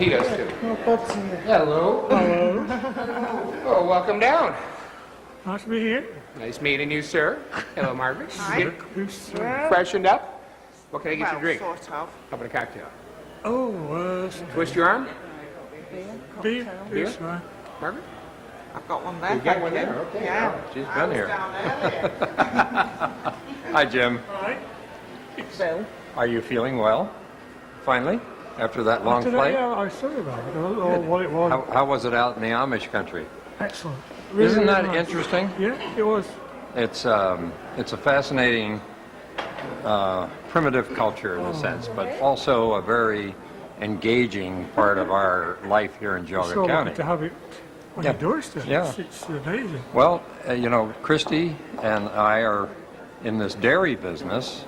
he does too. Oh, Bob's here. Hello. Hello. Oh, welcome down. Nice to be here. Nice meeting you, sir. Hello, Margaret. Hi. Get freshened up. What can I get you to drink? Sort of. How about a cocktail? Oh, Twist your arm. beer. Beer? Beer's fine. Margaret? I've got one there. You got one there? Okay. Yeah. She's I been was here. down earlier. Hi, Jim. All right. Bill. Are you feeling well? Finally? After that long Today, flight? I saw about it, or what it was. How was it out in the Amish country? Excellent. Really, Isn't really that nice. interesting? Yeah, it was. It's a fascinating primitive culture in a sense, but also a very engaging part of our life here in Geauga So County. to have it on your doorstep, Yeah. it's amazing. Well, you know, Christy and I are in this dairy business,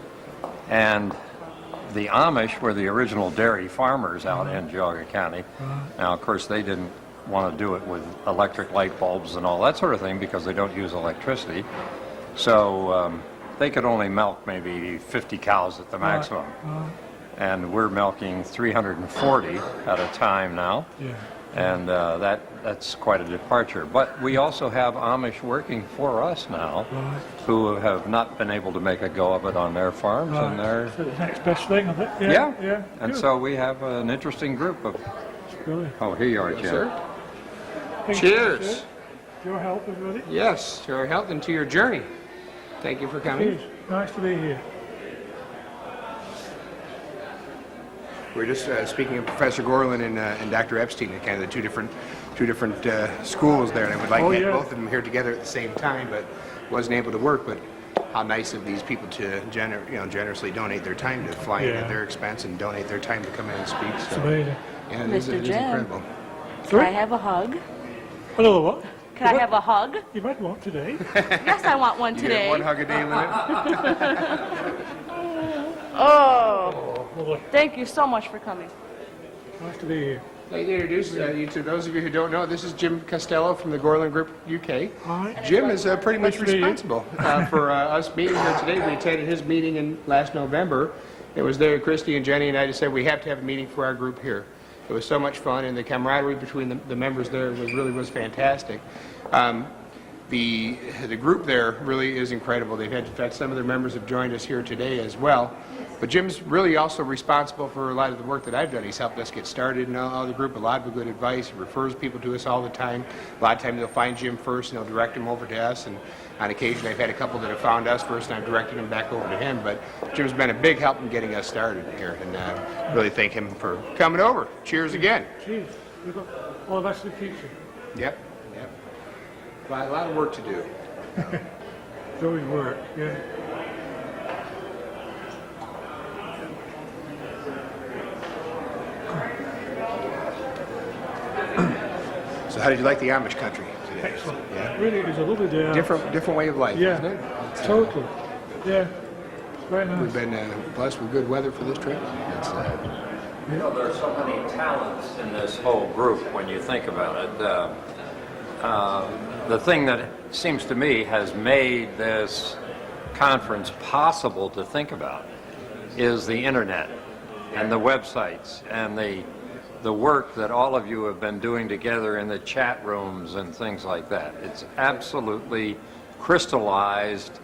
and the Amish were the original dairy farmers out in Geauga County. Now, of course, they didn't want to do it with electric light bulbs and all that sort of thing because they don't use electricity. So they could only milk maybe 50 cows at the maximum. And we're milking 340 at a time now. Yeah. And that's quite a departure. But we also have Amish working for us now Right. who have not been able to make a go of it on their farms and their... So the next best thing of it. Yeah, Yeah. and good. so we have an interesting group of... It's brilliant. Oh, here you are, Jim. Sir? Thank you, Cheers. sir. Your help, everybody. Yes, to our health and to your journey. Thank you for coming. Cheers. Nice to be here. We're just speaking of Professor Gorlin and Dr. Epstein, and kind of the two different schools there, and I would like to get both of them here together at the same time, but wasn't able to work. But how nice of these people to generously donate their time to fly in at their expense and donate their time to come in and speak. It's So, amazing. yeah, it is Mr. Jim. incredible. Can I have a hug? Another what? Can I have a hug? You've had one today. Yes, I want one You get today. one hug a day limit. Oh, Lovely. thank you so much for coming. Nice to be here. I'd like to introduce you to those of you who don't know. This is Jim Costello from the Gorlin Group UK. Hi. Jim is pretty much Nice to meet you. responsible for us meeting here today. We attended his meeting in last November. It was there. Christy and Jenny and I decided we have to have a meeting for our group here. It was so much fun, and the camaraderie between the members there was fantastic. The group there really is incredible. They've had, in fact, some of their members have joined us here today as well. But Jim's really also responsible for a lot of the work that I've done. He's helped us get started in all the group, a lot of good advice. He refers people to us all the time. A lot of times they'll find Jim first and they'll direct them over to us. And on occasion I've had a couple that have found us first and I've directed them back over to him. But Jim's been a big help in getting us started here. And really thank him for coming over. Cheers again. Cheers. We've got all of us in the future. Yep. A lot of work to do. It's always work, yeah. So how did you like the Amish country today? Excellent. Yeah. Really, it was a lovely day out. Different way of life, Yeah, isn't it? totally. Yeah, very nice. We've been blessed with good weather for this trip. It's, You know, there are so many talents in this whole group when you think about it. The thing that seems to me has made this conference possible to think about is the internet and the websites and the work that all of you have been doing together in the chat rooms and things like that. It's absolutely crystallized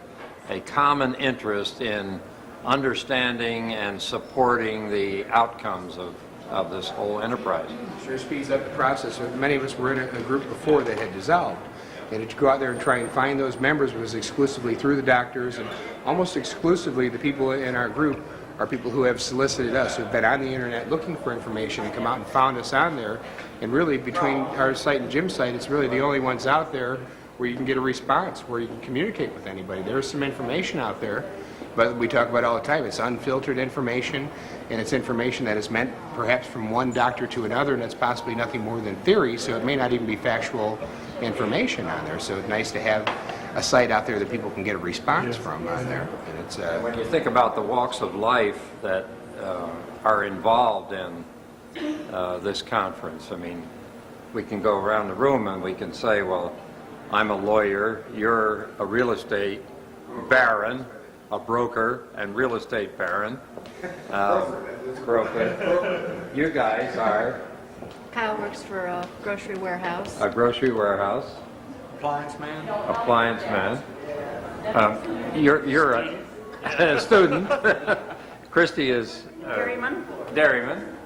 a common interest in understanding and supporting the outcomes of this whole enterprise. sure speeds up the process. Many of us were in a group before that had dissolved. And to go out there and try and find those members was exclusively through the doctors, and almost exclusively the people in our group are people who have solicited us, who have been on the internet looking for information and come out and found us on there. And really, between our site and Jim's site, it's really the only ones out there where you can get a response, where you can communicate with anybody. There's some information out there, but we talk about all the time. It's unfiltered information, and it's information that is meant perhaps from one doctor to another, and it's possibly nothing more than theory, so it may not even be factual information on there. So it's nice to have a site out there that people can get a response from on there. And it's When you think about the walks of life that are involved in this conference, I mean, we can go around the room and we can say, well, I'm a lawyer, you're a real estate baron, a broker and real estate baron. Broker. You guys are Kyle works for a grocery warehouse. A grocery warehouse. Appliance man. Appliance man. You're a student. Christy is Dairyman. dairyman.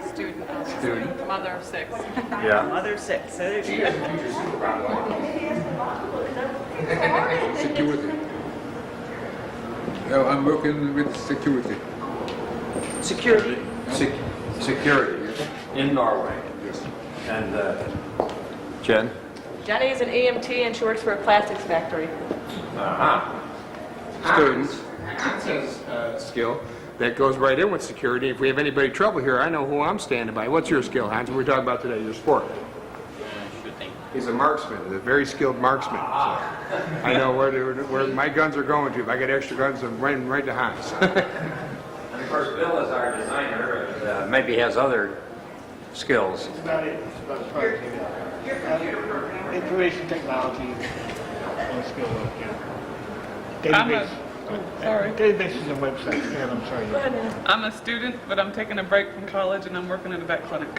Student. Student. Mother of 6. Yeah. Mother of 6. So there's you. Security. No, I'm working with security. Security. Security in Norway. Yes. And Jen? Jenny is an EMT and she works for a plastics factory. Uh-huh. Students. Says skill that goes right in with security. If we have anybody trouble here, I know who I'm standing by. What's your skill, Hans? What we're talking about today, your sport. He's a marksman, a very skilled marksman. So I know where my guns are going to. If I get extra guns, I'm running right to Hans. And of course, Bill is our designer, and maybe has other skills. That's about it. That's about as far as you go. Information technology and skill work, yeah. Database. Databases and websites. Yeah, I'm sorry. I'm a student, but I'm taking a break from college and I'm working in a vet clinic.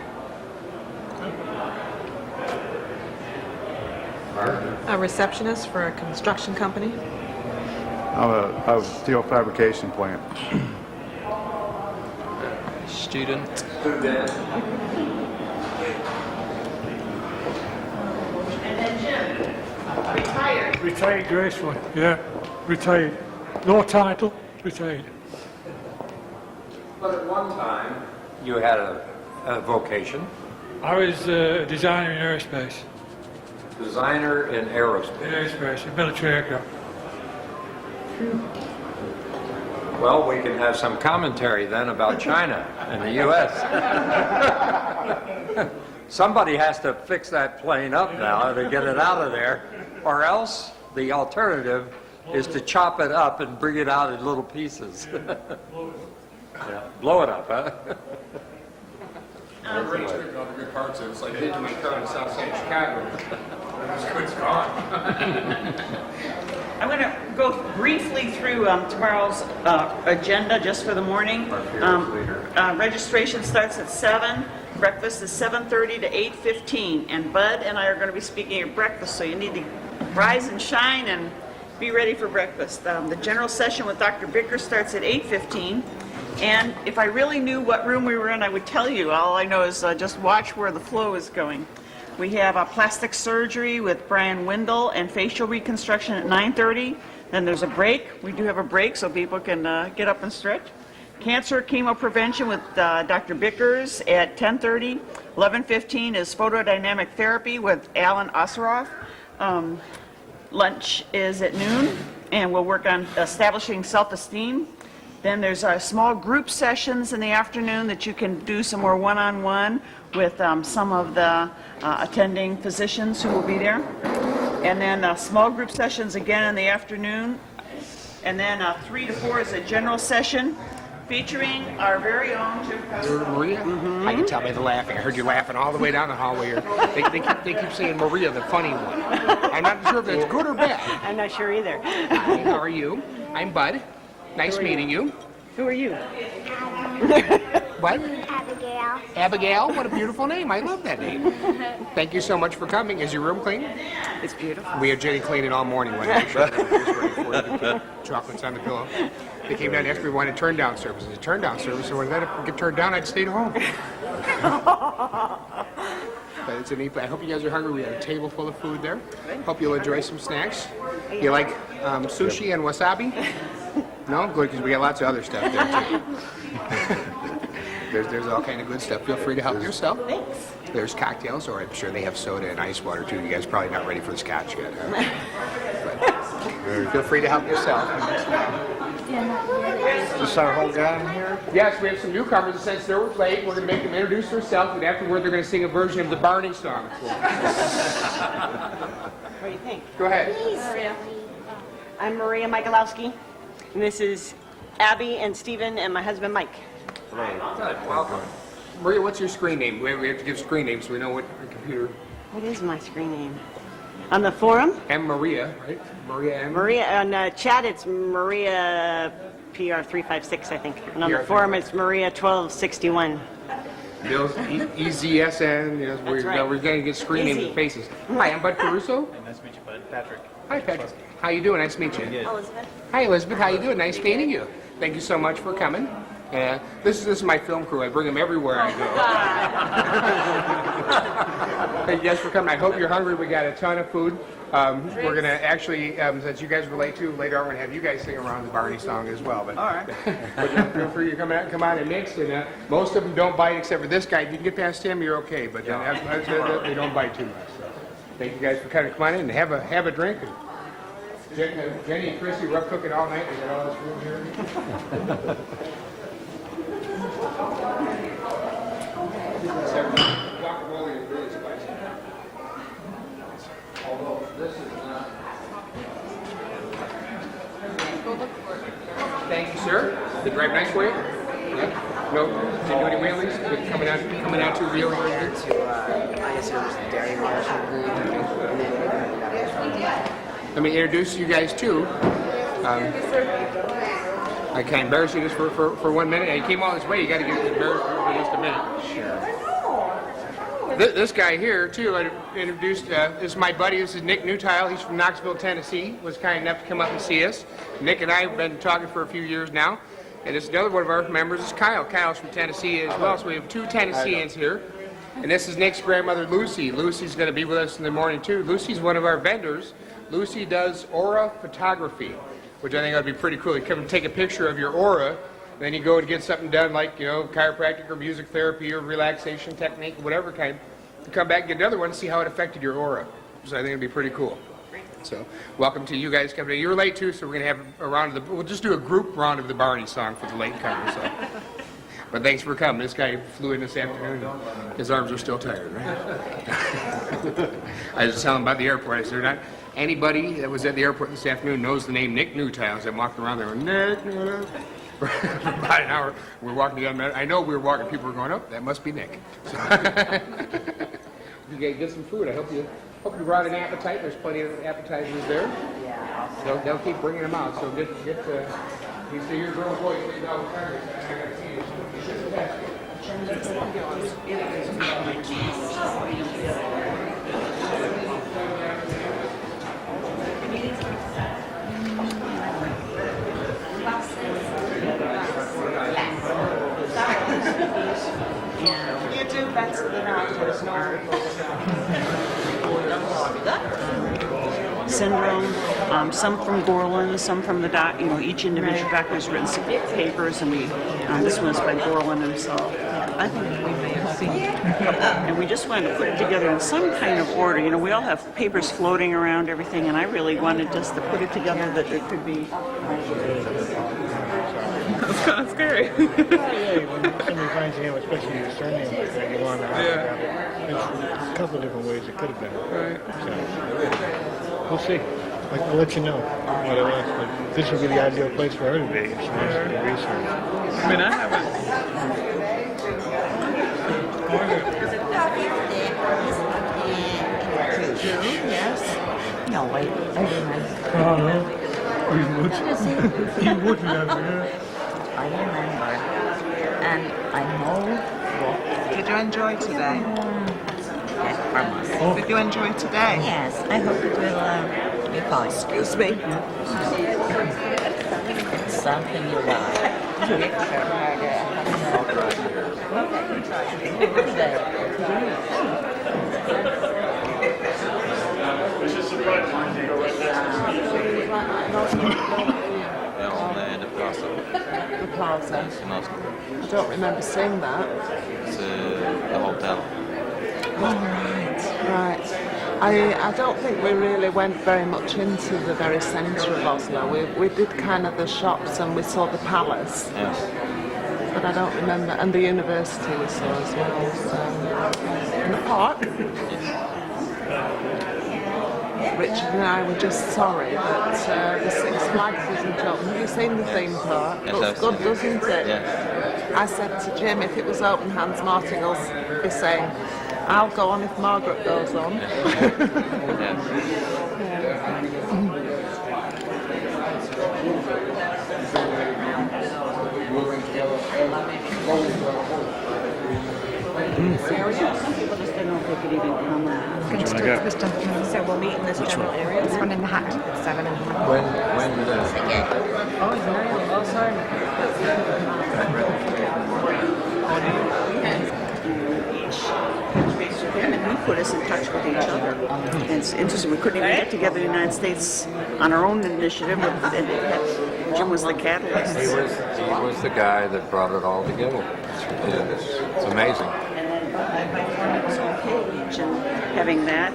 A receptionist for a construction company. I'm a steel fabrication plant. Student. Retired gracefully, yeah. Retired. No title, retired. But at one time, you had a vocation, I was a designer in aerospace. designer in aerospace. In aerospace, in military aircraft. Well, we can have some commentary then about China and the U.S. Somebody has to fix that plane up now to get it out of there, or else the alternative is to chop it up and bring it out in little pieces. Yeah, blow it up, huh? Everybody's stripping all the good parts of it. It's like hitting my car on the south side of Chicago. It's gone. I'm going to go briefly through tomorrow's agenda just for the morning. Registration starts at 7. Breakfast is 7:30 to 8:15. And Bud and I are going to be speaking at breakfast, so you need to rise and shine and be ready for breakfast. The general session with Dr. Bicker starts at 8:15. And if I really knew what room we were in, I would tell you. All I know is just watch where the flow is going. We have a plastic surgery with Brian Windle and facial reconstruction at 9:30. Then there's a break. We do have a break so people can get up and stretch. Cancer chemo prevention with Dr. Bickers at 10:30. 11:15 is photodynamic therapy with Alan Osseroff. Lunch is at noon, and we'll work on establishing self-esteem. Then there's small group sessions in the afternoon that you can do some more one-on-one with some of the attending physicians who will be there. And then small group sessions again in the afternoon. And then 3 to 4 is a general session featuring our very own Jim Custer. Maria? I can tell by the laughing. I heard you laughing all the way down the hallway here. They keep saying Maria, the funny one. I'm not sure if that's good or bad. I'm not sure either. Hi, how are you? I'm Bud. Nice meeting you. Who are you? What? Abigail. Abigail? What a beautiful name. I love that name. Thank you so much for coming. Is your room clean? It's beautiful. We had Jenny clean it all morning. When I showed them. It was ready for it. The chocolates on the pillow. They came down and asked me if we wanted turn down service. It's a turn down service, so when that get turned down, I'd stayed home. But it's a neat. I hope you guys are hungry. We have a table full of food there. Hope you'll enjoy some snacks. You like sushi and wasabi? No? Good, because we got lots of other stuff there, too. There's all kind of good stuff. Feel free to help yourself. Thanks. There's cocktails, or I'm sure they have soda and ice water, too. You guys are probably not ready for the scotch yet, huh? But feel free to help yourself. Is this our whole guy in here? Yes, we have some newcomers. Since they're late, we're going to make them introduce themselves, and afterward they're going to sing a version of the Barney song. What do you think? Go ahead. Maria. I'm Maria Michalowski, and this is Abby and Stephen and my husband Mike. Welcome. Maria, what's your screen name? We have to give screen names so we know what the computer... What is my screen name? On the forum, M. Maria, right? Maria M. Maria, on chat it's Maria PR356, I think. And on the PR356. forum it's Maria 1261. Bill's EZSN. You know, That's right. we're going to get screening in the Easy. faces. Hi, I'm Bud Caruso. Nice to meet you, bud. Patrick. Hi, Patrick. How you doing? Nice to meet you. Elizabeth. Hi, Elizabeth. How you doing? Nice meeting you. Thank you so much for coming. This is my film crew. I bring them everywhere I go. Thank you guys for coming. I hope you're hungry. We got a ton of food. We're going to actually, since you guys relate to, later on we're going to have you guys sing around the Barney song as well. But, All right. but feel free to come out and mix. And most of them don't bite except for this guy. If you can get past him, you're okay. But they don't bite too much. So. Thank you guys for kind of coming in and have a drink. Jenny and Chrissy were up cooking all night. We got all this food here. Guacamole is really spicy. Although this is not. Thank you, sir. Did it drive nice for you? Yeah. No, did you do any wheelies? Coming out to real area? I served the dairy marshal. Let me introduce you guys to. I can embarrass you just for 1 minute. You came all this way. You got to get embarrassed for just a minute. Sure. This guy here too. I introduced. This is my buddy. This is Nick Newtile. He's from Knoxville, Tennessee. Was kind enough to come up and see us. Nick and I have been talking for a few years now. And this another one of our members is Kyle. Kyle's from Tennessee as well. So we have two Tennesseans here. And this is Nick's grandmother, Lucy. Lucy's going to be with us in the morning too. Lucy's one of our vendors. Lucy does aura photography, which I think ought to be pretty cool. You come and take a picture of your aura, and then you go and get something done like, you know, chiropractic or music therapy or relaxation technique, whatever kind. You come back and get another one and see how it affected your aura. So I think it'd be pretty cool. So welcome to you guys coming in. You're late too, so we're going to have a round of we'll just do a group round of the Barney song for the late comers. So. But thanks for coming. This guy flew in this afternoon. His arms are still tired, right? I was telling him about the airport. I said, not anybody that was at the airport this afternoon knows the name Nick Newtile. As I'm walking around there, Nick, for about an hour. We're walking down. I know we were walking. People were going, oh, that must be Nick. So you guys get some food. I hope you brought an appetite. There's plenty of appetizers there. Yeah. They'll keep bringing them out. So get you see your girl boy. I gotta see you. You do better than I do. Syndrome, some from Gorlin, some from the doc. You know, each individual doctor's written some papers, and this one's by Gorlin himself. I think we may have seen it. And we just wanted to put it together in some kind of order. You know, we all have papers floating around everything, and I really wanted just to put it together that it could be. That's kind of scary. Yeah, when somebody finds your name, especially your surname like that, you want to have it. There's a couple of different ways it could have been. Right. So, we'll see. I'll let you know what it was. But this would be the ideal place for her to be if she wants to do research. I mean, I haven't. Yes. No, wait. I remember. Oh, no. You wouldn't have, yeah. I remember. And I know. Did you enjoy today? Yes, promise. Did you enjoy today? Yes, I hope it will be fine. Excuse me. It's something you like. Yeah, on the plaza. The plaza. In Oslo. I don't remember seeing that. It's the hotel. Right. I don't think we really went very much into the very centre of Oslo. We did kind of the shops and we saw the palace. Yeah. But I don't remember, and the university we saw as well. So. In the park. Richard and I were just sorry that the Six Flags isn't open. Have you seen the theme park? Yes, Looks I've good, seen it. doesn't it? Yeah. I said to Jim, if it was open, Hans Martin will be saying, I'll go on if Margaret goes on. could even come. This gentleman, so we'll meet in this general area. This one in the hat, 7 and 1. When And he put us in touch with each other. And it's interesting, we couldn't even get together in the United States on our own initiative. Jim was the catalyst. he was the guy that brought it all together. It's amazing. And then my friend was on page, and having that,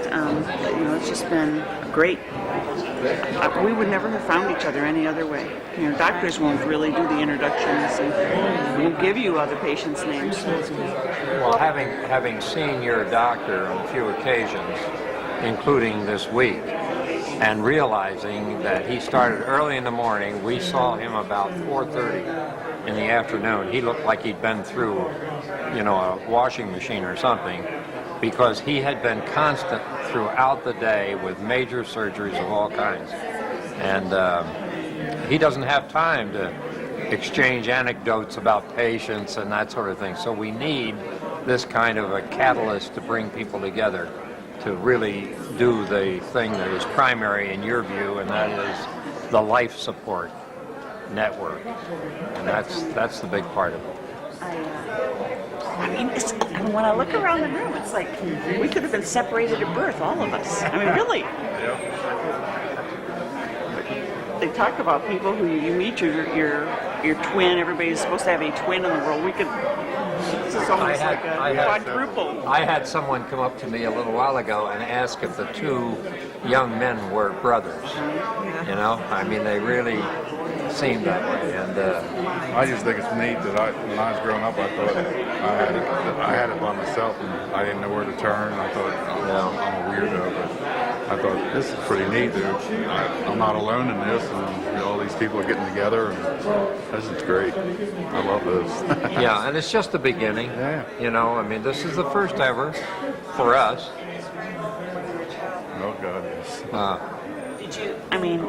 it's just been great. We would never have found each other any other way. Doctors won't really do the introductions and won't give you other patients' names. Well, having seen your doctor on a few occasions, including this week, and realizing that he started early in the morning, we saw him about 4:30 in the afternoon. He looked like he'd been through, a washing machine or something, because he had been constant throughout the day with major surgeries of all kinds. And he doesn't have time to exchange anecdotes about patients and that sort of thing. So we need this kind of a catalyst to bring people together to really do the thing that is primary in your view, and that is the life support network. And that's the big part of it. When I look around the room, it's like we could have been separated at birth, all of us. I mean, really. They talk about people who you meet, your twin. Everybody's supposed to have a twin in the world. This is almost like a quadruple. I had someone come up to me a little while ago and ask if the two young men were brothers. I mean, they really seemed that way. And I just think it's neat that when I was growing up, I thought I had it by myself and I didn't know where to turn. I thought I'm a weirdo, but I thought this is pretty neat, dude. I'm not alone in this, and all these people are getting together, and this is great. I love this. yeah, and it's just the beginning. Yeah. I mean, this is the first ever for us. Oh God, yes. Did you? I mean,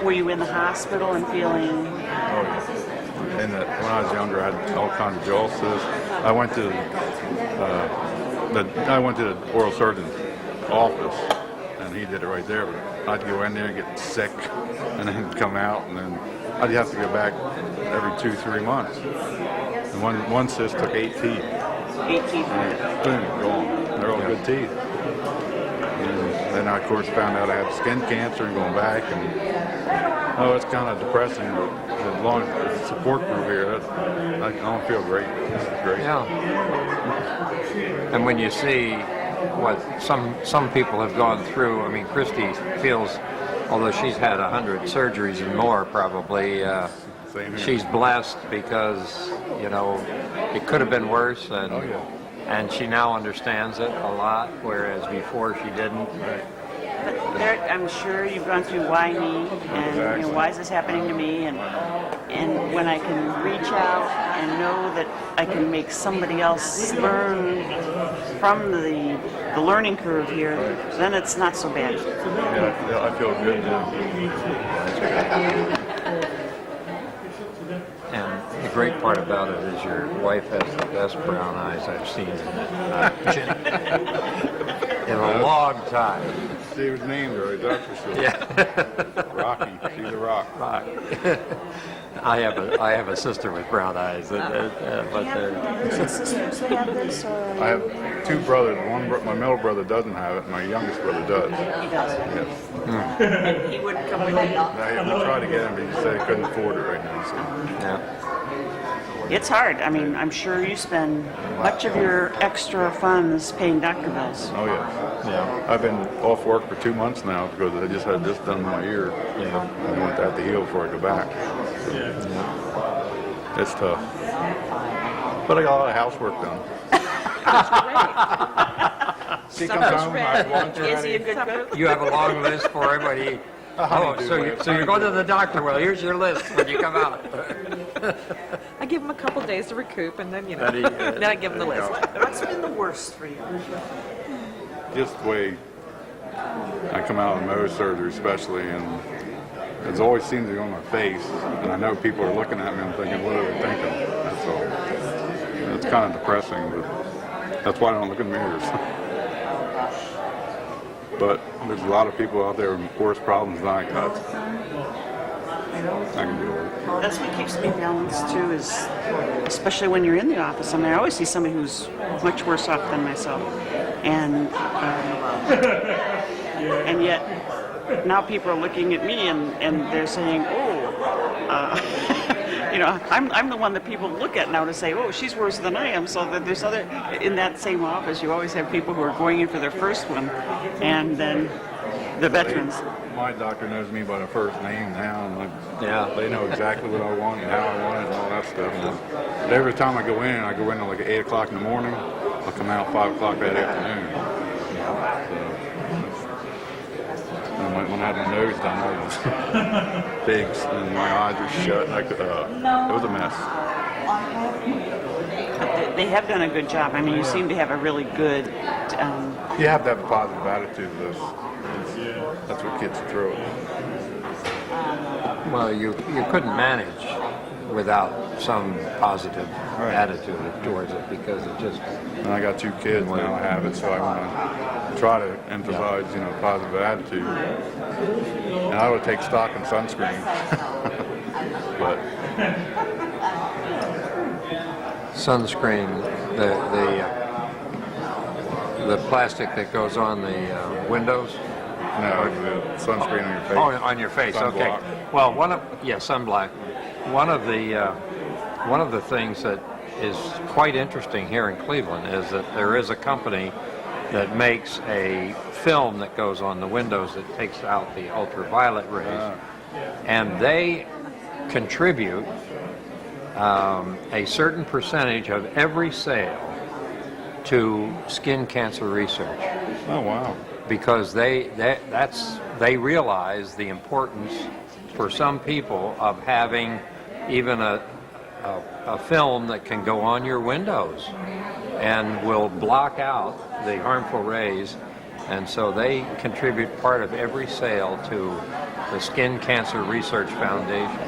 were you in the hospital and feeling? And when I was younger, I had all kinds of jaw cysts. I went to the oral surgeon's office, and he did it right there. But I'd go in there and get sick, and then come out, and then I'd have to go back every 2-3 months. And one cyst took 8 teeth. 8 teeth. Boom, gone. They're all good teeth. And then I, of course, found out I had skin cancer and going back, and it's kind of depressing, but as long as the support group here, I don't feel great. This is great. Yeah. And when you see what some people have gone through, I mean, Christy feels, although she's had 100 surgeries and more probably, she's blessed because, it could have been worse, and and she now understands it a lot, whereas before she didn't. Right. But I'm sure you've gone through why me, and why is this happening to me, and when I can reach out and know that I can make somebody else learn from the learning curve here, then it's not so bad. Yeah, I feel good. And the great part about it is your wife has the best brown eyes I've seen in a long time. She was named right, that's for sure. Yeah. Rocky, she's a rock. I have a sister with brown eyes, but they're. Sisters who have this, or I have 2 brothers. My middle brother doesn't have it. My youngest brother does. he does. Yes. And he wouldn't come with you. I tried to get him, but he said he couldn't afford it right now. So. Yeah. It's hard. I mean, I'm sure you spend much of your extra funds paying doctor bills. Oh yeah. I've been off work for 2 months now because I just had this done in my ear. I want that to heal before I go back. It's tough. But I got a lot of housework done. She comes home, I want her Is he a ready. good cook? You have a long list for him, but he. Oh, so you're going to the doctor. Well, here's your list when you come out. I give him a couple days to recoup, and then, Then I give him the list. What's been the worst for you? Just the way I come out of Mohs surgery especially, and it always seems to be on my face, and I know people are looking at me and thinking, what are they thinking? That's all. It's kind of depressing, but that's why I don't look in mirrors. But there's a lot of people out there with worse problems than I got. I can deal with it. That's what keeps me balanced too, is especially when you're in the office. I mean, I always see somebody who's much worse off than myself, and yet now people are looking at me and they're saying, you know, I'm the one that people look at now to say, oh, she's worse than I am. So that there's other, in that same office, you always have people who are going in for their first one, and then the veterans. My doctor knows me by the first name now, and Yeah. they know exactly what I want and how I want it and all that stuff. And every time I go in at like 8 o'clock in the morning, I'll come out 5 o'clock that afternoon. So, and when I had my nose done, I was big, and my eyes were shut. It was a mess. They have done a good job. I mean, you seem to have a really good. You have to have a positive attitude to this. That's what gets you through it. Well, you couldn't manage without some positive attitude towards it, because it just... And I got 2 kids now, I have it, so I want to try to emphasize, positive attitude. And I would take stock in sunscreen. But Sunscreen, the plastic that goes on the windows. no, the sunscreen on your face. Oh, on your face. Okay. Sunblock. Well, sunblock. One of the things that is quite interesting here in Cleveland is that there is a company that makes a film that goes on the windows that takes out the ultraviolet rays, and they contribute a certain percentage of every sale to skin cancer research. Oh, wow. Because they realize the importance for some people of having even a film that can go on your windows and will block out the harmful rays, and so they contribute part of every sale to the Skin Cancer Research Foundation.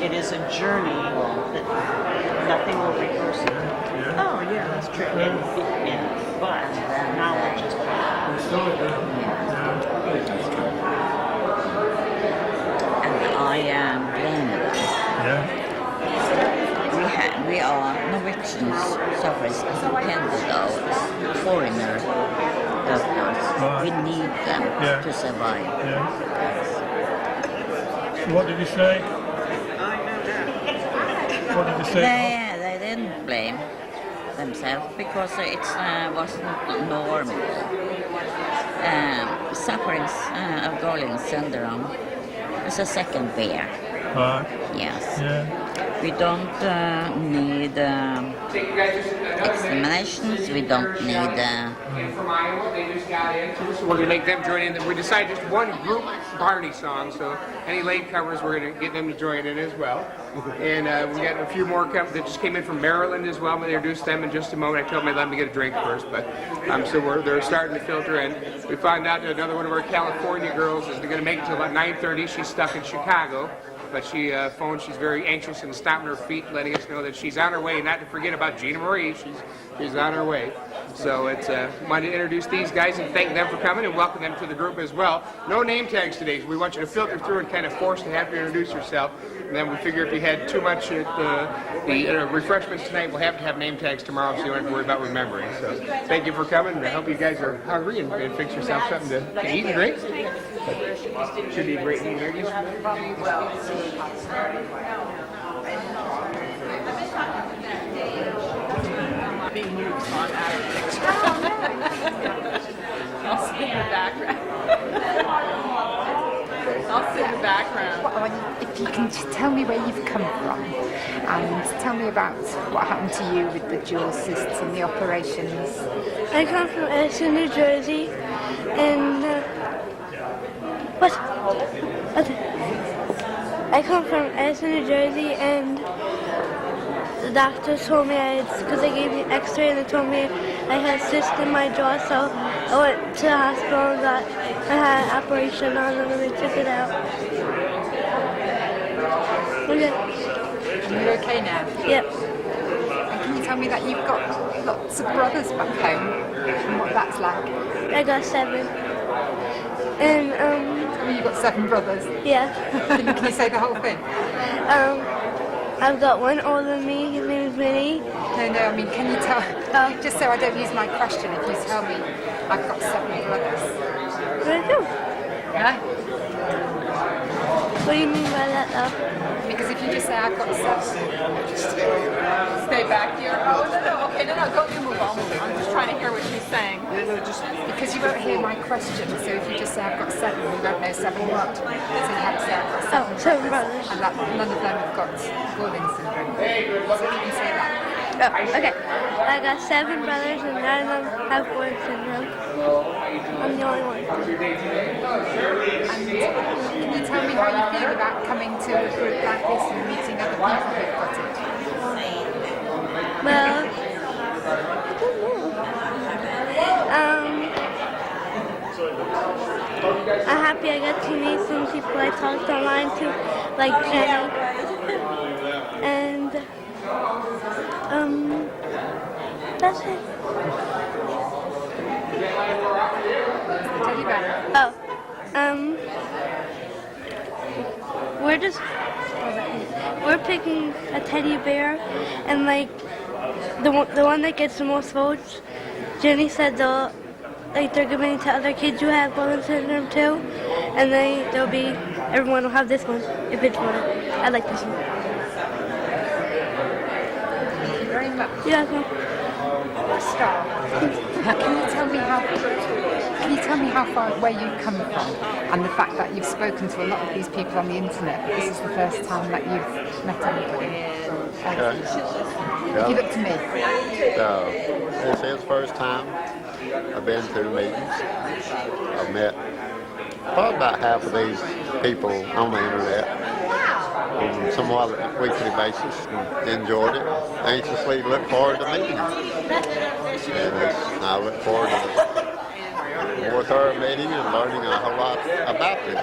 It is a journey that nothing will reverse it. Oh, yeah, that's true. But knowledge is power. And I am Glenn. We are Norwegian sufferers independent of foreigner doctors. We need them to survive. So what did you say? What did you say? They didn't blame themselves because it wasn't normal. Sufferings of Gorlin syndrome is a second bear. Yes. We don't need examinations. We don't need. From Iowa, they just got in. So we're going to make them join in. We decided just one group party song, so any latecomers, we're going to get them to join in as well. And we got a few more that just came in from Maryland as well. I'm going to introduce them in just a moment. I told them I'd let them get a drink first, but so they're starting to filter in. We found out that another one of our California girls is going to make it till about 9:30. She's stuck in Chicago. But she phoned, she's very anxious and stomping her feet, letting us know that she's on her way, not to forget about Gina Marie, she's on her way. So it's wanted to introduce these guys and thank them for coming and welcome them to the group as well. No name tags today, so we want you to filter through and kind of force to have to introduce yourself. And then we figure if you had too much at the refreshments tonight, we'll have to have name tags tomorrow, so you don't have to worry about remembering. So thank you for coming, and I hope you guys are hungry and fix yourself something to eat and drink. Should be a great meeting here. Being moved, so I'm out of the picture. I'll sit in the background. I'll sit in the background. you can just tell me where you've come from and tell me about what happened to you with the dual cysts and the operations. I come from Edison, New Jersey, and I come from Edison, New Jersey, and the doctors told me because they gave me an X-ray and they told me I had cysts in my jaw, so I went to the hospital and I had an operation on them and they took it out. Okay. And you're okay now? Yep. And can you tell me that you've got lots of brothers back home and what that's like? I got 7. And you've got 7 brothers? Yeah. Can you say the whole thing? I've got one older than me, his name is Vinny. No, I mean, can you tell, just so I don't use my question, if you tell me I've got 7 brothers. Where'd you go? Yeah? What do you mean by that, though? Because if you just say I've got 7... Stay back here. Oh, no, okay, no, don't you move on. I'm just trying to hear what she's saying. Because you won't hear my question, so if you just say I've got 7, you won't know 7 what. So you have to say I've got 7 brothers. And that none of them have got Gordon syndrome. So you can say that. Oh, okay. I got 7 brothers and none of them have Gordon syndrome. I'm the only one. And can you tell me how you feel about coming to a group like this and meeting other people who've got it? Well, I'm happy I got to meet some people I talked online to, like Jenny. And, that's it. We're picking a teddy bear, and like the one that gets the most votes, Jenny said they're giving it to other kids who have Gordon syndrome too, and everyone will have this one if it's voted. I like this one. Thank you very much. You're welcome. Can you tell me how far where you come from and the fact that you've spoken to a lot of these people on the internet, but this is the first time that you've met anybody? Give it to me. This is the first time I've been to the meetings. I've met probably about half of these people on the internet on somewhat a weekly basis and enjoyed it. Anxiously look forward to meeting them. And I look forward to more thorough meeting and learning a whole lot about this.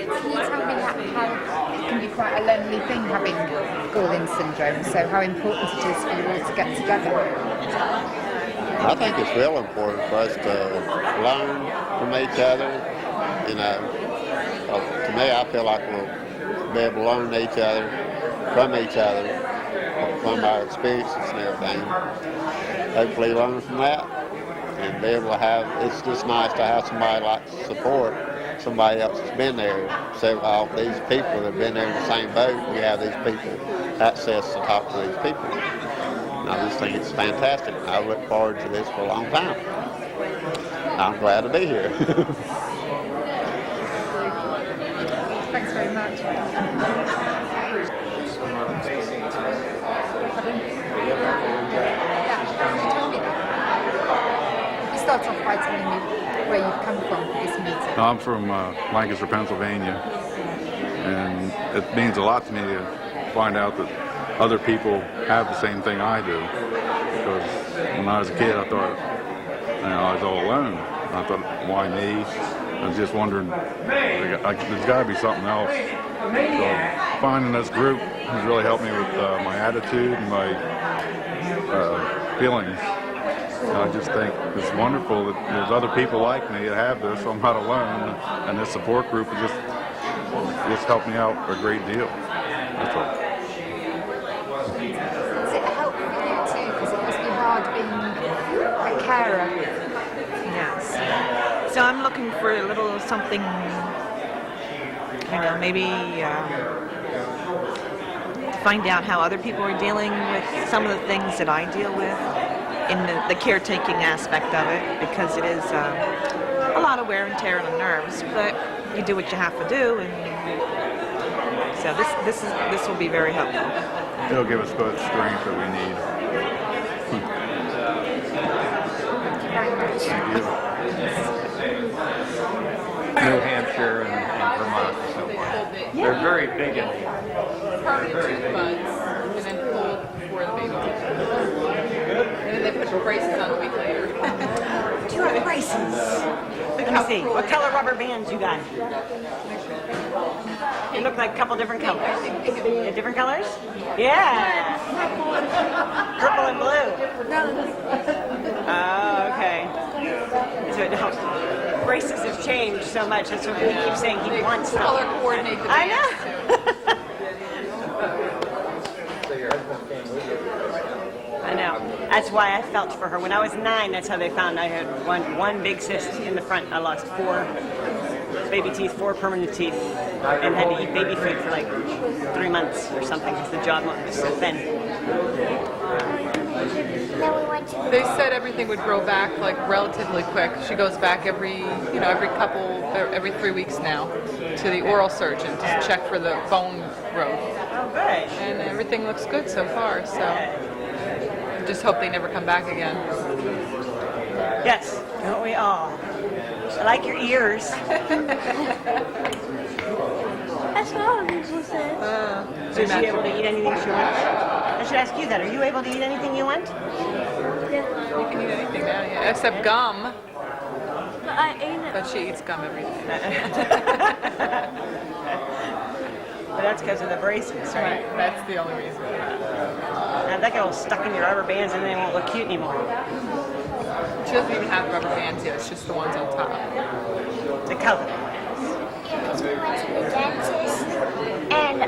Can you tell me how it can be quite a lonely thing having Gordon syndrome, so how important it is for you all to get together? I think it's real important for us to learn from each other. You know, to me, I feel like we'll be able to learn each other, from our experiences and everything. Hopefully learn from that and be able to have, it's just nice to have somebody like to support somebody else that's been there. So all these people that have been there in the same boat, we have these people access to talk to these people. And I just think it's fantastic. I look forward to this for a long time. I'm glad to be here. Thanks very much. You start off by telling me where you've come from for this meeting. I'm from Lancaster, Pennsylvania, and it means a lot to me to find out that other people have the same thing I do. Because when I was a kid, I thought, I was all alone. I thought, why me? I was just wondering, there's got to be something else. So finding this group has really helped me with my attitude and my feelings. And I just think it's wonderful that there's other people like me that have this, so I'm not alone. And this support group has just helped me out a great deal. That's all. Does it help for you too? Because it must be hard being a carer. Yes. So I'm looking for a little something, maybe to find out how other people are dealing with some of the things that I deal with in the caretaking aspect of it, because it is a lot of wear and tear on the nerves, but you do what you have to do, and so this will be very helpful. It'll give us both strength that we need. Thank you. New Hampshire and Vermont and so forth. They're very big in Permanent tooth buds, and then pulled before the baby teeth. And then they put braces on a week later. Do you have braces? Let me see. What color rubber bands you got? They look like a couple different colors. Yeah, different colors? Yeah. Purple and blue. Oh, okay. So it helps. Braces have changed so much. That's what he keeps saying he wants them. Color coordinate the I bands, know. I know. That's why I felt for her. When I was 9, that's how they found I had one big cyst in the front. I lost 4 baby teeth, 4 permanent teeth, and had to eat baby food for like 3 months or something because the jaw was so thin. They said everything would grow back like relatively quick. She goes back every 3 weeks now to the oral surgeon to check for the bone growth. Oh, good. And everything looks good so far. So just hope they never come back again. Yes, don't we all? I like your ears. That's what all the people said. So is she able to eat anything she wants? I should ask you that. Are you able to eat anything you want? You can eat anything now, yeah, except gum. But I ate it. But she eats gum every day. But that's because of the braces, right? That's the only reason. Now that get all stuck in your rubber bands and they won't look cute anymore. She doesn't even have rubber bands yet. It's just the ones on top. The color. Because we went to the dentist, and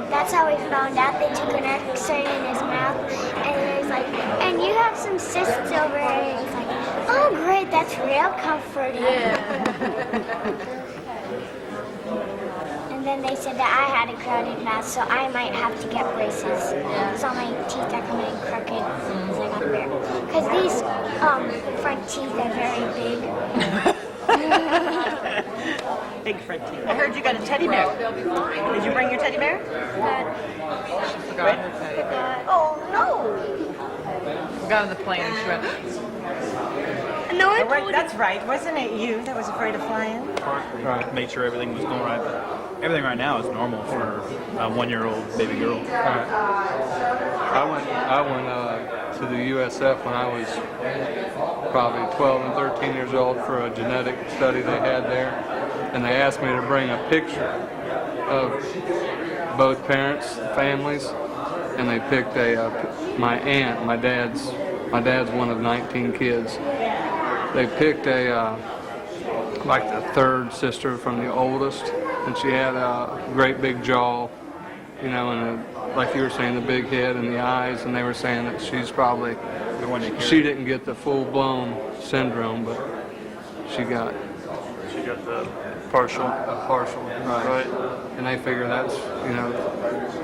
that's how we found out. They took an X-ray in his mouth, and there's like, and you have some cysts over it. And he's like, oh great, that's real comforting. And then they said that I had a crowded mouth, so I might have to get braces. Because all my teeth are coming in crooked. Because these front teeth are very big. Big front teeth. I heard you got a teddy bear. Did you bring your teddy bear? She forgot her teddy bear. Oh no! Got on the plane and she went. No, that's right. Wasn't it you that was afraid of flying? Right. Made sure everything was going right. But everything right now is normal for a 1-year-old baby girl. I went to the USF when I was probably 12 and 13 years old for a genetic study they had there, and they asked me to bring a picture of both parents, families, and they picked my aunt, my dad's one of 19 kids. They picked like the third sister from the oldest, and she had a great big jaw, and like you were saying, the big head and the eyes, and they were saying that she's probably, she didn't get the full-blown syndrome, but she got the partial. Right. And they figure that's,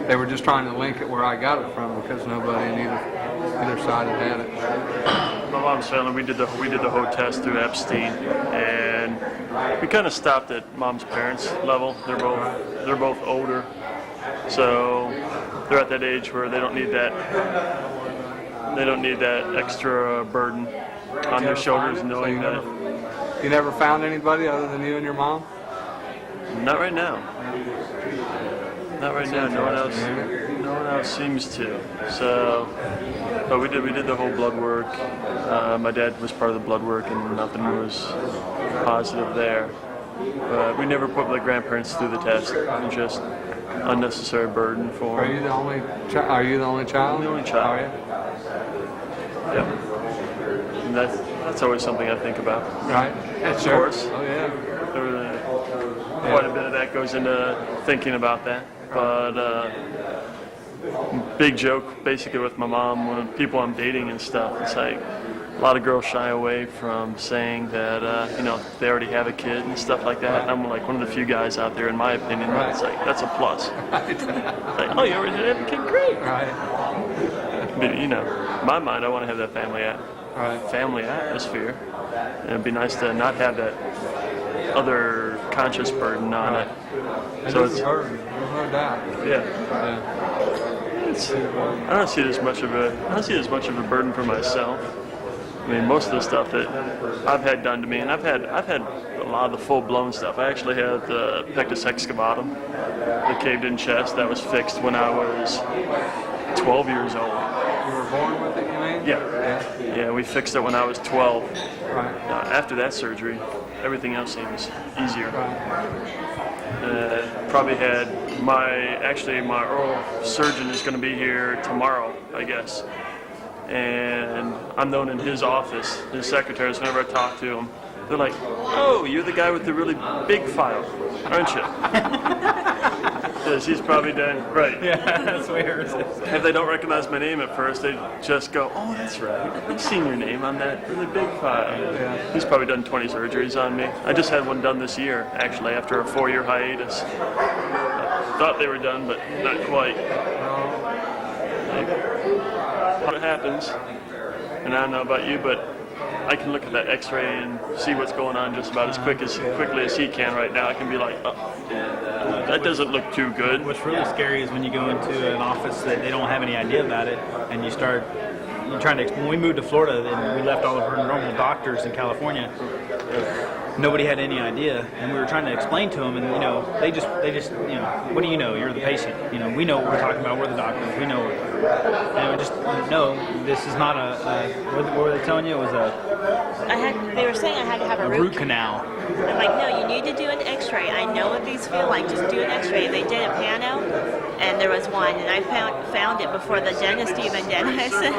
they were just trying to link it where I got it from because nobody in either side had had it. My mom's family, we did the whole test through Epstein, and we kind of stopped at mom's parents' level. They're both older, so they're at that age where they don't need that extra burden on their shoulders, knowing that. You never found anybody other than you and your mom? Not right now. Not right now. No one else seems to. So, but we did the whole blood work. My dad was part of the blood work, and nothing was positive there. But we never put the grandparents through the test. It was just unnecessary burden for them. Are you the only child? I'm the only child. Are you? Yep. And that's always something I think about. Right. Of course. Oh yeah. Quite a bit of that goes into thinking about that. But big joke basically with my mom when people I'm dating and stuff. It's like a lot of girls shy away from saying that they already have a kid and stuff like that. And I'm like one of the few guys out there, in my opinion, that's like that's a plus. Like, oh, you already have a kid, great. Right. But in my mind, I want to have that family atmosphere. And it'd be nice to not have that other conscious burden on it. So it's a burden, there's no doubt. Yeah. I don't see it as much of a burden for myself. I mean, most of the stuff that I've had done to me, and I've had a lot of the full-blown stuff. I actually had the pectus excavatum, the caved-in chest, that was fixed when I was 12 years old. You were born with it, you mean? Yeah, we fixed it when I was 12. Right. After that surgery, everything else seems easier. Probably had my oral surgeon is going to be here tomorrow, I guess. And I'm known in his office, his secretaries, whenever I talk to him, they're like, "Oh, you're the guy with the really big file, aren't you?" Yes, he's probably done, right. Yeah, that's weird. If they don't recognize my name at first, they just go, "Oh, that's right. I've seen your name on that really big file." Yeah. He's probably done 20 surgeries on me. I just had one done this year, actually, after a 4-year hiatus. I thought they were done, but not quite. What happens, and I don't know about you, but I can look at that x-ray and see what's going on just about as quickly as he can right now. I can be like, oh, that doesn't look too good. What's really scary is when you go into an office that they don't have any idea about it, and you're trying to, when we moved to Florida and we left all of our normal doctors in California, nobody had any idea, and we were trying to explain to them, and they just what do you know? You're the patient. We know what we're talking about. We're the doctors. We know. And we just no. This is not what were they telling you? It was They were saying I had to have a root canal. I'm like, no, you need to do an x-ray. I know what these feel like. Just do an x-ray. They did a pano, and there was one, and I found it before the dentist even did it. I said,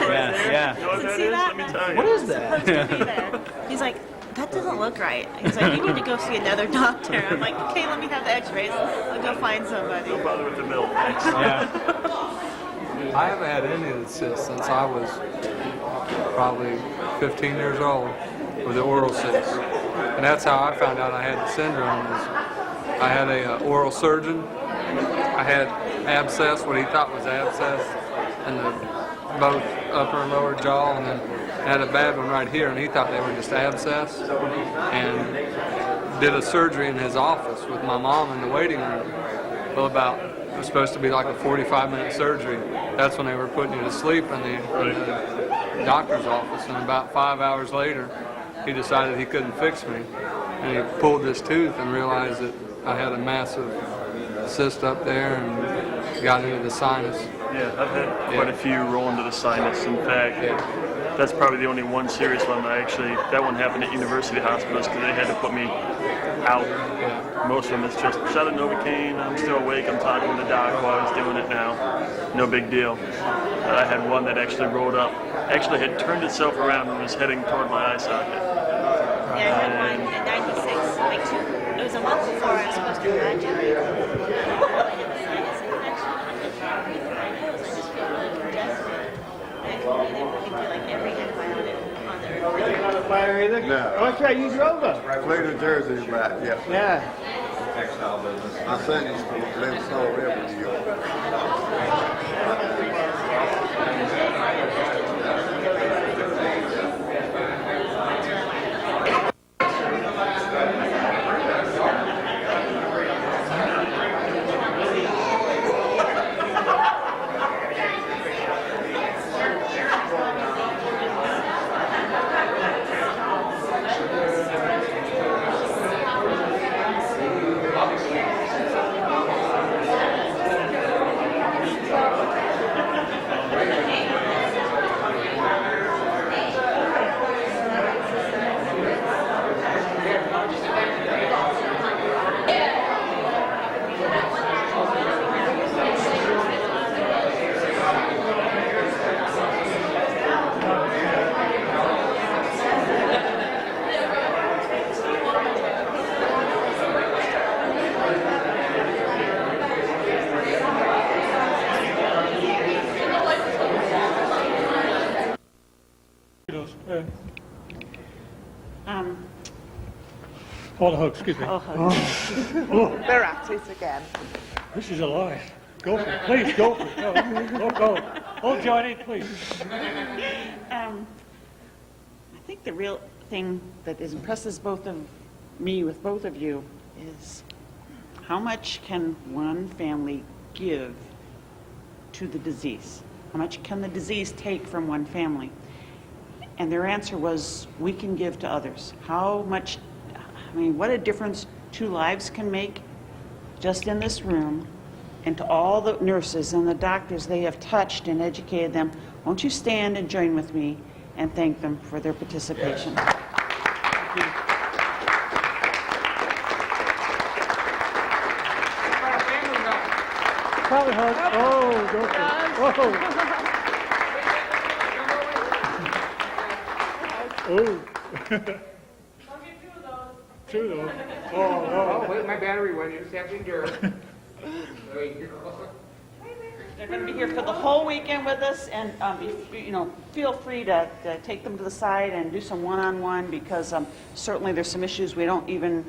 Yeah. You know what that see is? that? Let me tell you. What is that? Supposed to be there. He's like, that doesn't look right. He's like, you need to go see another doctor. I'm like, okay, let me have the x-rays. I'll go find somebody. Don't bother with the milk. Yeah. I haven't had any of the cysts since I was probably 15 years old with the oral cysts. And that's how I found out I had the syndrome. I had a oral surgeon. I had abscess, what he thought was abscess, in both upper and lower jaw, and then I had a bad one right here, and he thought they were just abscess, and did a surgery in his office with my mom in the waiting room. Well, it was supposed to be like a 45-minute surgery. That's when they were putting you to sleep in the doctor's office, and about 5 hours later, he decided he couldn't fix me, and he pulled this tooth and realized that I had a massive cyst up there and got into the sinus. Yeah, I've had quite a few roll into the sinus. In fact, that's probably the only one serious one that one happened at university hospitals because they had to put me out. Most of them, it's just shot of Novocaine, I'm still awake, I'm talking to the doc while I was doing it now. No big deal. But I had one that actually rolled up, actually had turned itself around and was heading toward my eye socket. Yeah, I had one at 96. It was a month before I was supposed to graduate. You're not a fire either? No. Oh, that's right, you drove them. Flew to Jersey back, yeah. Yeah. My son used to live in Snow River, New York. Oh, the hook, excuse me. Oh. They're at it again. This is a lie. Go for it. Please, go for it. Go. Oh, Johnny, please. I think the real thing that impresses both of me with both of you is how much can one family give to the disease? How much can the disease take from one family? And their answer was, we can give to others. How much, I mean, what a difference 2 lives can make just in this room, and to all the nurses and the doctors they have touched and educated them. Won't you stand and join with me and thank them for their participation? Probably hard. Oh, go for it. Oh. Two of those. Oh, wait, my battery went. You just have to endure. They're going to be here for the whole weekend with us, and feel free to take them to the side and do some one-on-one, because certainly there's some issues we don't even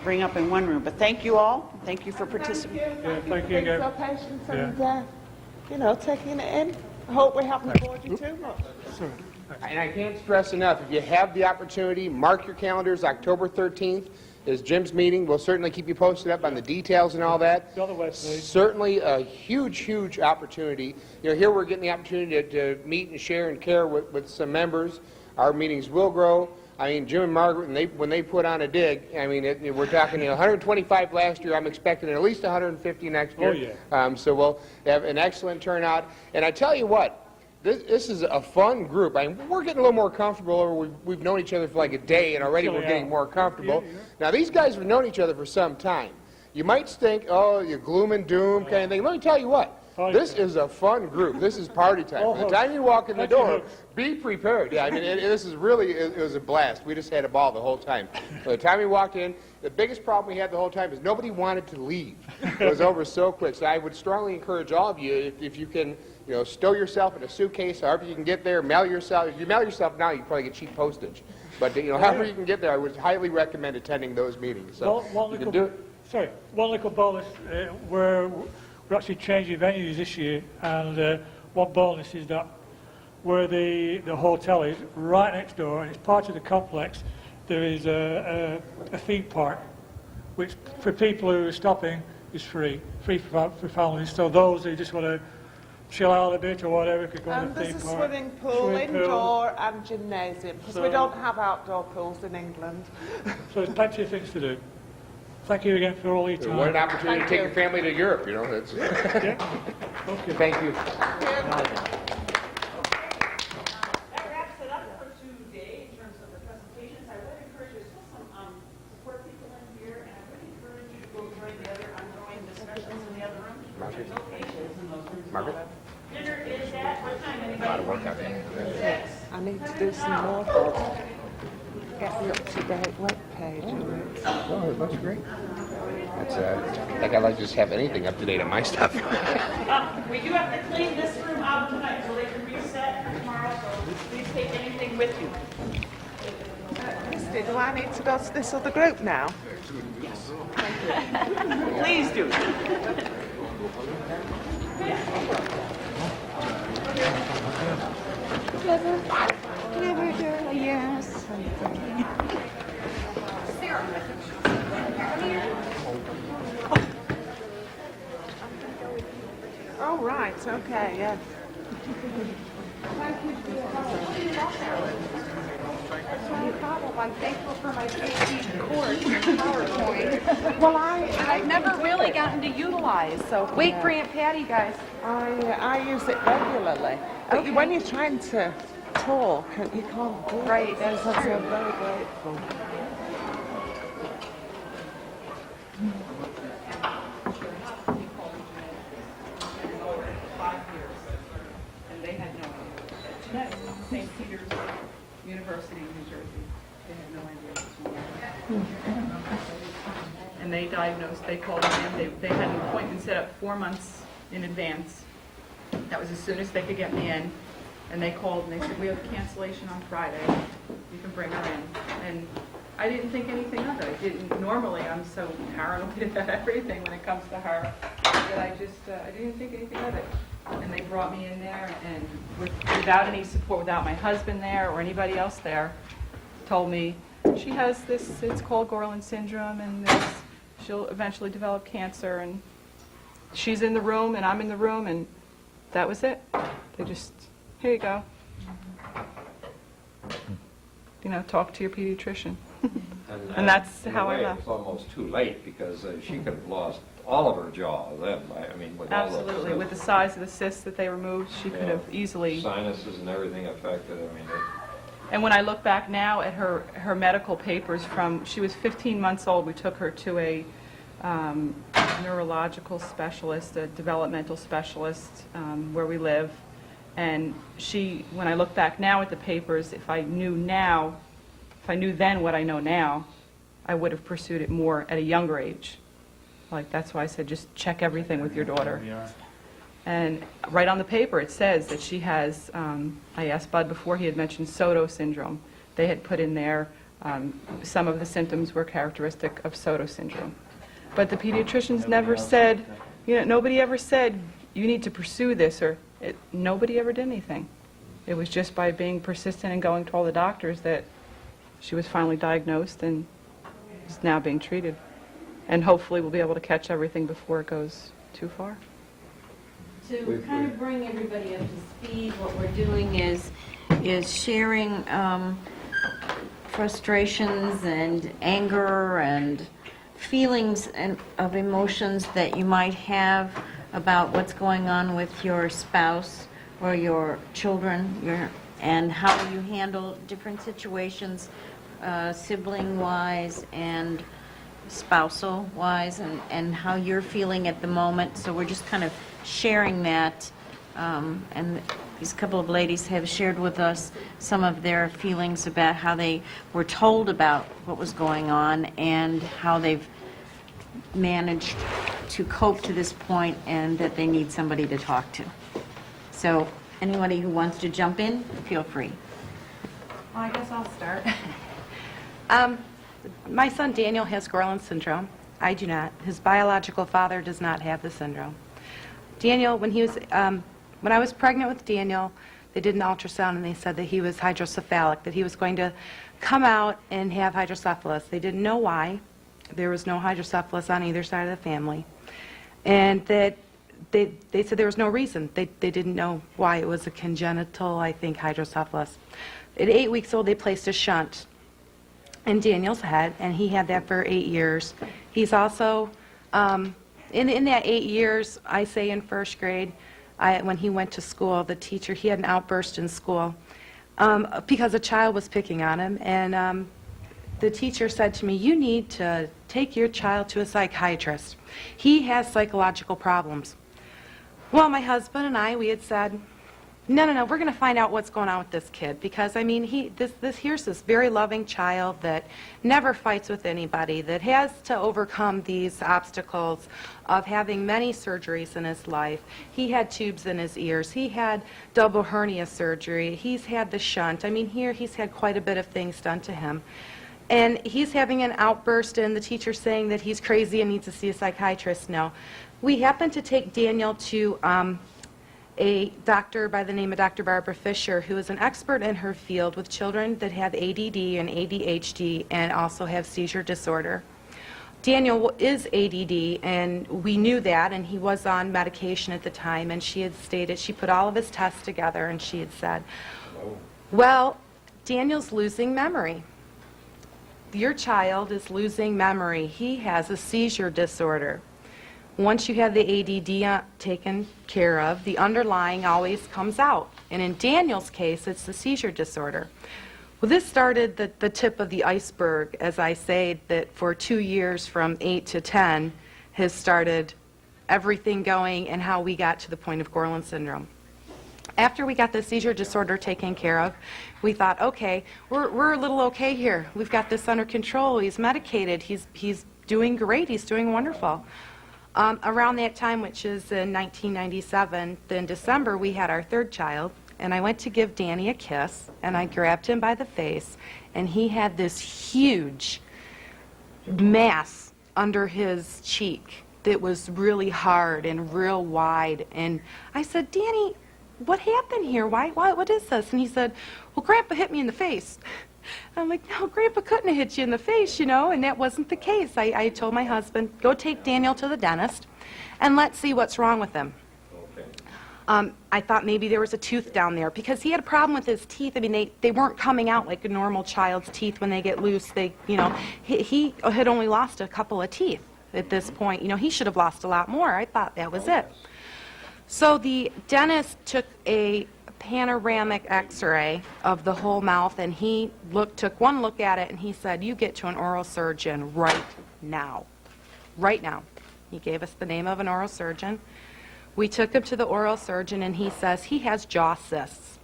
bring up in one room. But thank you all. Thank you for participating. Yeah, thank you again. For patience and, taking it in. I hope we haven't bored you too much. And I can't stress enough, if you have the opportunity, mark your calendars. October 13th is Jim's meeting. We'll certainly keep you posted up on the details and all that. Certainly a huge, huge opportunity. Here we're getting the opportunity to meet and share and care with some members. Our meetings will grow. I mean, Jim and Margaret, when they put on a dig, I mean, we're talking 125 last year. I'm expecting at least 150 next year. Oh, yeah. So we'll have an excellent turnout. And I tell you what, this is a fun group. I mean, we're getting a little more comfortable. We've known each other for like a day, and already we're getting more comfortable. Now, these guys have known each other for some time. You might think, oh, you gloom and doom kind of thing. Let me tell you what. This is a fun group. This is party time. By the time you walk in the door, be prepared. Yeah, I mean, this is really, it was a blast. We just had a ball the whole time. By the time we walked in, the biggest problem we had the whole time is nobody wanted to leave. It was over so quick. So I would strongly encourage all of you, if you can, stow yourself in a suitcase, however you can get there, mail yourself. If you mail yourself now, you probably get cheap postage. But, however you can get there, I would highly recommend attending those meetings. So you can do it. Sorry, one little bonus. We're actually changing venues this year, and one bonus is that where the hotel is, right next door, and it's part of the complex, there is a theme park, which for people who are stopping is free for families. So those who just want to chill out a bit or whatever could go to the theme there's a park. swimming pool, indoor and gymnasium, because we don't have outdoor pools in England. So there's plenty of things to do. Thank you again for all your time. What an opportunity to take your family to Europe, That's, Okay. Thank you. That wraps it up for today in terms of the presentations. I would encourage you, there's still some support people in here, and I would encourage you to go join the other ongoing discussions in the other room. Margaret? There's no patients in those rooms. Margaret? Dinner is at what time? A lot of work out there. I need to do some more to get the up-to-date web page. Oh, it looks great. That's like I like to just have anything up to date on my stuff. We do have to clean this room out tonight so they can reset for tomorrow, so please take anything with you. Christy, do I need to go to this other group now? Yes. Please do. Clever girl, yes. Oh, right, okay, yeah. I'm thankful for my PhD course in PowerPoint. Well, I've never really gotten to utilize, so wait for Aunt Patty, guys. I use it regularly. But when you're trying to talk, you can't do it. Right, So I'm very grateful. And they had no idea. St. Peter's University, New Jersey. They had no idea what's wrong. And they diagnosed, they called me in. They had an appointment set up 4 months in advance. That was as soon as they could get me in. And they called and they said, we have a cancellation on Friday. You can bring her in. And I didn't think anything of it. Normally, I'm so paranoid about everything when it comes to her that I didn't think anything of it. And they brought me in there, and without any support, without my husband there or anybody else there, told me she has this, it's called Gorlin syndrome, and she'll eventually develop cancer, and she's in the room and I'm in the room, and that was it. They just, here you go. You know, talk to your pediatrician. And that's in a how I way, left. It's almost too late because she could have lost all of her jaw then. I mean, with all Absolutely. those With the size of the cysts that they removed, she could have easily. sinuses and everything affected. I mean, And when I look back now at her medical papers from, she was 15 months old, we took her to a neurological specialist, a developmental specialist where we live. And when I look back now at the papers, if I knew then what I know now, I would have pursued it more at a younger age. Like, that's why I said just check everything with your daughter. And right on the paper it says that she has, I asked Bud before, he had mentioned Soto syndrome. They had put in there some of the symptoms were characteristic of Soto syndrome. But the pediatricians never said, nobody ever said, you need to pursue this, or nobody ever did anything. It was just by being persistent and going to all the doctors that she was finally diagnosed and is now being treated. And hopefully we'll be able to catch everything before it goes too far. To kind of bring everybody up to speed, what we're doing is sharing frustrations and anger and feelings of emotions that you might have about what's going on with your spouse or your children, and how you handle different situations, sibling-wise and spousal-wise, and how you're feeling at the moment. So we're just kind of sharing that, and these couple of ladies have shared with us some of their feelings about how they were told about what was going on and how they've managed to cope to this point, and that they need somebody to talk to. So anybody who wants to jump in, feel free. Well, I guess I'll start. My son Daniel has Gorlin syndrome. I do not. His biological father does not have the syndrome. Daniel, when I was pregnant with Daniel, they did an ultrasound and they said that he was hydrocephalic, that he was going to come out and have hydrocephalus. They didn't know why. There was no hydrocephalus on either side of the family. And that they said there was no reason. They didn't know why. It was a congenital, I think, hydrocephalus. At 8 weeks old, they placed a shunt in Daniel's head, and he had that for 8 years. He's also, in that 8 years, I say in first grade, when he went to school, the teacher, he had an outburst in school because a child was picking on him, and the teacher said to me, you need to take your child to a psychiatrist. He has psychological problems. Well, my husband and I, we had said, no, we're going to find out what's going on with this kid, because, I mean, here's this very loving child that never fights with anybody, that has to overcome these obstacles of having many surgeries in his life. He had tubes in his ears. He had double hernia surgery. He's had the shunt. I mean, here he's had quite a bit of things done to him. And he's having an outburst, and the teacher's saying that he's crazy and needs to see a psychiatrist. No. We happened to take Daniel to a doctor by the name of Dr. Barbara Fisher, who is an expert in her field with children that have ADD and ADHD and also have seizure disorder. Daniel is ADD, and we knew that, and he was on medication at the time, and she had stated, she put all of his tests together, and she had said, well, Daniel's losing memory. Your child is losing memory. He has a seizure disorder. Once you have the ADD taken care of, the underlying always comes out. And in Daniel's case, it's the seizure disorder. Well, this started the tip of the iceberg, as I say, that for 2 years from 8 to 10 has started everything going and how we got to the point of Gorlin syndrome. After we got the seizure disorder taken care of, we thought, okay, we're a little okay here. We've got this under control. He's medicated. He's doing great. He's doing wonderful. Around that time, which is in 1997, in December, we had our third child, and I went to give Danny a kiss, and I grabbed him by the face, and he had this huge mass under his cheek that was really hard and real wide. And I said, Danny, what happened here? What is this? And he said, well, Grandpa hit me in the face. I'm like, no, Grandpa couldn't have hit you in the face, you know, and that wasn't the case. I told my husband, go take Daniel to the dentist, and let's see what's wrong with him. I thought maybe there was a tooth down there because he had a problem with his teeth. I mean, they weren't coming out like a normal child's teeth when they get loose. They, you know, he had only lost a couple of teeth at this point. You know, he should have lost a lot more. I thought that was it. So the dentist took a panoramic x-ray of the whole mouth, and he took one look at it, and he said, you get to an oral surgeon right now. Right now. He gave us the name of an oral surgeon. We took him to the oral surgeon, and he says he has jaw cysts.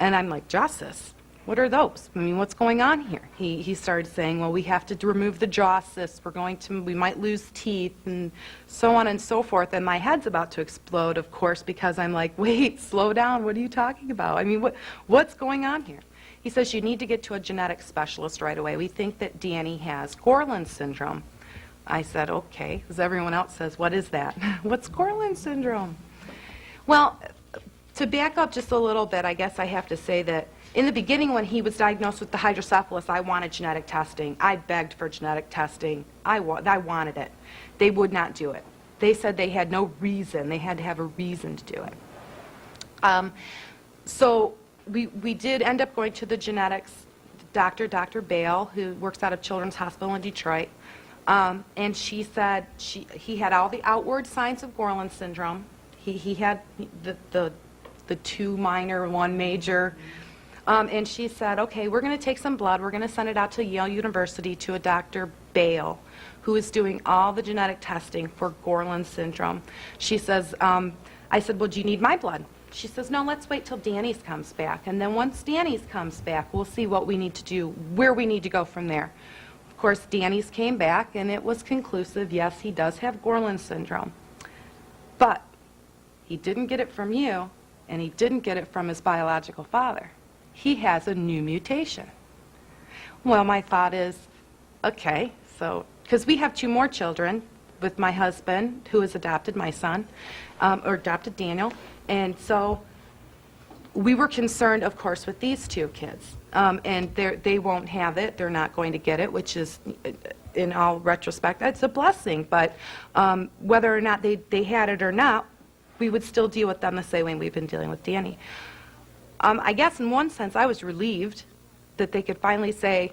And I'm like, jaw cysts? What are those? I mean, what's going on here? He started saying, well, we have to remove the jaw cysts. We might lose teeth, and so on and so forth. And my head's about to explode, of course, because I'm like, wait, slow down. What are you talking about? I mean, what's going on here? He says, you need to get to a genetic specialist right away. We think that Danny has Gorlin syndrome. I said, okay, because everyone else says, what is that? What's Gorlin syndrome? Well, to back up just a little bit, I guess I have to say that in the beginning when he was diagnosed with the hydrocephalus, I wanted genetic testing. I begged for genetic testing. I wanted it. They would not do it. They said they had no reason. They had to have a reason to do it. So we did end up going to the genetics doctor, Dr. Bale, who works out of Children's Hospital in Detroit. And she said he had all the outward signs of Gorlin syndrome. He had the 2 minor, 1 major. And she said, okay, we're going to take some blood. We're going to send it out to Yale University to a Dr. Bale, who is doing all the genetic testing for Gorlin syndrome. She says, I said, well, do you need my blood? She says, no, let's wait till Danny's comes back. And then once Danny's comes back, we'll see what we need to do, where we need to go from there. Of course, Danny's came back, and it was conclusive. Yes, he does have Gorlin syndrome. But he didn't get it from you, and he didn't get it from his biological father. He has a new mutation. Well, my thought is, okay, so, because we have 2 more children with my husband, who has adopted my son, or adopted Daniel, and so we were concerned, of course, with these 2 kids. And they won't have it. They're not going to get it, which is, in all retrospect, it's a blessing. But whether or not they had it or not, we would still deal with them the same way we've been dealing with Danny. I guess in one sense, I was relieved that they could finally say,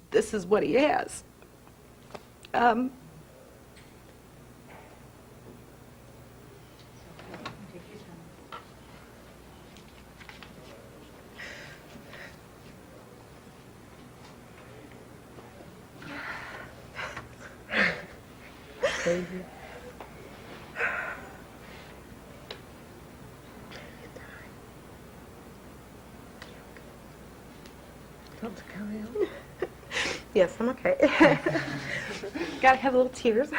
this is what he has. Baby. Want to carry on? Yes, I'm okay. Gotta have little tears,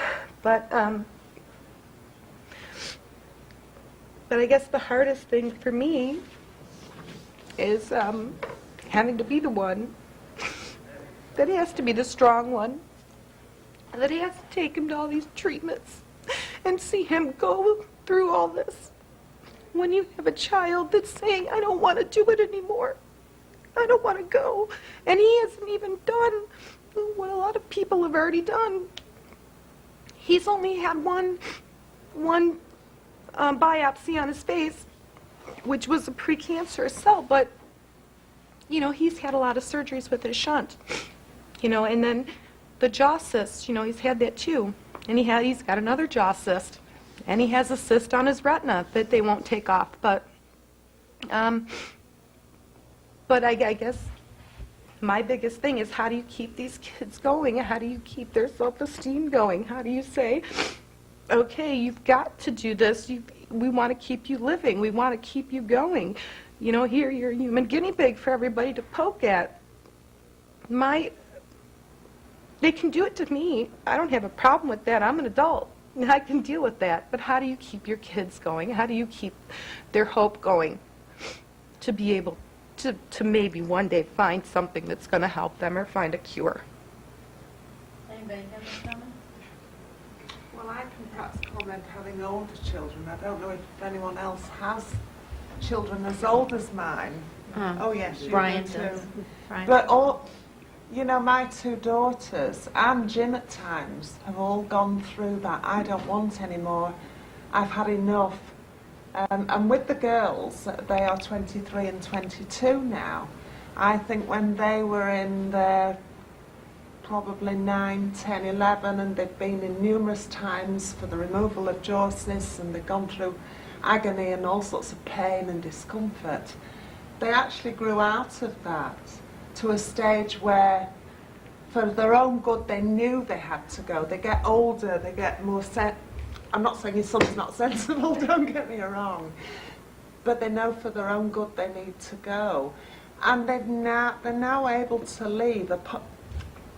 but I guess the hardest thing for me is having to be the one that has to be the strong one, that he has to take him to all these treatments and see him go through all this. When you have a child that's saying, I don't want to do it anymore. I don't want to go. And he hasn't even done what a lot of people have already done. He's only had one biopsy on his face, which was a precancerous cell, but, you know, he's had a lot of surgeries with his shunt. You know, and then the jaw cyst, you know, he's had that too. And he's got another jaw cyst. And he has a cyst on his retina that they won't take off. But I guess my biggest thing is, how do you keep these kids going? How do you keep their self-esteem going? How do you say, okay, you've got to do this. We want to keep you living. We want to keep you going. You know, here you're a human guinea pig for everybody to poke at. They can do it to me. I don't have a problem with that. I'm an adult. I can deal with that. But how do you keep your kids going? How do you keep their hope going to be able to maybe one day find something that's going to help them or find a cure? Anybody have a comment? Well, I can perhaps comment having older children. I don't know if anyone else has children as old as mine. Oh yes, you Brian do too. does. Brian. But all, you know, my two daughters and Jim at times have all gone through that. I don't want any more. I've had enough. And with the girls, they are 23 and 22 now. I think when they were in their probably 9, 10, 11, and they've been in numerous times for the removal of jaw cysts, and they've gone through agony and all sorts of pain and discomfort. They actually grew out of that to a stage where, for their own good, they knew they had to go. They get older, they get more I'm not saying your son's not sensible, don't get me wrong, but they know for their own good they need to go. And they're now able to lead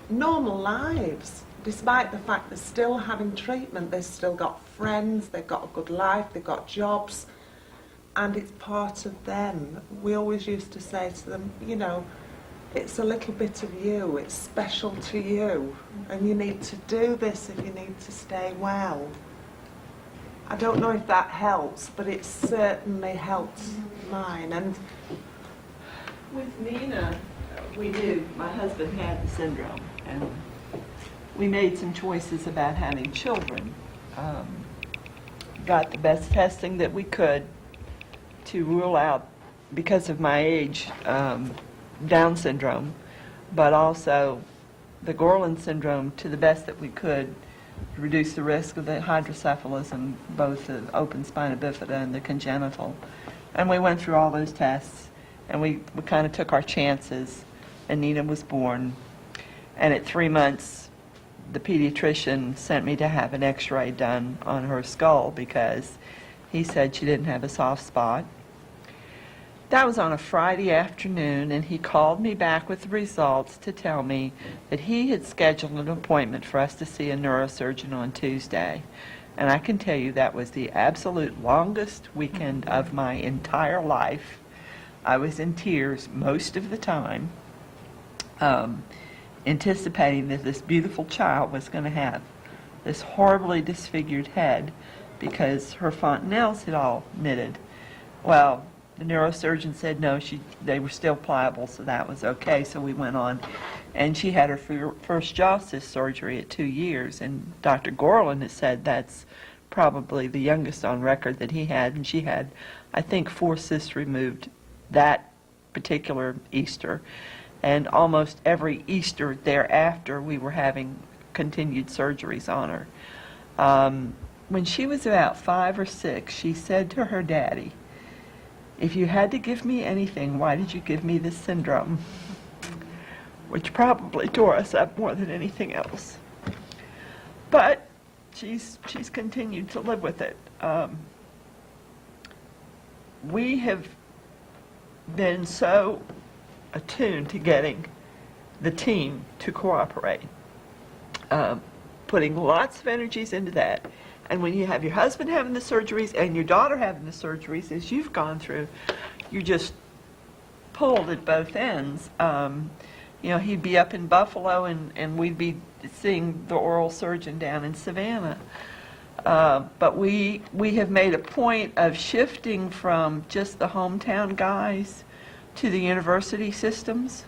normal lives, despite the fact they're still having treatment. They've still got friends, they've got a good life, they've got jobs, and it's part of them. We always used to say to them, you know, it's a little bit of you, it's special to you, and you need to do this if you need to stay well. I don't know if that helps, but it certainly helped mine. And with Nina, we knew my husband had the syndrome, and we made some choices about having children. Got the best testing that we could to rule out, because of my age, Down syndrome, but also the Gorlin syndrome to the best that we could, to reduce the risk of the hydrocephalus and both the open spina bifida and the congenital. And we went through all those tests, and we kind of took our chances, and Nina was born. And at 3 months, the pediatrician sent me to have an x-ray done on her skull because he said she didn't have a soft spot. That was on a Friday afternoon, and he called me back with the results to tell me that he had scheduled an appointment for us to see a neurosurgeon on Tuesday. And I can tell you that was the absolute longest weekend of my entire life. I was in tears most of the time, anticipating that this beautiful child was going to have this horribly disfigured head because her fontanelles had all knitted. Well, the neurosurgeon said no, they were still pliable, so that was okay. So we went on, and she had her first jaw cyst surgery at 2 years, and Dr. Gorlin has said that's probably the youngest on record that he had, and she had, I think, 4 cysts removed that particular Easter, and almost every Easter thereafter we were having continued surgeries on her. When she was about 5 or 6, she said to her daddy, "If you had to give me anything, why did you give me this syndrome?" Which probably tore us up more than anything else. But she's continued to live with it. We have been so attuned to getting the team to cooperate, putting lots of energies into that. And when you have your husband having the surgeries and your daughter having the surgeries, as you've gone through, you're just pulled at both ends. You know, he'd be up in Buffalo, and we'd be seeing the oral surgeon down in Savannah. But we have made a point of shifting from just the hometown guys to the university systems.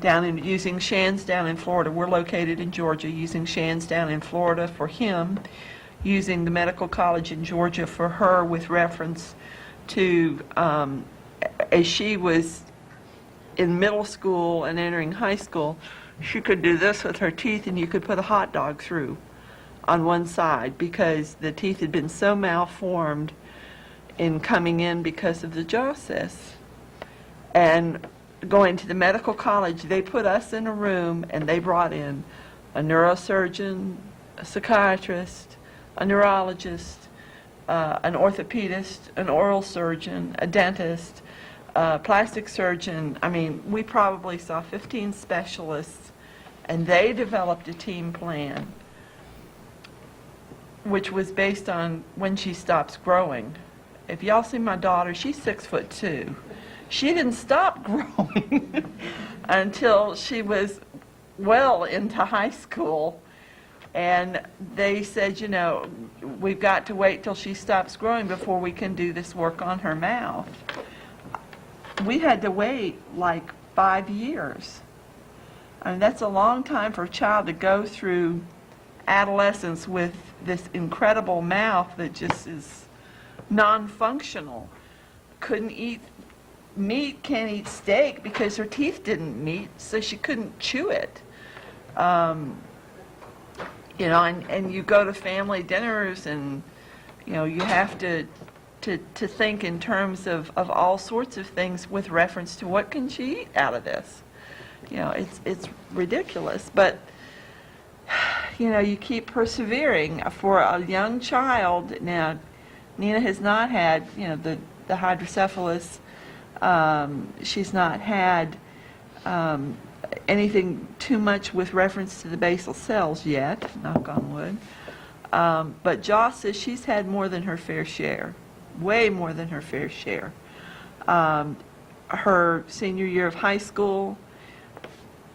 Using Shands down in Florida. We're located in Georgia, using Shands down in Florida for him, using the medical college in Georgia for her with reference to, as she was in middle school and entering high school, she could do this with her teeth and you could put a hot dog through on one side because the teeth had been so malformed in coming in because of the jaw cysts. And going to the medical college, they put us in a room and they brought in a neurosurgeon, a psychiatrist, a neurologist, an orthopedist, an oral surgeon, a dentist, a plastic surgeon. I mean, we probably saw 15 specialists, and they developed a team plan which was based on when she stops growing. If y'all see my daughter, she's 6'2". She didn't stop growing until she was well into high school. And they said, you know, we've got to wait till she stops growing before we can do this work on her mouth. We had to wait like 5 years. I mean, that's a long time for a child to go through adolescence with this incredible mouth that just is non-functional. Couldn't eat meat, can't eat steak because her teeth didn't meet, so she couldn't chew it. You know, and you go to family dinners and, you know, you have to think in terms of all sorts of things with reference to what can she eat out of this. You know, it's ridiculous, but, you know, you keep persevering. For a young child, now, Nina has not had, you know, the hydrocephalus. She's not had anything too much with reference to the basal cells yet, knock on wood. But Joss says she's had more than her fair share, way more than her fair share. Her senior year of high school,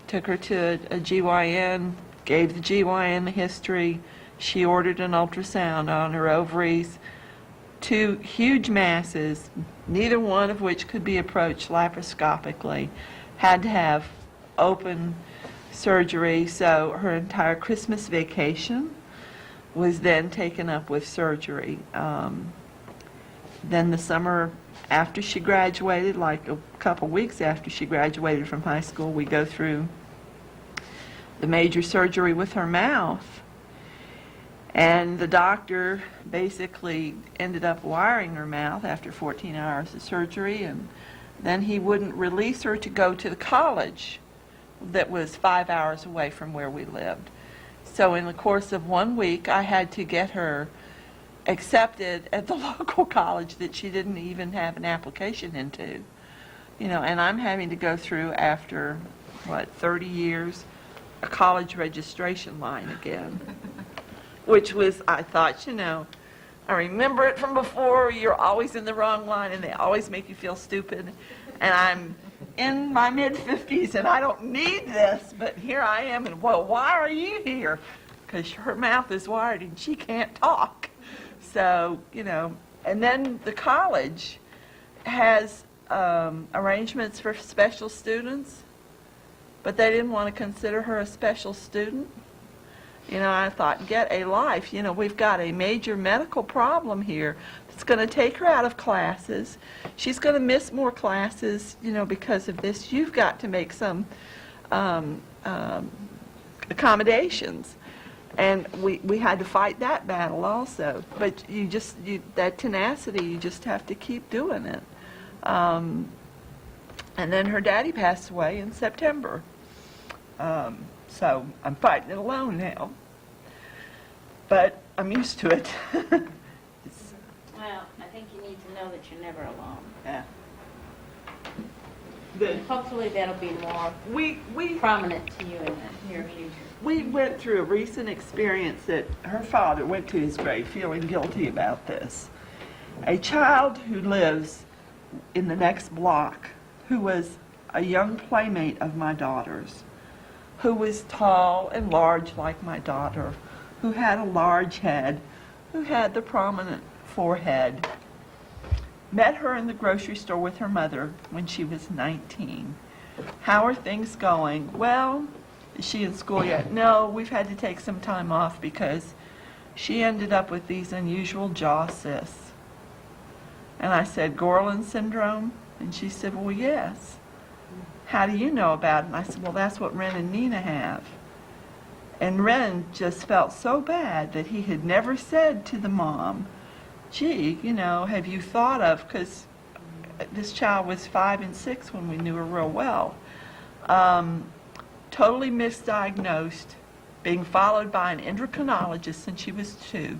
took her to a GYN, gave the GYN the history. She ordered an ultrasound on her ovaries, 2 huge masses, neither one of which could be approached laparoscopically. Had to have open surgery, so her entire Christmas vacation was then taken up with surgery. Then the summer after she graduated, like a couple weeks after she graduated from high school, we go through the major surgery with her mouth. And the doctor basically ended up wiring her mouth after 14 hours of surgery, and then he wouldn't release her to go to the college that was 5 hours away from where we lived. So in the course of 1 week, I had to get her accepted at the local college that she didn't even have an application into. You know, and I'm having to go through, after, 30 years, a college registration line again. Which was, I thought, you know, I remember it from before, you're always in the wrong line and they always make you feel stupid. And I'm in my mid-50s and I don't need this, but here I am, and well, why are you here? Because her mouth is wired and she can't talk. So, you know, and then the college has arrangements for special students, but they didn't want to consider her a special student. You know, I thought, get a life. You know, we've got a major medical problem here that's going to take her out of classes. She's going to miss more classes, you know, because of this. You've got to make some accommodations. And we had to fight that battle also. But that tenacity, you just have to keep doing it. And then her daddy passed away in September. So I'm fighting it alone now. But I'm used to it. Well, I think you need to know that you're never alone. Yeah. Hopefully that'll be more prominent to you in the near future. We went through a recent experience that her father went to his grave feeling guilty about this. A child who lives in the next block, who was a young playmate of my daughter's, who was tall and large like my daughter, who had a large head, who had the prominent forehead, met her in the grocery store with her mother when she was 19. How are things going? Well, is she in school yet? No, we've had to take some time off because she ended up with these unusual jaw cysts. And I said, Gorlin syndrome? And she said, well, yes. How do you know about it? And I said, well, that's what Ren and Nina have. And Ren just felt so bad that he had never said to the mom, gee, you know, have you thought of, because this child was 5 and 6 when we knew her real well, totally misdiagnosed, being followed by an endocrinologist since she was 2.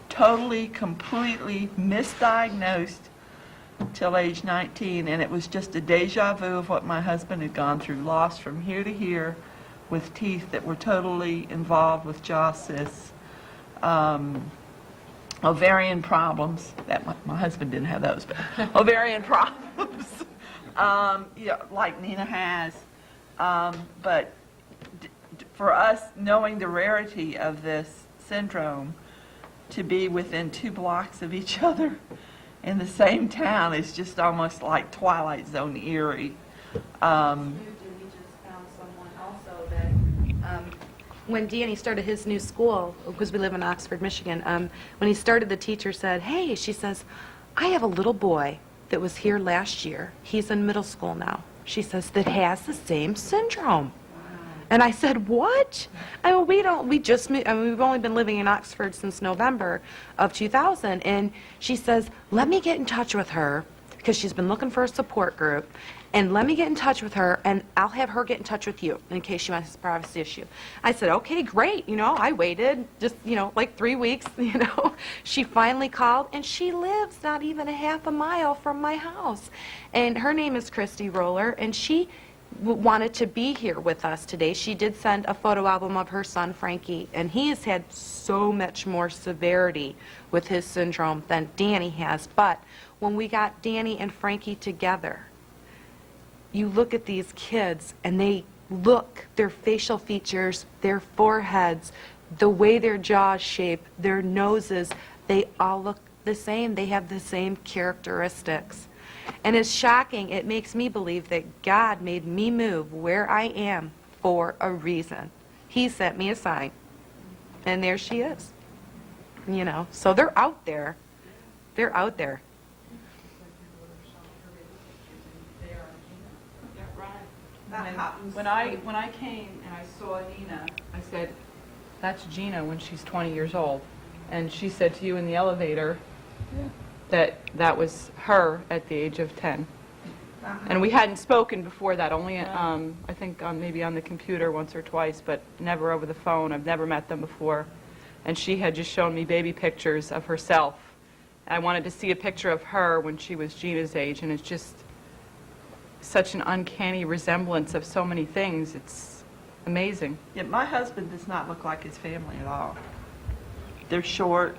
Totally, completely misdiagnosed till age 19, and it was just a deja vu of what my husband had gone through, lost from here to here with teeth that were totally involved with jaw cysts, ovarian problems, that my husband didn't have those, but ovarian problems, like Nina has, but for us, knowing the rarity of this syndrome, to be within 2 blocks of each other in the same town is just almost like Twilight Zone eerie. When Danny started his new school, because we live in Oxford, Michigan, when he started, the teacher said, hey, she says, I have a little boy that was here last year. He's in middle school now. She says, that has the same syndrome. And I said, what? We've only been living in Oxford since November of 2000. And she says, let me get in touch with her, because she's been looking for a support group. And let me get in touch with her, and I'll have her get in touch with you in case she wants a privacy issue. I said, okay, great. I waited just, like 3 weeks, She finally called, and she lives not even a half a mile from my house. And her name is Christy Roller, and she wanted to be here with us today. She did send a photo album of her son, Frankie, and he has had so much more severity with his syndrome than Danny has. But when we got Danny and Frankie together, you look at these kids and their facial features, their foreheads, the way their jaws shape, their noses, they all look the same. They have the same characteristics. And it's shocking. It makes me believe that God made me move where I am for a reason. He sent me a sign. And there she is. So they're out there. They're out there. When I came and I saw Nina, I said, that's Gina when she's 20 years old. And she said to you in the elevator that was her at the age of 10. And we hadn't spoken before that, only I think maybe on the computer once or twice, but never over the phone. I've never met them before. And she had just shown me baby pictures of herself. I wanted to see a picture of her when she was Gina's age, and it's just such an uncanny resemblance of so many things. It's amazing. Yeah, my husband does not look like his family at all. They're short.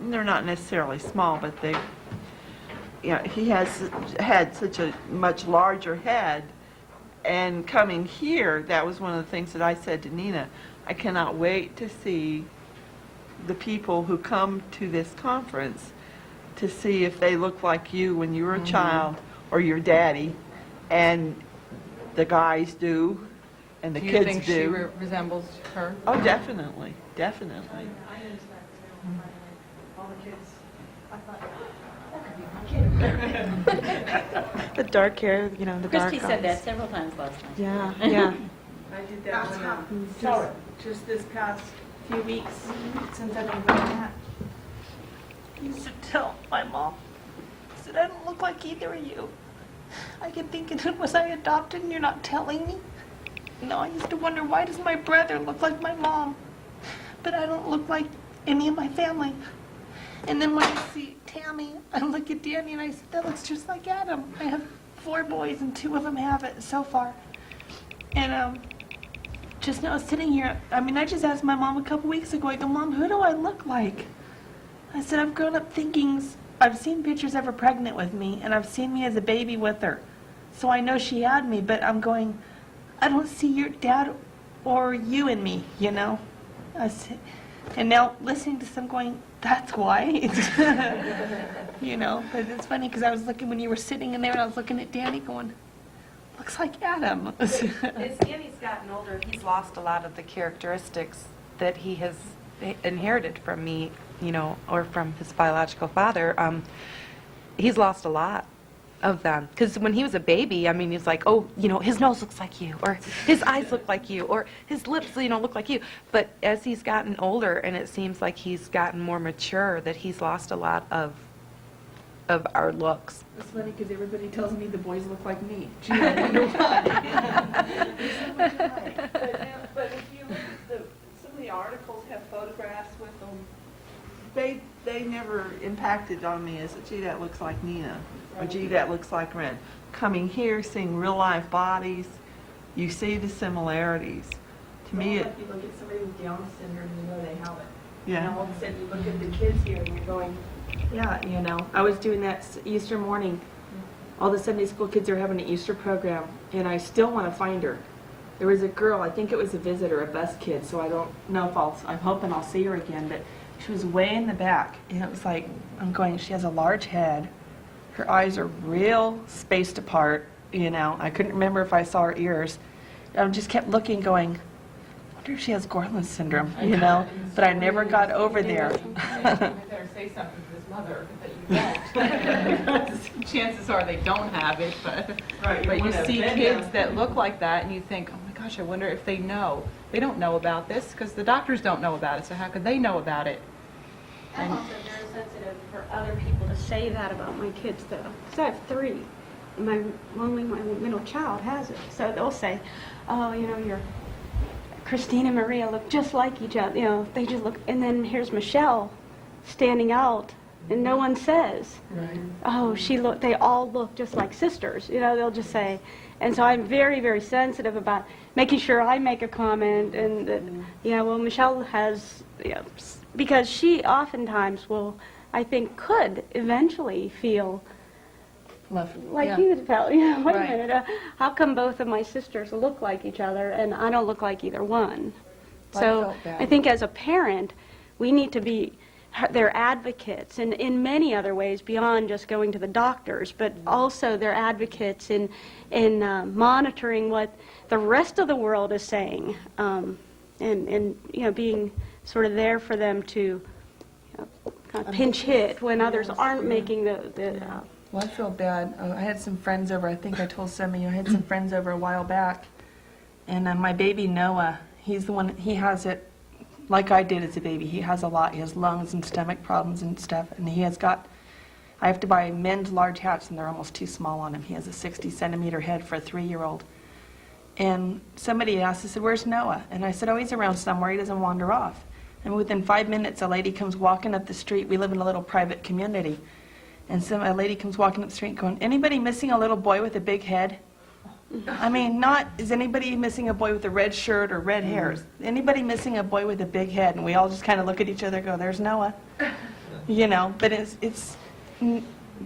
They're not necessarily small, but he has had such a much larger head. And coming here, that was one of the things that I said to Nina. I cannot wait to see the people who come to this conference to see if they look like you when you were a child, or your daddy, and the guys do, and the kids do. Do you think she resembles her? Oh, definitely, definitely. The dark hair, the dark eyes. Christy said that several times last night. Yeah, yeah. I did that just this past few weeks since I've been doing that. I used to tell my mom, I said, I don't look like either of you. I kept thinking, was I adopted and you're not telling me? I used to wonder, why does my brother look like my mom? But I don't look like any of my family. And then when I see Tammy, I look at Danny and I said, that looks just like Adam. I have 4 boys and 2 of them have it so far. And just now sitting here, I just asked my mom a couple weeks ago, I go, Mom, who do I look like? I said, I've grown up thinking, I've seen pictures of her pregnant with me, and I've seen me as a baby with her. So I know she had me, but I'm going, I don't see your dad or you in me, I said, and now listening to some going, that's why. But it's funny because I was looking when you were sitting in there and I was looking at Danny going, looks like Adam. As Danny's gotten older, he's lost a lot of the characteristics that he has inherited from me, or from his biological father. He's lost a lot of them. Because when he was a baby, he's like, oh, his nose looks like you, or his eyes look like you, or his lips, look like you. But as he's gotten older, and it seems like he's gotten more mature, that he's lost a lot of our looks. It's funny because everybody tells me the boys look like me. Gee, I wonder why. But if you look at some of the articles have photographs with them, they never impacted on me as, gee, that looks like Nina, or gee, that looks like Ren. Coming here, seeing real life bodies, you see the similarities. To me, like you look at somebody with Down syndrome, they have it. Yeah. And all of a sudden you look at the kids here and you're going, yeah, I was doing that Easter morning. All the Sunday school kids are having an Easter program, and I still want to find her. there was a girl, I think it was a visitor, a bus kid, so I don't know if I'm hoping I'll see her again, but she was way in the back, and it was like, I'm going, she has a large head, her eyes are real spaced apart, you know, I couldn't remember if I saw her ears. I just kept looking, going, I wonder if she has Gorlin syndrome, you know, but I never got over there. I better say something to his mother that you don't. Chances are they don't have it, but you see kids that look like that and you think, oh my gosh, I wonder if they know. They don't know about this because the doctors don't know about it, so how could they know about it? I'm also very sensitive for other people to say that about my kids, though, because I have 3. And only my middle child has it. So they'll say, oh, you know, your Christine and Maria look just like each other. You know, they just look. And then here's Michelle standing out, and no one says, oh, they all look just like sisters. You know, they'll just say. And so I'm very, very sensitive about making sure I make a comment and that, you know, well, Michelle has, you know, because she oftentimes will, I think, could eventually feel like you felt, you know, wait a minute, how come both of my sisters look like each other and I don't look like either one? So I think as a parent, we need to be their advocates in many other ways beyond just going to the doctors, but also their advocates in monitoring what the rest of the world is saying, and you know, being sort of there for them to, you know, kind of pinch hit when others aren't making the Well, I feel bad. I had some friends over, I think I told some of you, I had some friends over a while back, and my baby Noah, he's the one, he has it like I did as a baby. He has a lot. He has lungs and stomach problems and stuff, and he has got, I have to buy men's large hats, and they're almost too small on him. He has a 60-centimeter head for a 3-year-old. And somebody asked, I said, where's Noah? And I said, oh, he's around somewhere. He doesn't wander off. And within 5 minutes, a lady comes walking up the street. We live in a little private community. And so a lady comes walking up the street going, anybody missing a little boy with a big head? I mean, is anybody missing a boy with a red shirt or red hair? Anybody missing a boy with a big head? And we all just kind of look at each other and go, there's Noah. You know, but it's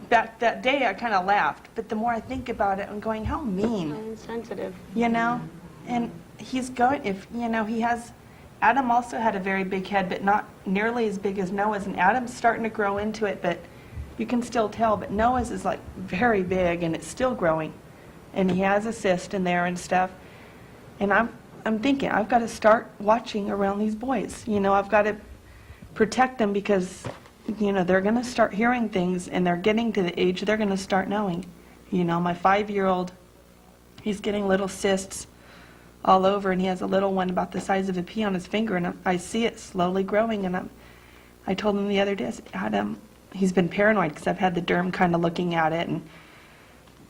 back that day I kind of laughed. But the more I think about it, I'm going, how mean. insensitive. You know? And he's going, if, you know, he has, Adam also had a very big head, but not nearly as big as Noah's. And Adam's starting to grow into it, but you can still tell, but Noah's is like very big and it's still growing. And he has a cyst in there and stuff. And I'm thinking, I've got to start watching around these boys. You know, I've got to protect them because, you know, they're going to start hearing things and they're getting to the age they're going to start knowing. You know, my 5-year-old, he's getting little cysts all over and he has a little one about the size of a pea on his finger and I see it slowly growing and I told him the other day, I said, Adam, he's been paranoid because I've had the derm kind of looking at it and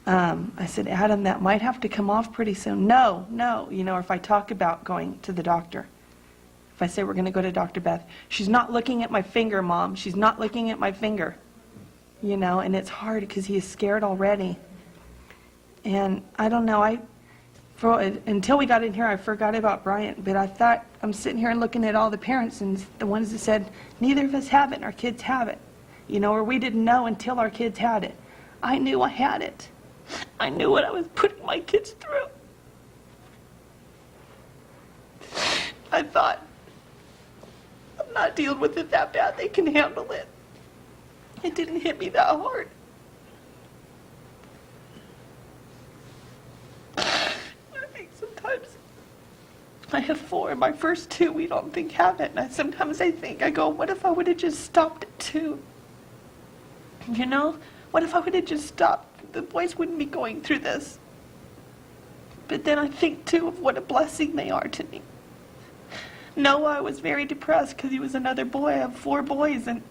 I said, Adam, that might have to come off pretty soon. No, you know, or if I talk about going to the doctor, if I say we're going to go to Dr. Beth, she's not looking at my finger, Mom. She's not looking at my finger. You know, and it's hard because he's scared already. And I don't know, until we got in here, I forgot about Bryant, but I thought, I'm sitting here and looking at all the parents and the ones that said, neither of us have it and our kids have it. You know, or we didn't know until our kids had it. I knew I had it. I knew what I was putting my kids through. I thought, I'm not dealing with it that bad. They can handle it. It didn't hit me that hard. I think sometimes I have 4. My first 2 we don't think have it. And sometimes I think, I go, what if I would have just stopped at 2? You know, what if I would have just stopped? The boys wouldn't be going through this. But then I think, too, of what a blessing they are to me. Noah, I was very depressed because he was another boy. I have 4 boys, and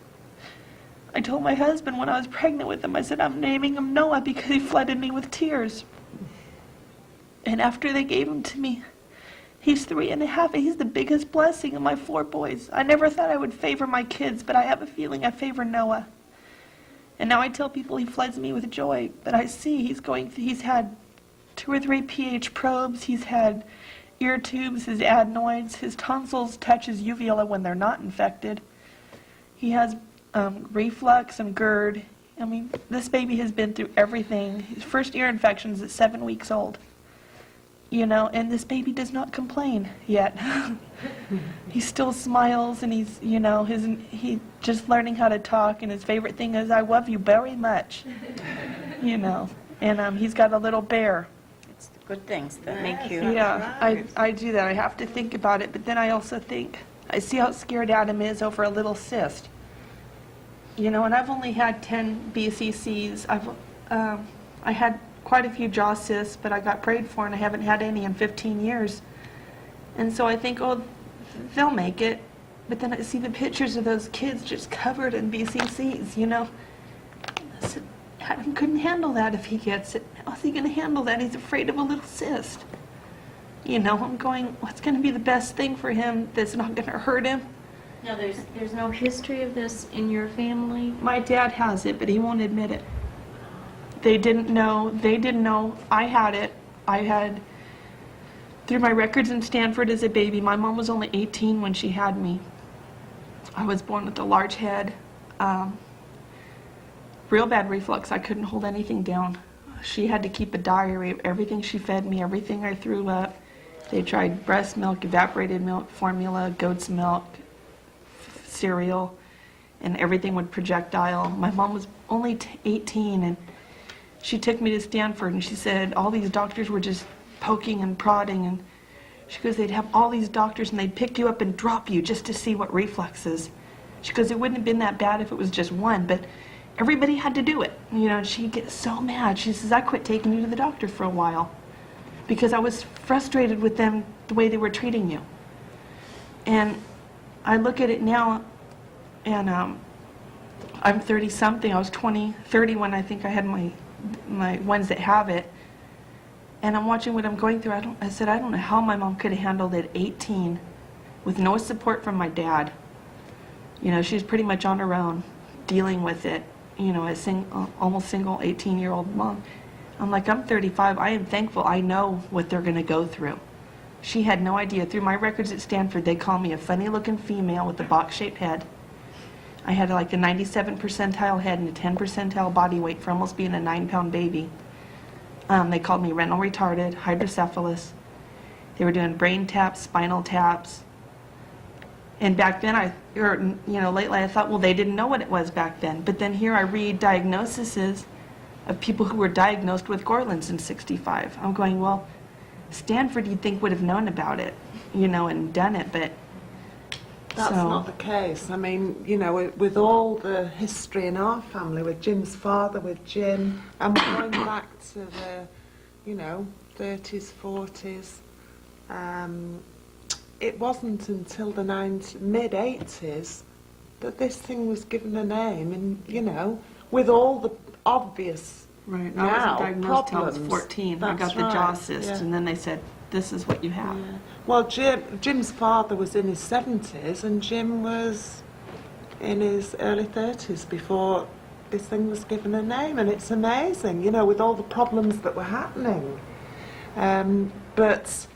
I told my husband when I was pregnant with him, I said, I'm naming him Noah because he flooded me with tears. And after they gave him to me, he's 3.5, and he's the biggest blessing of my 4 boys. I never thought I would favor my kids, but I have a feeling I favor Noah. And now I tell people he floods me with joy, but I see he's had 2 or 3 pH probes, he's had ear tubes, his adenoids, his tonsils touch his uvula when they're not infected. He has reflux and GERD. I mean, this baby has been through everything. His first ear infection is at 7 weeks old. you know, and this baby does not complain yet. He still smiles, and he's, you know, he just learning how to talk, and his favorite thing is, "I love you very much," you know, and he's got a little bear. It's the good things that make you... Yeah, I do that. I have to think about it, but then I also think, I see how scared Adam is over a little cyst. You know, and I've only had 10 BCCs. I had quite a few jaw cysts, but I got prayed for, and I haven't had any in 15 years. And so I think, oh, they'll make it. But then I see the pictures of those kids just covered in BCCs, you know. I said, Adam couldn't handle that if he gets it. How's he going to handle that? He's afraid of a little cyst. You know, I'm going, what's going to be the best thing for him that's not going to hurt him? Now, there's no history of this in your family? My dad has it, but he won't admit it. They didn't know I had it. I had, through my records in Stanford as a baby, my mom was only 18 when she had me. I was born with a large head, real bad reflux. I couldn't hold anything down. She had to keep a diary of everything she fed me, everything I threw up. They tried breast milk, evaporated milk, formula, goat's milk, cereal, and everything would projectile. My mom was only 18, and she took me to Stanford, and she said all these doctors were just poking and prodding, and she goes, they'd have all these doctors, and they'd pick you up and drop you just to see what reflux is. She goes, it wouldn't have been that bad if it was just one, but everybody had to do it. You know, and she'd get so mad. She says, I quit taking you to the doctor for a while because I was frustrated with them, the way they were treating you. And I look at it now, and I'm 30-something. I was 30 when I think I had my ones that have it. And I'm watching what I'm going through. I said, I don't know how my mom could have handled it at 18 with no support from my dad. You know, she's pretty much on her own, dealing with it, you know, as almost single 18-year-old mom. I'm like, I'm 35. I am thankful I know what they're going to go through. She had no idea. Through my records at Stanford, they call me a funny-looking female with a box-shaped head. I had like a 97 percentile head and a 10 percentile body weight for almost being a 9-pound baby. They called me renal retarded, hydrocephalus. They were doing brain taps, spinal taps. And back then, lately I thought, well, they didn't know what it was back then. But then here I read diagnoses of people who were diagnosed with Gorlins in '65. I'm going, well, Stanford you'd think would have known about it, you know, and done it, but that's not the case. I mean, you know, with all the history in our family, with Jim's father, with Jim, and we're going back to the, you know, 30s, 40s, it wasn't until the mid-80s that this thing was given a name, and, you know, with all the obvious right. I wasn't diagnosed until I was 14. That's I got the jaw cyst, and then they said, this is what you have. Yeah. Well, Jim's father was in his 70s, and Jim was in his early 30s before this thing was given a name, and it's amazing, you know, with all the problems that were happening. But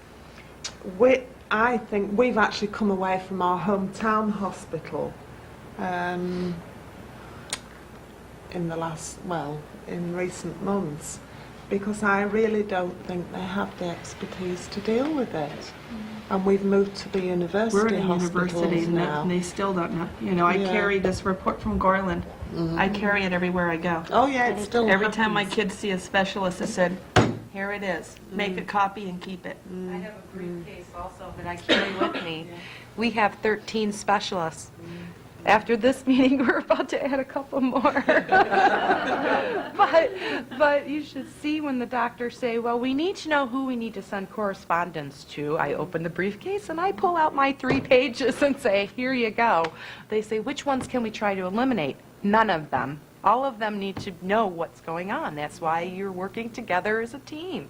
I think we've actually come away from our hometown hospital in recent months, because I really don't think they have the expertise to deal with it. And we've moved to the university We're in a hospitals university now. and they still don't know. You know, I carry this report from Garland. I carry it everywhere I go. Oh yeah, it still Every happens. time my kids see a specialist, I said, here it is. Make a copy and keep it. I have a briefcase also that I carry with me. We have 13 specialists. After this meeting, we're about to add a couple more. But you should see when the doctors say, well, we need to know who we need to send correspondence to. I open the briefcase and I pull out my 3 pages and say, here you go. They say, which ones can we try to eliminate? None of them. All of them need to know what's going on. That's why you're working together as a team.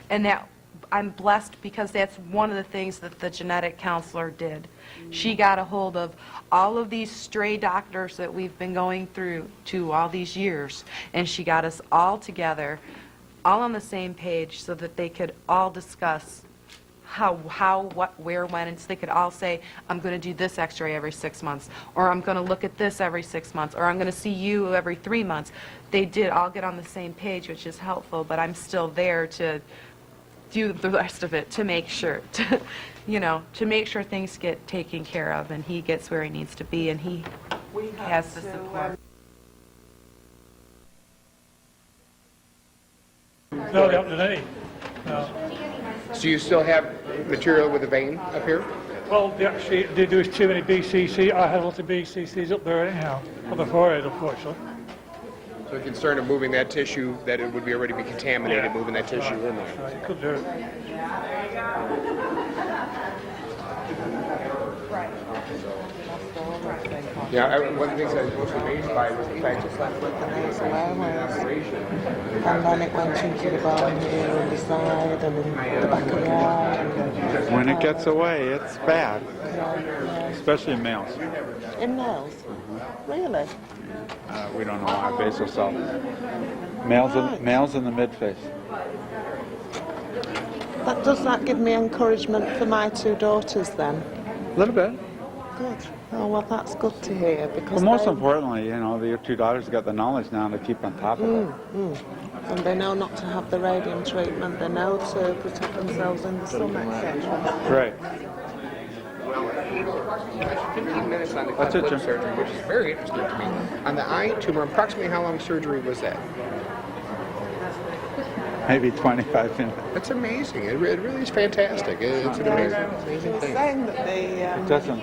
And that I'm blessed because that's one of the things that the genetic counselor did. She got a hold of all of these stray doctors that we've been going through to all these years, and she got us all together, all on the same page, so that they could all discuss how, what, where, when, and so they could all say, I'm going to do this x-ray every 6 months, or I'm going to look at this every 6 months, or I'm going to see you every 3 months. They did all get on the same page, which is helpful, but I'm still there to do the rest of it to make sure, to make sure things get taken care of and he gets where he needs to be and he has the support. No, they haven't done any. No. So you still have material with a vein up here? Well, they do too many BCC. I had a lot of BCCs up there anyhow, on the forehead, unfortunately. So concerned of moving that tissue, that it would be already be contaminated, moving that tissue in there. Right, you could do it. Yeah, one of the things I was most amazed by was the fact that And then it went into the bone here and the side and in the back of the eye. When it gets away, it's bad, especially in males. In males? Really? We don't know why, basal cell. Males in the midface. Does that give me encouragement for my two daughters then? A little bit. Good. Oh, well, that's good to hear because But most importantly, your two daughters got the knowledge now to keep on top of it. And they know not to have the radium treatment. They know to protect themselves in the sun, etc. Right. 15 minutes on the That's cleft it, lip Jim. surgery, which is very interesting to me. On the eye tumor, approximately how long surgery was that? Maybe 25 minutes. That's amazing. It really is fantastic. It's an amazing thing. Saying that It doesn't,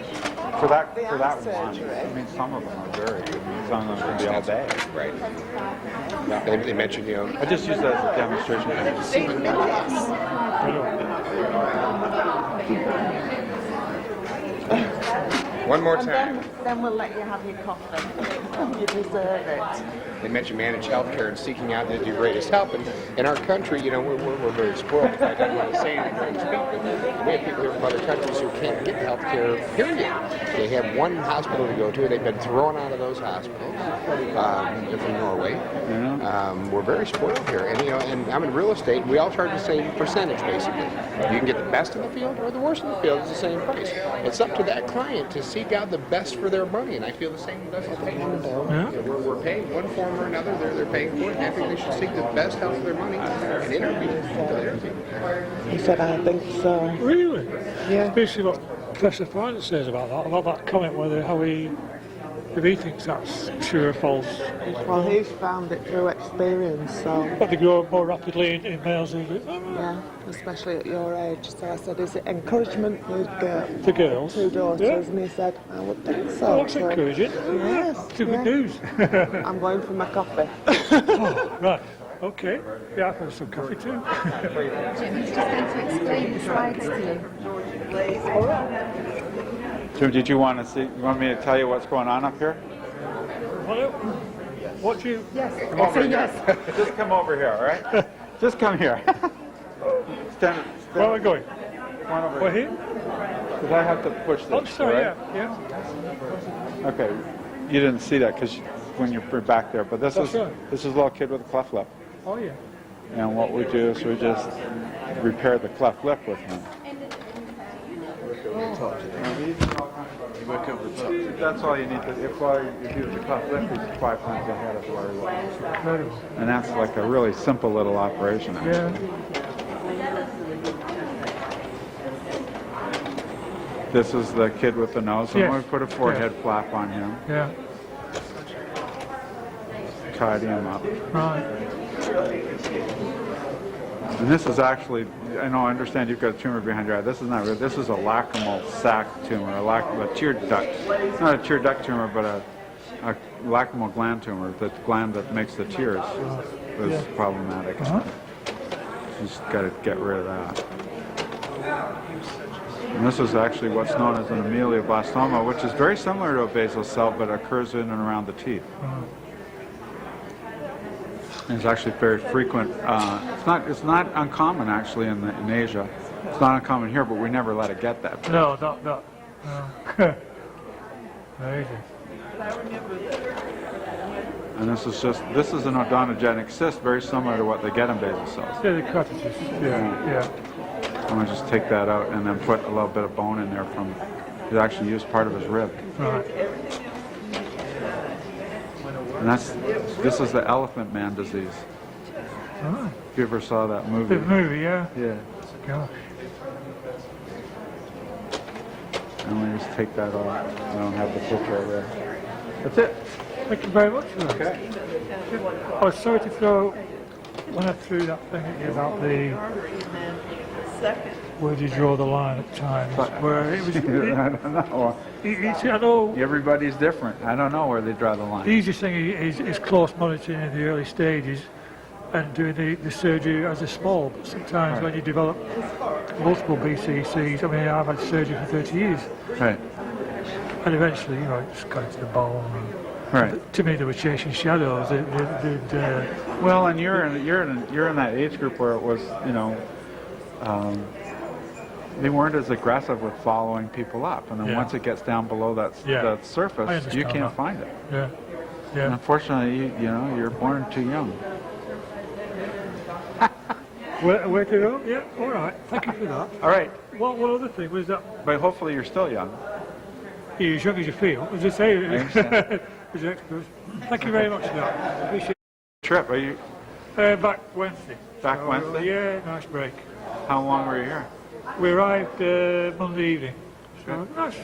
for that the one, surgery. I mean, some of them are very good. Some of them can be all day. Right. They mentioned, I just use that as a demonstration. 15 minutes. one more And time. then we'll let you have your coffee. You deserve it. They mentioned managed healthcare and seeking out the greatest help. And in our country, we're very spoiled. In fact, I don't want to say anything very speak, but we have people here from other countries who can't get healthcare, period. They have one hospital to go to. They've been thrown out of those hospitals from Norway. We're very spoiled here. And I'm in real estate. We all charge the same percentage, basically. You can get the best in the field or the worst in the field. It's the same price. It's up to that client to seek out the best for their money. And I feel the same with us as patients. We're paying one form or another. They're paying for it. And I think they should seek the best help for their money and interview. He said, I think so. Really? Yeah. It's basically what Professor Farnett says about that comment, if he thinks that's true or false. Well, he's found it through experience, so... But they grow more rapidly in males, is it? Yeah, especially at your age. So I said, is it encouragement for The girls? two daughters? Yeah. And he said, I would think so. Oh, that's encouraging. Yes. It's good news. I'm going for my coffee. Oh, right. Okay. Yeah, I've had some coffee too. Jim, he's just going to explain the slides to you. Jim, did you want me to tell you what's going on up here? What do you... Yes. Come over here. Yes. Just come over here, all right? Just come here. Stand. Where are we going? Come on over We're here? Because I have to push this. Oh, sorry, right? yeah. Okay. You didn't see that because when you're back there, but this That's is right. this is a little kid with a cleft lip. Oh, yeah. And what we do is we just repair the cleft lip with him. That's all you need to. If all you do is the cleft lip, he's 5 times ahead of where he was. And that's like a really simple little operation. Actually. This is the kid with the nose, and Yes. we put a forehead flap on him. Yeah. Tidy him up. Right. And this is actually, I understand you've got a tumor behind your eye. This is not real. This is a lacrimal sac tumor, a tear duct. Not a tear duct tumor, but a lacrimal gland tumor. The gland that makes the tears was problematic. Just got to get rid of that. And this is actually what's known as an amelioblastoma, which is very similar to a basal cell, but occurs in and around the teeth. And it's actually very frequent. It's not uncommon actually in Asia. It's not uncommon here, but we never let it get that. No, not. No. Amazing. And this is an odontogenic cyst, very similar to what they get in basal cells. Yeah, the cartridges. Yeah. I'm gonna just take that out and then put a little bit of bone in there from. It actually used part of his rib. Right. And this is the elephant man disease. Oh. If you ever saw that movie. The movie, yeah. Yeah. Gosh. And we just take that off. I don't have the picture over there. That's it. Thank you very much for that. Okay. I was sorry to throw, when I threw that thing at you about the, where do you draw the line at times, where it was, I don't know. I know Everybody's different. I don't know where they draw the line. the easiest thing is close monitoring in the early stages and doing the surgery as a small, but sometimes when you develop multiple BCCs, I mean, I've had surgery for 30 years. Right. And eventually, you know, it just got into the bone. Right. To me, they were chasing shadows. Well, and you're in that age group where it was, you know, they weren't as aggressive with following people up, and then Yeah. once it gets down below that I surface, you understand can't that. find it. Yeah. And Yeah. unfortunately, you know, you're born too young. Where to go? Yeah, all right. Thank you for that. All right. What other thing was that? But hopefully you're still young. You're as young as you feel. As I say, I understand. as an expert. Thank you very much for that. Appreciate it. Trip, are you Back Wednesday. back Wednesday? Yeah, nice break. How long were you here? We arrived Monday evening. So, nice.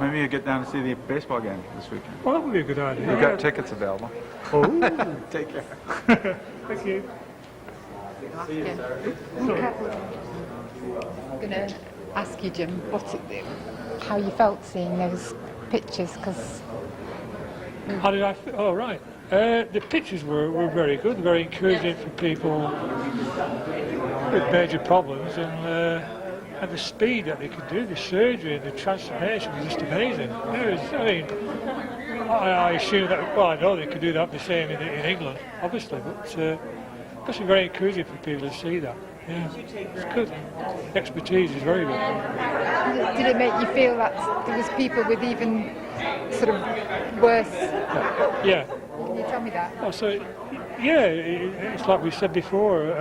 Maybe you get down to see the baseball game this weekend. Well, that would be a good idea. We've got tickets available. Oh. Take care. Thank you. I'm going to ask you, Jim, how you felt seeing those pictures, because... How did I feel? Oh, right. The pictures were very good, very encouraging for people with major problems, and the speed that they could do the surgery and the transformation was just amazing. I assume that, well, I know they could do that the same in England, obviously, but it's very encouraging for people to see that. Yeah, it's good. The expertise is very good. Did it make you feel that there was people with even sort of worse? Yeah. Can you tell me that? Oh, so, yeah, it's like we said before,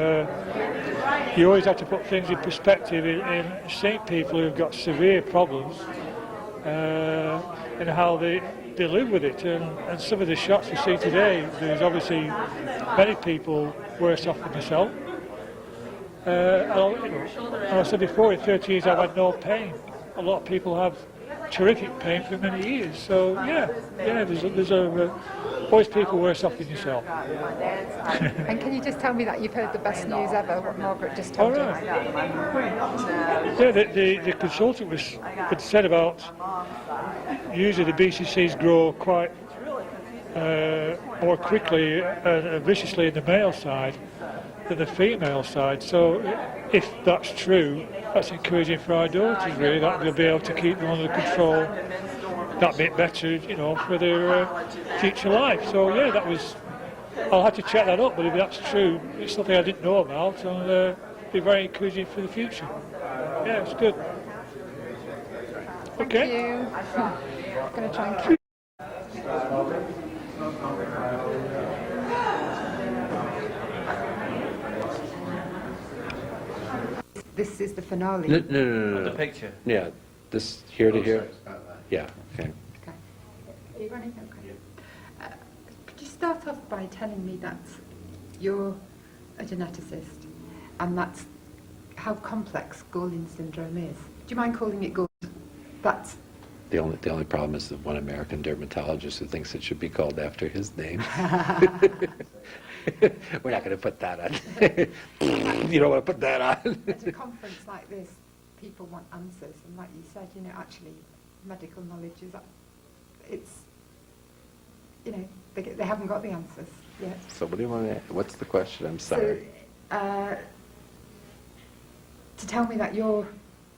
you always have to put things in perspective in seeing people who've got severe problems and how they live with it. And some of the shots we see today, there's obviously many people worse off than myself. And I said before, in 30 years I've had no pain. A lot of people have terrific pain for many years. So yeah, there's always people worse off than yourself. And can you just tell me that you've heard the best news ever, what Margaret just told you? Yeah, the consultant had said about usually the BCCs grow quite more quickly and viciously in the male side than the female side. So if that's true, that's encouraging for our daughters, really, that they'll be able to keep them under control that bit better, you know, for their future life. So yeah, I'll have to check that up, but if that's true, it's something I didn't know about, and be very encouraging for the future. Yeah, it's good. Thank Okay. you. I'm going to try and keep... This is the finale. No. The picture. Yeah, this here to here? Yeah, okay. Okay. Are you running? Okay. Could you start off by telling me that you're a geneticist, and that's how complex Gorlin syndrome is? Do you mind calling it Gorlin? That's The only problem is the one American dermatologist who thinks it should be called after his name. We're not going to put that on. You don't want to put that on. at a conference like this, people want answers, and like you said, you know, actually, medical knowledge is, it's, you know, they haven't got the answers yet. So what do you want to? What's the question? I'm sorry. So, to tell me that you're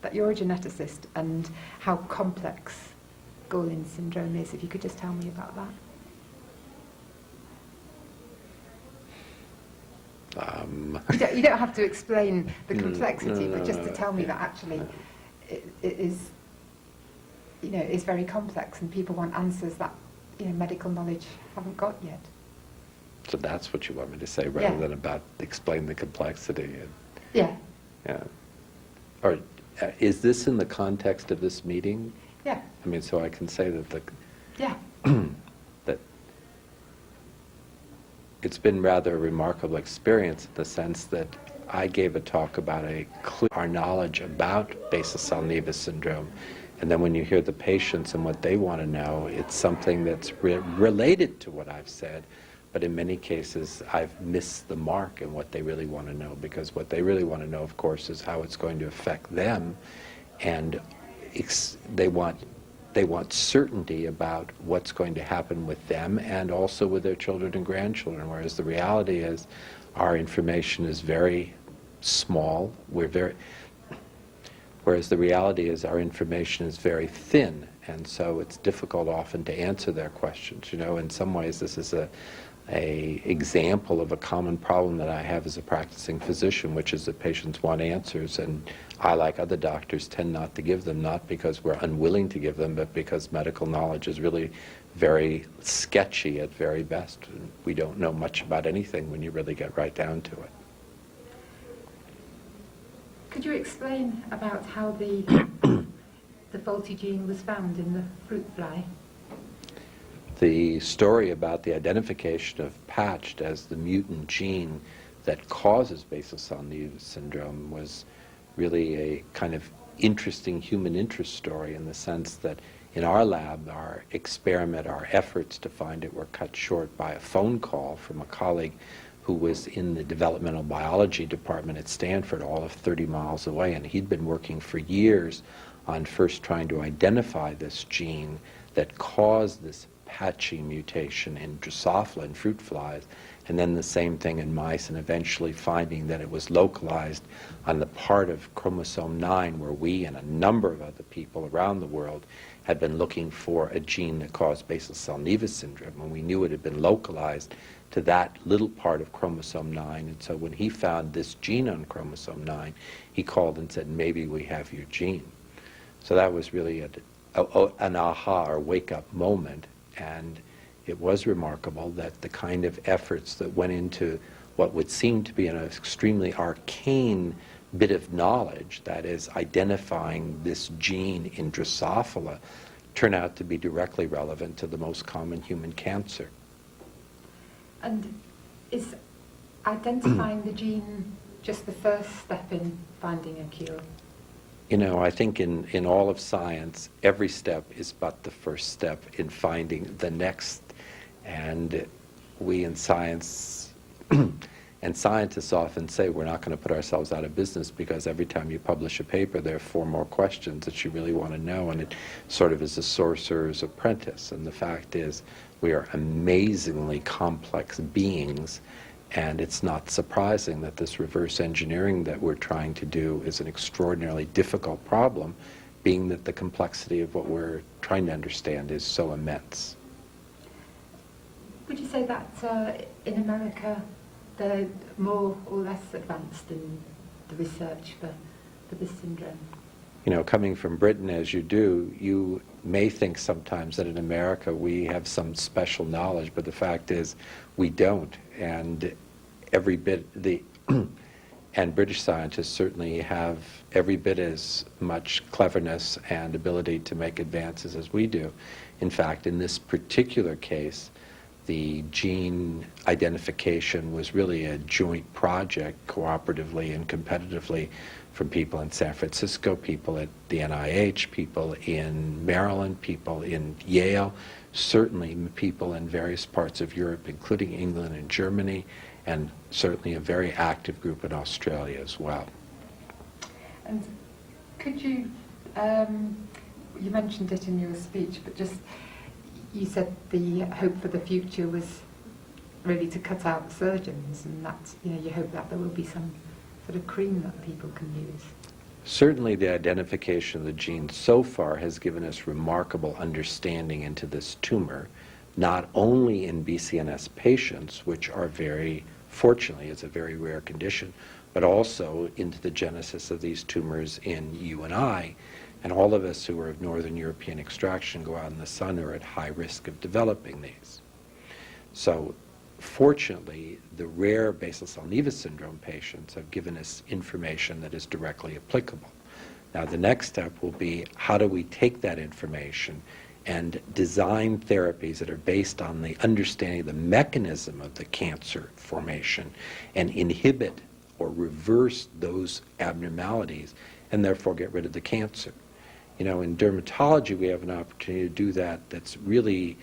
a geneticist and how complex Gorlin syndrome is, if you could just tell me about that. You don't have to explain the complexity, but just to tell me that actually it is, you know, is very complex, and people want answers that, you know, medical knowledge haven't got yet. So that's what you want me to say, rather than about explain the complexity. Yeah. Yeah. Or is this in the context of this meeting? Yeah. I mean, so I can say that Yeah. that it's been rather a remarkable experience in the sense that I gave a talk about our knowledge about basal cell Nevis syndrome, and then when you hear the patients and what they want to know, it's something that's related to what I've said, but in many cases I've missed the mark in what they really want to know, because what they really want to know, of course, is how it's going to affect them, and they want certainty about what's going to happen with them and also with their children and grandchildren, whereas the reality is our information is very small. Whereas the reality is our information is very thin, and so it's difficult often to answer their questions. You know, in some ways this is a example of a common problem that I have as a practicing physician, which is that patients want answers, and I, like other doctors, tend not to give them, not because we're unwilling to give them, but because medical knowledge is really very sketchy at very best. We don't know much about anything when you really get right down to it. Could you explain about how the faulty gene was found in the fruit fly? The story about the identification of patched as the mutant gene that causes basal cell Nevis syndrome was really a kind of interesting human interest story, in the sense that in our lab, our experiment, our efforts to find it were cut short by a phone call from a colleague who was in the developmental biology department at Stanford, all of 30 miles away, and he'd been working for years on first trying to identify this gene that caused this patchy mutation in Drosophila in fruit flies, and then the same thing in mice, and eventually finding that it was localized on the part of chromosome 9 where we and a number of other people around the world had been looking for a gene that caused basal cell Nevis syndrome, and we knew it had been localized to that little part of chromosome 9, and so when he found this gene on chromosome 9, he called and said, maybe we have your gene. So that was really an aha or wake-up moment. And it was remarkable that the kind of efforts that went into what would seem to be an extremely arcane bit of knowledge, that is identifying this gene in Drosophila, turn out to be directly relevant to the most common human cancer. And is identifying the gene just the first step in finding a cure? You know, I think in all of science, every step is but the first step in finding the next. And we in science, and scientists often say we're not going to put ourselves out of business, because every time you publish a paper, there are 4 more questions that you really want to know, and it sort of is a sorcerer's apprentice. And the fact is, we are amazingly complex beings, and it's not surprising that this reverse engineering that we're trying to do is an extraordinarily difficult problem, being that the complexity of what we're trying to understand is so immense. Would you say that in America they're more or less advanced in the research for this syndrome? You know, coming from Britain as you do, you may think sometimes that in America we have some special knowledge, but the fact is we don't. And every bit and British scientists certainly have every bit as much cleverness and ability to make advances as we do. In fact, in this particular case, the gene identification was really a joint project, cooperatively and competitively, from people in San Francisco, people at the NIH, people in Maryland, people in Yale, certainly people in various parts of Europe, including England and Germany, and certainly a very active group in Australia as well. And could you, you mentioned it in your speech, but just, you said the hope for the future was really to cut out surgeons, and that, you know, you hope that there will be some sort of cream that people can use. Certainly the identification of the gene so far has given us remarkable understanding into this tumor, not only in BCNS patients, which are very, fortunately, it's a very rare condition, but also into the genesis of these tumors in you and I, and all of us who are of Northern European extraction, go out in the sun, are at high risk of developing these. So fortunately, the rare basal cell Nevis syndrome patients have given us information that is directly applicable. Now the next step will be, how do we take that information and design therapies that are based on the understanding of the mechanism of the cancer formation and inhibit or reverse those abnormalities and therefore get rid of the cancer. You know, in dermatology, we have an opportunity to do that that's really,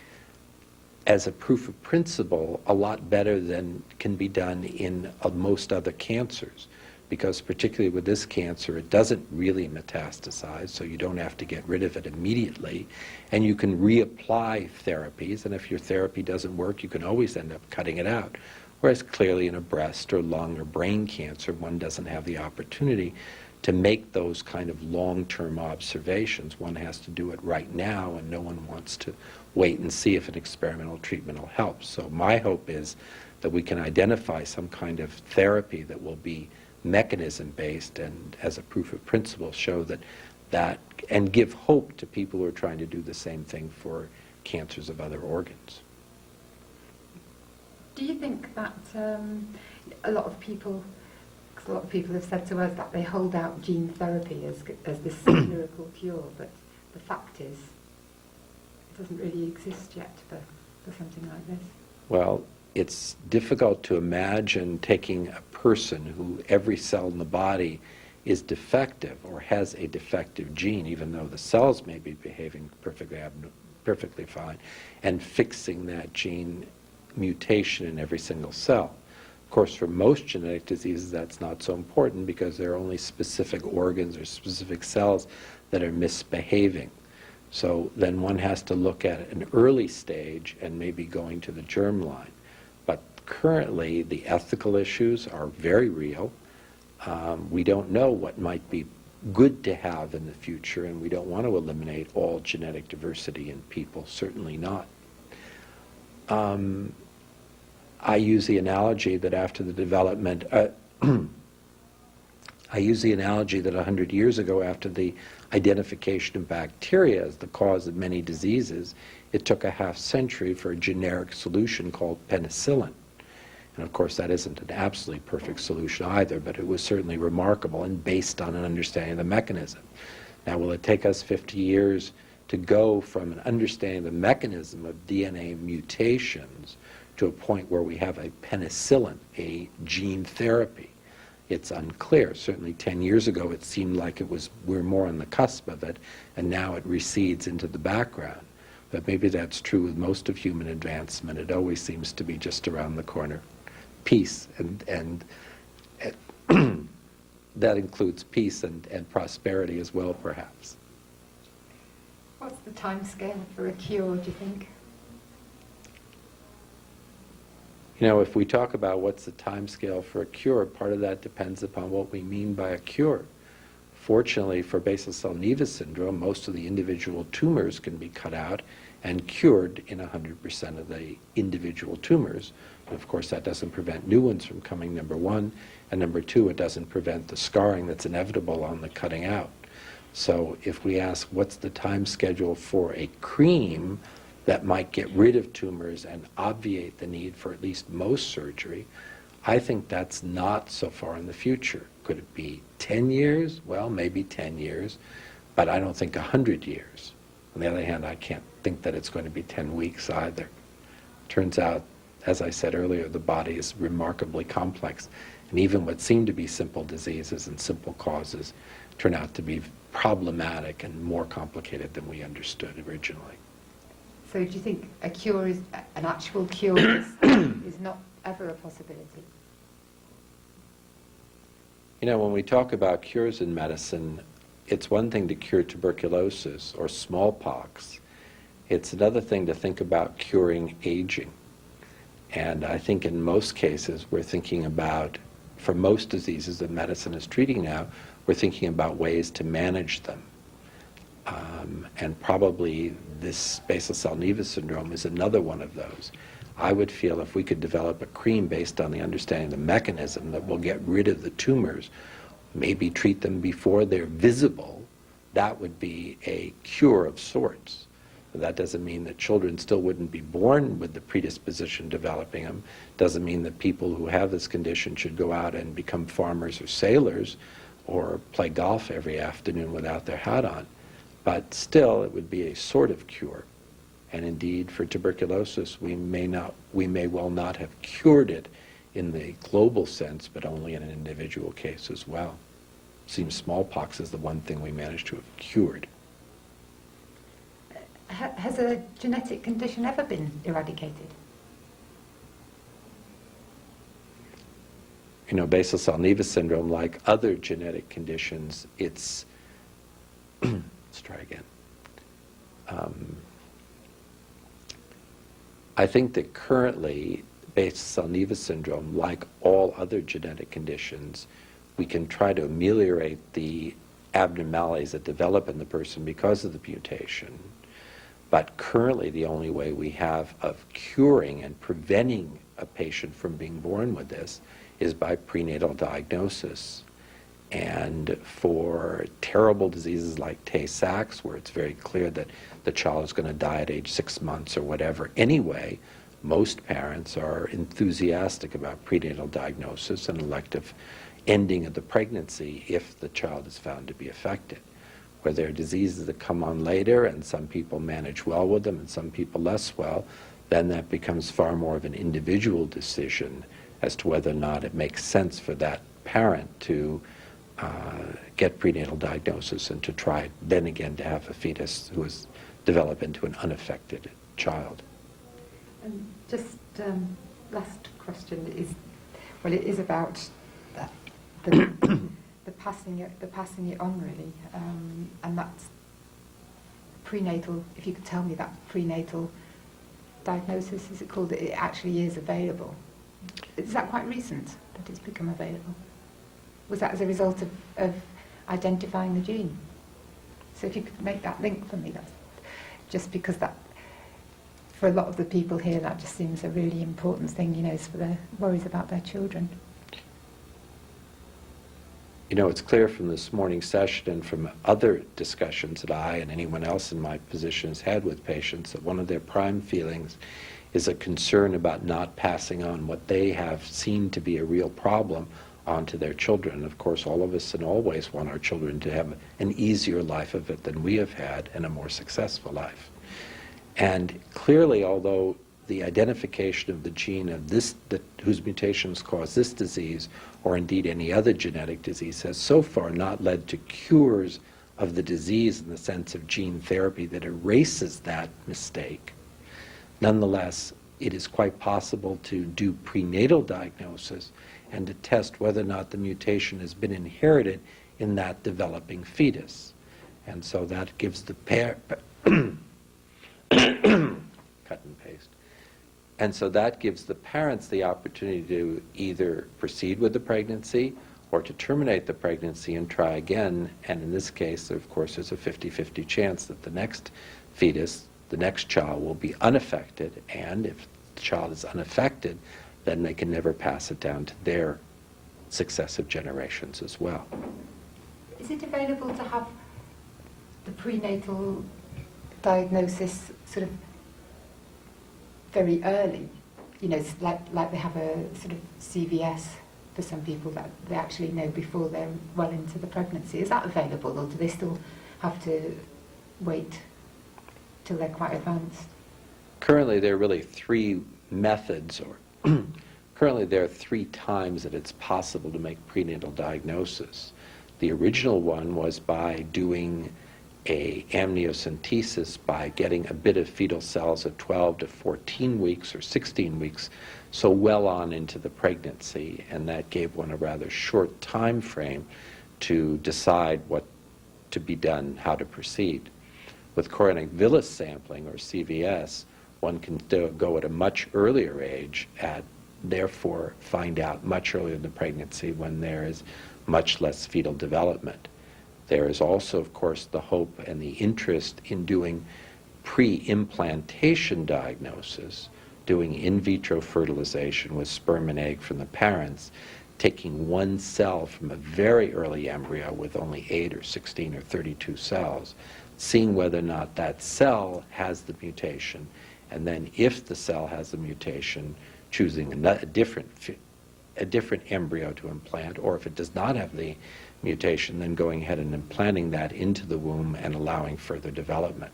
as a proof of principle, a lot better than can be done in most other cancers. Because particularly with this cancer, it doesn't really metastasize, so you don't have to get rid of it immediately. And you can reapply therapies, and if your therapy doesn't work, you can always end up cutting it out. Whereas clearly in a breast or lung or brain cancer, one doesn't have the opportunity to make those kind of long-term observations. One has to do it right now, and no one wants to wait and see if an experimental treatment will help. So my hope is that we can identify some kind of therapy that will be mechanism-based and, as a proof of principle, show that and give hope to people who are trying to do the same thing for cancers of other organs. Do you think that a lot of people have said to us that they hold out gene therapy as this miracle cure, but the fact is it doesn't really exist yet for something like this? Well, it's difficult to imagine taking a person who every cell in the body is defective or has a defective gene, even though the cells may be behaving perfectly fine, and fixing that gene mutation in every single cell. Of course, for most genetic diseases, that's not so important because there are only specific organs or specific cells that are misbehaving. So then one has to look at an early stage and maybe going to the germline. But currently, the ethical issues are very real. We don't know what might be good to have in the future, and we don't want to eliminate all genetic diversity in people, certainly not. I use the analogy that after the development, I use the analogy that 100 years ago, after the identification of bacteria as the cause of many diseases, it took a half century for a generic solution called penicillin. And of course, that isn't an absolutely perfect solution either, but it was certainly remarkable and based on an understanding of the mechanism. Now, will it take us 50 years to go from an understanding of the mechanism of DNA mutations to a point where we have a penicillin, a gene therapy? It's unclear. Certainly 10 years ago it seemed like we're more on the cusp of it, and now it recedes into the background. But maybe that's true with most of human advancement. It always seems to be just around the corner. Peace, and that includes peace and prosperity as well, perhaps. What's the time scale for a cure, do you think? You know, if we talk about what's the time scale for a cure, part of that depends upon what we mean by a cure. Fortunately, for basal cell Nevis syndrome, most of the individual tumors can be cut out and cured in 100% of the individual tumors. But of course, that doesn't prevent new ones from coming, number one. And number two, it doesn't prevent the scarring that's inevitable on the cutting out. So if we ask what's the time schedule for a cream that might get rid of tumors and obviate the need for at least most surgery, I think that's not so far in the future. Could it be 10 years? Well, maybe 10 years, but I don't think 100 years. On the other hand, I can't think that it's going to be 10 weeks either. Turns out, as I said earlier, the body is remarkably complex, and even what seem to be simple diseases and simple causes turn out to be problematic and more complicated than we understood originally. So do you think a cure is, an actual cure is not ever a possibility? You know, when we talk about cures in medicine, it's one thing to cure tuberculosis or smallpox. It's another thing to think about curing aging. And I think in most cases we're thinking about, for most diseases that medicine is treating now, we're thinking about ways to manage them. And probably this basal cell Nevis syndrome is another one of those. I would feel if we could develop a cream based on the understanding of the mechanism that will get rid of the tumors, maybe treat them before they're visible, that would be a cure of sorts. That doesn't mean that children still wouldn't be born with the predisposition developing them. Doesn't mean that people who have this condition should go out and become farmers or sailors or play golf every afternoon without their hat on. But still, it would be a sort of cure. And indeed, for tuberculosis, we may well not have cured it in the global sense, but only in an individual case as well. Seems smallpox is the one thing we managed to have cured. Has a genetic condition ever been eradicated? You know, basal cell nevus syndrome, like other genetic conditions, it's, let's try again. I think that currently, basal cell nevus syndrome, like all other genetic conditions, we can try to ameliorate the abnormalities that develop in the person because of the mutation. But currently, the only way we have of curing and preventing a patient from being born with this is by prenatal diagnosis. And for terrible diseases like Tay-Sachs, where it's very clear that the child is going to die at age 6 months or whatever anyway, most parents are enthusiastic about prenatal diagnosis and elective ending of the pregnancy if the child is found to be affected. Where there are diseases that come on later and some people manage well with them and some people less well, then that becomes far more of an individual decision as to whether or not it makes sense for that parent to get prenatal diagnosis and to try then again to have a fetus who is develop into an unaffected child. And just last question is, well, it is about the passing it on really, and that's prenatal. If you could tell me that prenatal diagnosis, is it called? It actually is available. Is that quite recent that it's become available? Was that as a result of identifying the gene? So if you could make that link for me, that's just because that, for a lot of the people here, that just seems a really important thing, you know, is for their worries about their children. You know, it's clear from this morning's session and from other discussions that I and anyone else in my position has had with patients that one of their prime feelings is a concern about not passing on what they have seen to be a real problem onto their children. Of course, all of us and always want our children to have an easier life of it than we have had and a more successful life. And clearly, although the identification of the gene of this, whose mutations cause this disease, or indeed any other genetic disease, has so far not led to cures of the disease in the sense of gene therapy that erases that mistake. Nonetheless, it is quite possible to do prenatal diagnosis and to test whether or not the mutation has been inherited in that developing fetus. And so that gives the cut and paste. And so that gives the parents the opportunity to either proceed with the pregnancy or to terminate the pregnancy and try again. And in this case, of course, there's a 50-50 chance that the next fetus, the next child, will be unaffected. And if the child is unaffected, then they can never pass it down to their successive generations as well. Is it available to have the prenatal diagnosis sort of very early? You know, like they have a sort of CVS for some people that they actually know before they're well into the pregnancy. Is that available, or do they still have to wait till they're quite advanced? Currently, there are really three methods, or currently there are 3 times that it's possible to make prenatal diagnosis. The original one was by doing a amniocentesis by getting a bit of fetal cells at 12 to 14 weeks or 16 weeks, so well on into the pregnancy, and that gave one a rather short time frame to decide what to be done, how to proceed. With chorionic villus sampling, or CVS, one can go at a much earlier age, therefore find out much earlier in the pregnancy when there is much less fetal development. There is also, of course, the hope and the interest in doing pre-implantation diagnosis, doing in vitro fertilization with sperm and egg from the parents, taking one cell from a very early embryo with only 8 or 16 or 32 cells, seeing whether or not that cell has the mutation, and then if the cell has the mutation, choosing a different embryo to implant, or if it does not have the mutation, then going ahead and implanting that into the womb and allowing further development.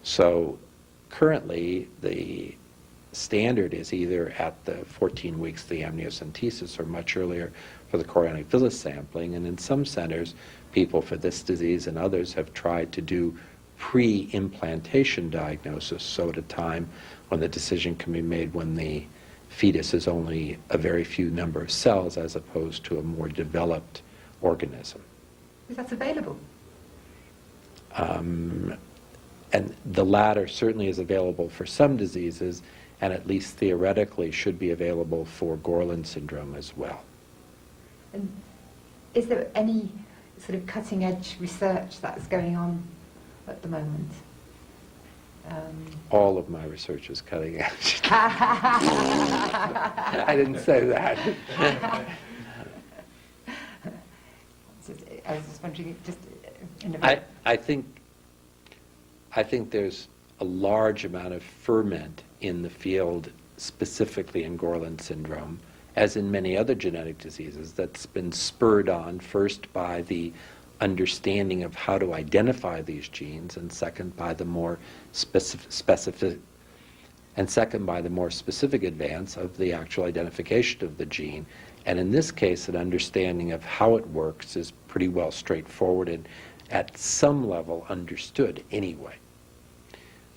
So currently, the standard is either at the 14 weeks of the amniocentesis or much earlier for the chorionic villus sampling. And in some centers, people for this disease and others have tried to do pre-implantation diagnosis, so at a time when the decision can be made when the fetus is only a very few number of cells as opposed to a more developed organism. Is that available? And the latter certainly is available for some diseases, and at least theoretically should be available for Gorlin syndrome as well. And is there any sort of cutting-edge research that's going on at the moment? All of my research is cutting edge. I didn't say that. I was just wondering, just in a I think there's a large amount of ferment in the field, specifically in Gorlin syndrome, as in many other genetic diseases, that's been spurred on first by the understanding of how to identify these genes, and second by the more specific advance of the actual identification of the gene. And in this case, an understanding of how it works is pretty well straightforward and at some level understood anyway.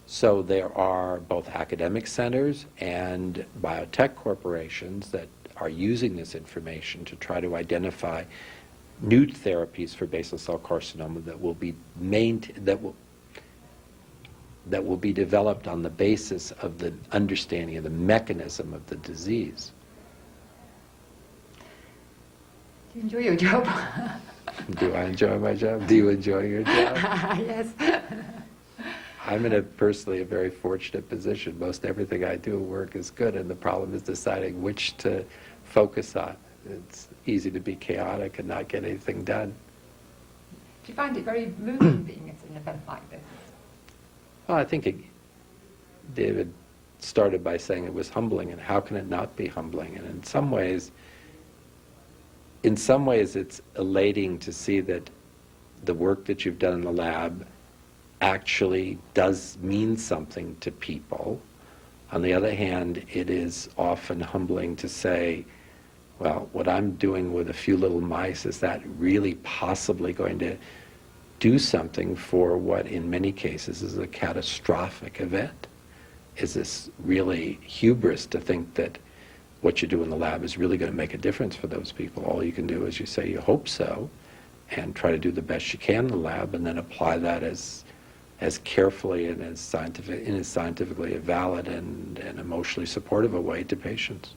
So there are both academic centers and biotech corporations that are using this information to try to identify new therapies for basal cell carcinoma that will be that will be developed on the basis of the understanding of the mechanism of the disease. Do you enjoy your job? Do I enjoy my job? Do you enjoy your job? Yes. I'm in personally a very fortunate position. Most everything I do at work is good, and the problem is deciding which to focus on. It's easy to be chaotic and not get anything done. Do you find it very moving being at an event like this? Well, I think David started by saying it was humbling, and how can it not be humbling? And in some ways it's elating to see that the work that you've done in the lab actually does mean something to people. On the other hand, it is often humbling to say, well, what I'm doing with a few little mice, is that really possibly going to do something for what in many cases is a catastrophic event? Is this really hubris to think that what you do in the lab is really going to make a difference for those people? All you can do is you say you hope so, and try to do the best you can in the lab, and then apply that as carefully and as scientifically valid and emotionally supportive a way to patients.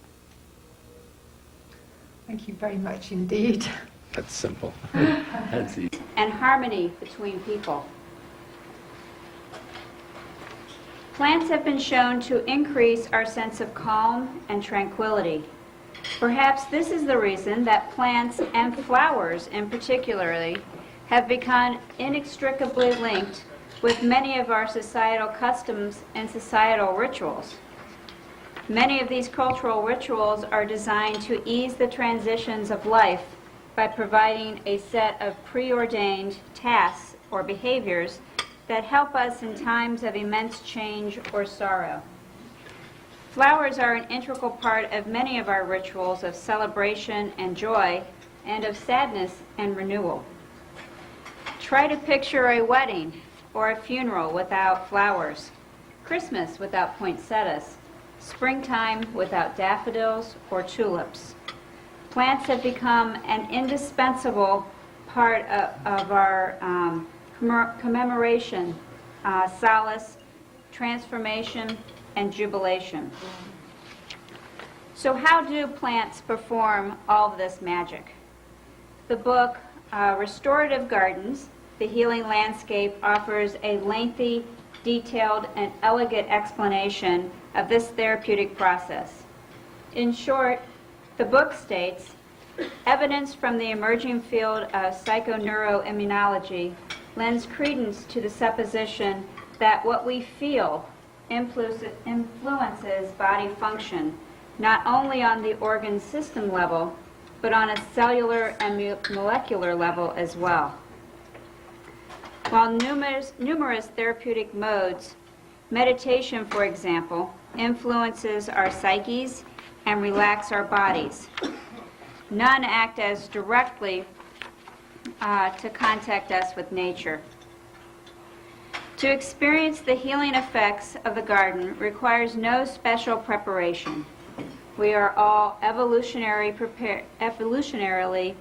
Thank you very much indeed. That's simple. That's easy. And harmony between people. Plants have been shown to increase our sense of calm and tranquility. Perhaps this is the reason that plants, and flowers in particularly, have become inextricably linked with many of our societal customs and societal rituals. Many of these cultural rituals are designed to ease the transitions of life by providing a set of preordained tasks or behaviors that help us in times of immense change or sorrow. Flowers are an integral part of many of our rituals of celebration and joy, and of sadness and renewal. Try to picture a wedding or a funeral without flowers, Christmas without poinsettias, springtime without daffodils or tulips. Plants have become an indispensable part of our commemoration, solace, transformation, and jubilation. So how do plants perform all of this magic? The book, Restorative Gardens, The Healing Landscape, offers a lengthy, detailed, and elegant explanation of this therapeutic process. In short, the book states, evidence from the emerging field of psychoneuroimmunology lends credence to the supposition that what we feel influences body function, not only on the organ system level, but on a cellular and molecular level as well. While numerous therapeutic modes Meditation, for example, influences our psyches and relax our bodies. None act as directly to contact us with nature. To experience the healing effects of the garden requires no special preparation. We are all evolutionarily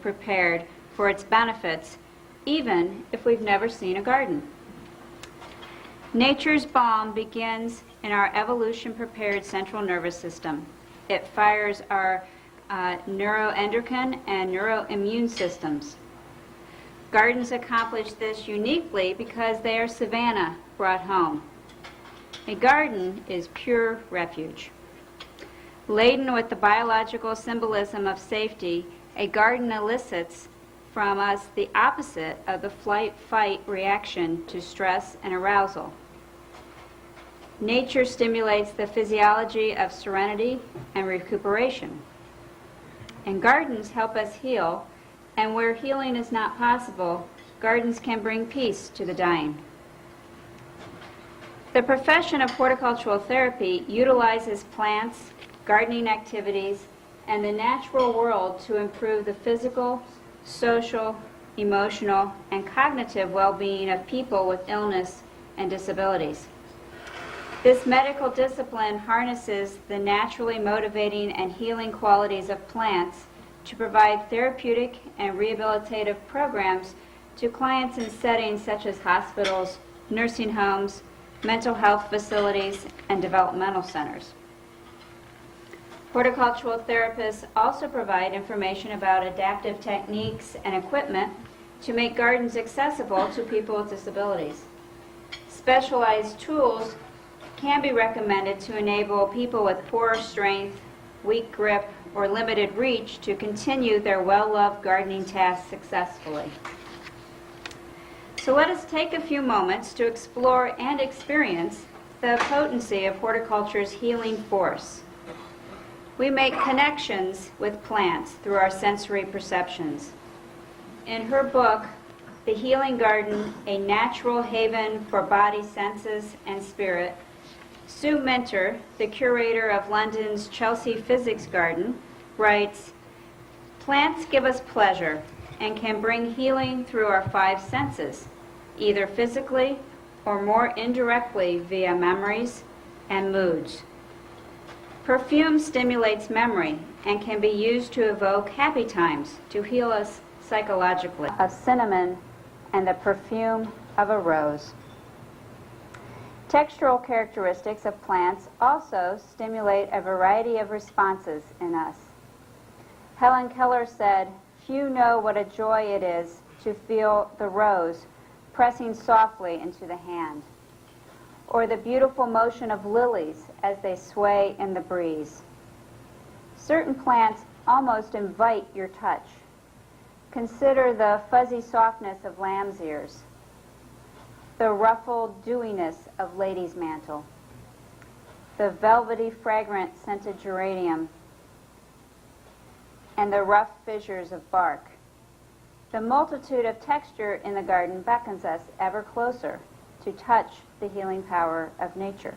prepared for its benefits, even if we've never seen a garden. Nature's balm begins in our evolution-prepared central nervous system. It fires our neuroendocrine and neuroimmune systems. Gardens accomplish this uniquely because they are savanna brought home. A garden is pure refuge. Laden with the biological symbolism of safety, a garden elicits from us the opposite of the flight-fight reaction to stress and arousal. Nature stimulates the physiology of serenity and recuperation. And gardens help us heal, and where healing is not possible, gardens can bring peace to the dying. The profession of horticultural therapy utilizes plants, gardening activities, and the natural world to improve the physical, social, emotional, and cognitive well-being of people with illness and disabilities. This medical discipline harnesses the naturally motivating and healing qualities of plants to provide therapeutic and rehabilitative programs to clients in settings such as hospitals, nursing homes, mental health facilities, and developmental centers. Horticultural therapists also provide information about adaptive techniques and equipment to make gardens accessible to people with disabilities. Specialized tools can be recommended to enable people with poor strength, weak grip, or limited reach to continue their well-loved gardening tasks successfully. So let us take a few moments to explore and experience the potency of horticulture's healing force. We make connections with plants through our sensory perceptions. In her book, The Healing Garden, A Natural Haven for Body, Senses, and Spirit, Sue Minter, the curator of London's Chelsea Physics Garden, writes, "Plants give us pleasure and can bring healing through our five senses, either physically or more indirectly via memories and moods. Perfume stimulates memory and can be used to evoke happy times, to heal us psychologically. Of cinnamon and the perfume of a rose." Textural characteristics of plants also stimulate a variety of responses in us. Helen Keller said, "Few know what a joy it is to feel the rose pressing softly into the hand, or the beautiful motion of lilies as they sway in the breeze. Certain plants almost invite your touch. Consider the fuzzy softness of lamb's ears, the ruffled dewiness of lady's mantle, the velvety fragrant scented geranium, and the rough fissures of bark. The multitude of texture in the garden beckons us ever closer to touch the healing power of nature."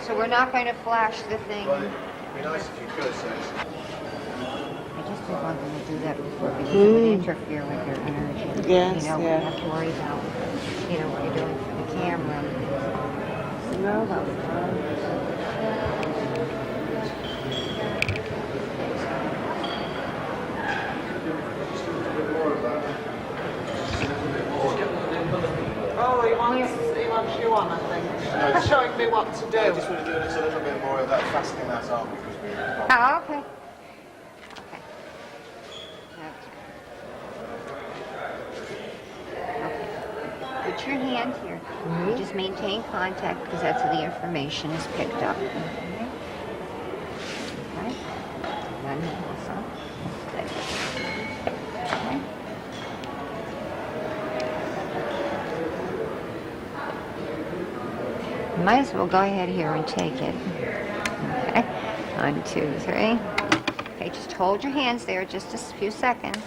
So we're not going to flash the thing. Well, it'd be nice if you could, so. I just don't want them to do that before because it would interfere with your energy. Yes, you know, yeah. we have to worry about, what you're doing for the camera. No, that was Oh, he wants you on, I think. Showing me what to do. I just want to do a little bit more of that fasting, that's all, because we... Oh, okay. put your hand here. You just maintain contact because that's how the information is picked up. Okay. Then also. Okay. Might as well go ahead here and take it. Okay. 1, 2, 3. Okay, just hold your hands there just a few seconds.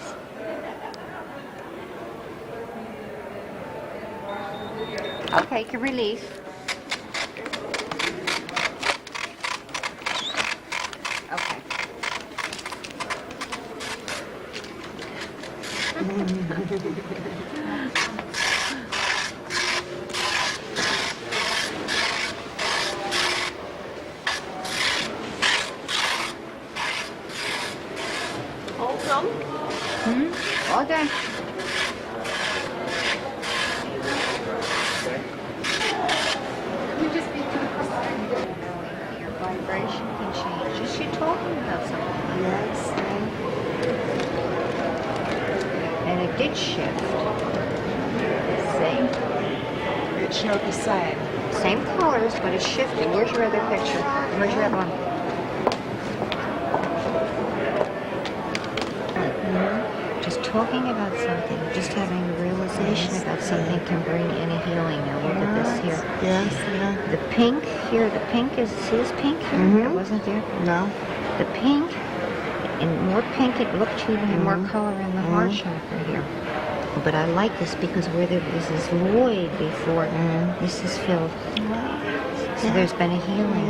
Okay, you can release. Okay. All done? All done. Your vibration can change. Is she talking about something? Yes. And it did shift. See? It showed the same. Same colors, but it's shifting. Where's your other picture? Where's your other one? Just talking about something, just having a realization about something can bring in a healing. Now look at this here. Yes, yeah. The pink here, the pink is, see this pink here? It wasn't there? No. The pink, and more pink, it looked to even had more color in the heart chakra here. But I like this because where there was this void before, this is filled. So there's been a healing.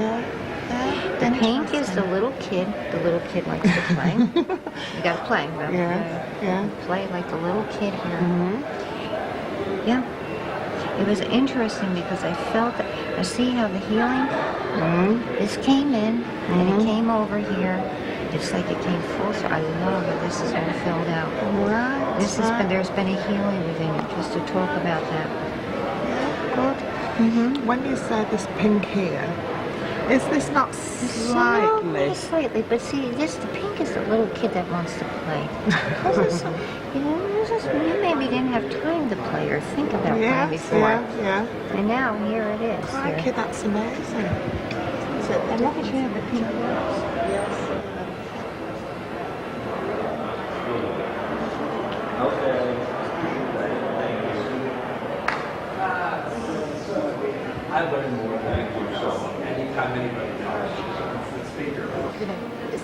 The pink is the little kid. The little kid likes to play. You gotta play. Play like the little kid here. Yeah. It was interesting because I felt that, I see how the healing, this came in and it came over here. It's like it came full circle. I love that this has been filled out. Right. This has been, there's been a healing within it, just to talk about that. Good. When you say this pink here, is this not slightly? Slightly, but see, this, the pink is the little kid that wants to play. You maybe didn't have time to play or think about playing before. And now here it is. Crikey, that's amazing. And look at you have the pink rose. I learned more than you, so anytime anybody You know,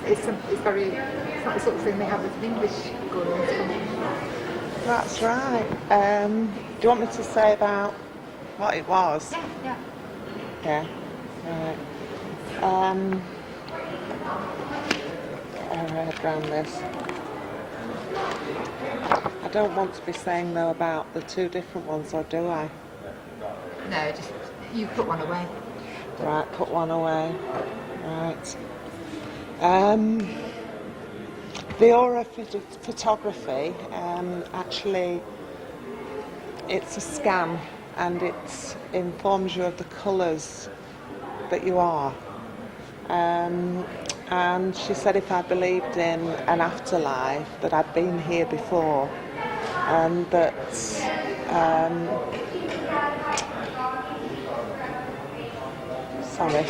it's very, it's not the sort of thing they have with English going on. That's right. Do you want me to say about what it was? Yeah. Yeah. Right. Get our head around this. I don't want to be saying though about the two different ones, or do I? No, just you put one away. Right, put one away. Right. The aura photography, actually, it's a scan and it informs you of the colours that you are. And she said if I believed in an afterlife, that I'd been here before, and that sorry.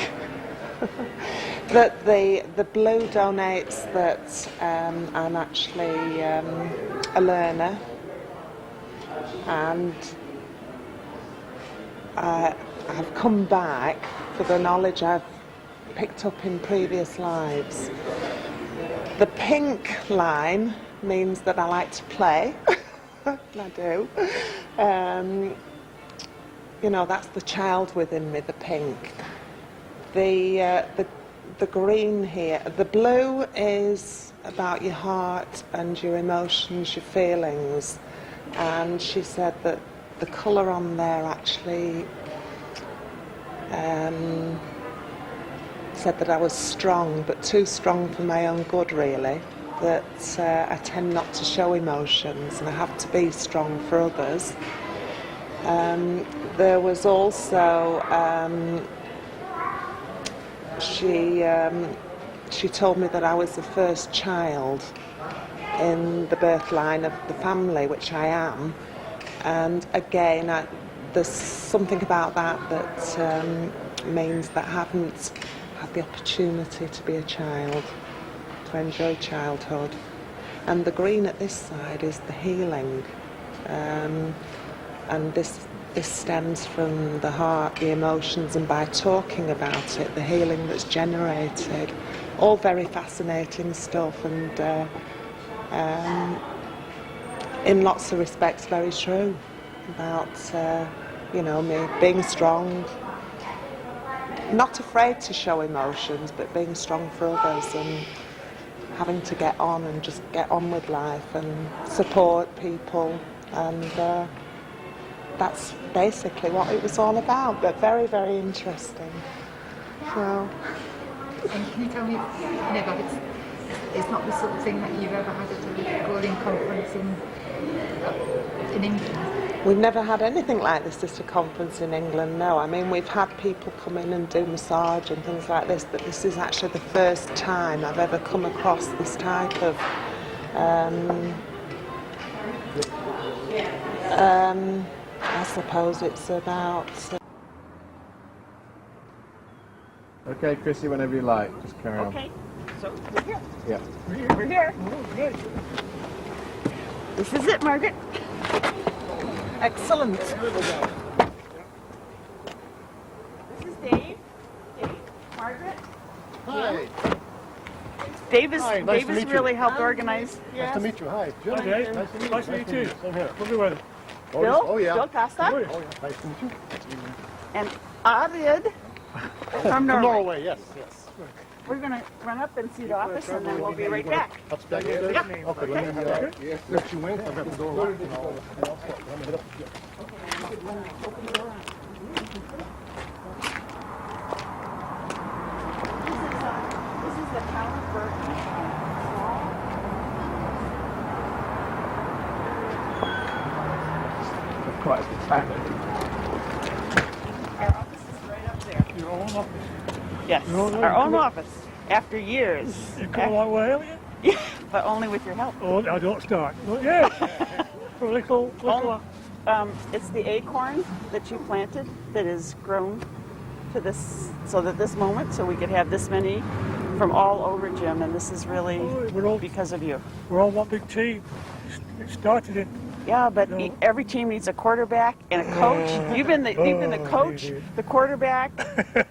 That the blue donates that I'm actually a learner, and I've come back for the knowledge I've picked up in previous lives. The pink line means that I like to play. I do. You know, that's the child within me, the pink. The green here, the blue is about your heart and your emotions, your feelings, and she said that the colour on there actually said that I was strong, but too strong for my own good really, that I tend not to show emotions and I have to be strong for others. There was also she told me that I was the first child in the birth line of the family, which I am. And again, there's something about that means that I haven't had the opportunity to be a child, to enjoy childhood. And the green at this side is the healing, and this stems from the heart, the emotions, and by talking about it, the healing that's generated. All very fascinating stuff, and in lots of respects very true about me being strong, not afraid to show emotions, but being strong for others and having to get on and just get on with life and support people, and that's basically what it was all about, but very, very interesting. So. And can you tell me, that it's not the sort of thing that you've ever had at a Golding conference in England? We've never had anything like this at a conference in England, no. I mean, we've had people come in and do massage and things like this, but this is actually the first time I've ever come across this type of I suppose it's about... Okay, Chrissy, whenever you like, just carry on. Okay, so we're here. Yeah. We're here. This is it, Margaret. Excellent. This is Dave. Margaret. Hi. Dave has Hi, nice to meet you. really helped organize. Nice to meet you. Hi. Jim. Hi, Dave. Nice to meet you. Nice to meet you too. Same here. Lovely weather. Bill. Oh, yeah. Bill Costa. Oh, yeah. Oh, yeah. Nice to meet you. Nice to meet you. And Arvid from Norway. Norway, yes, yes. We're going to run up and see the office, and then we'll be right back. Upstairs? Yeah. Okay, let me let you in. I've got the door locked and all. This is the town of Burton. Of course, it's fabulous. Our office is right up there. Your own office. Yes, our own office. After years. You've come a long way, haven't you? Yeah, but only with your help. Oh, I don't start. But yeah. For a little. It's the acorn that you planted that is grown to this, so that this moment, so we could have this many from all over, Jim, and this is really because of you. We're all one big team. It started in. Yeah, but every team needs a quarterback and a coach. You've been the coach, the quarterback,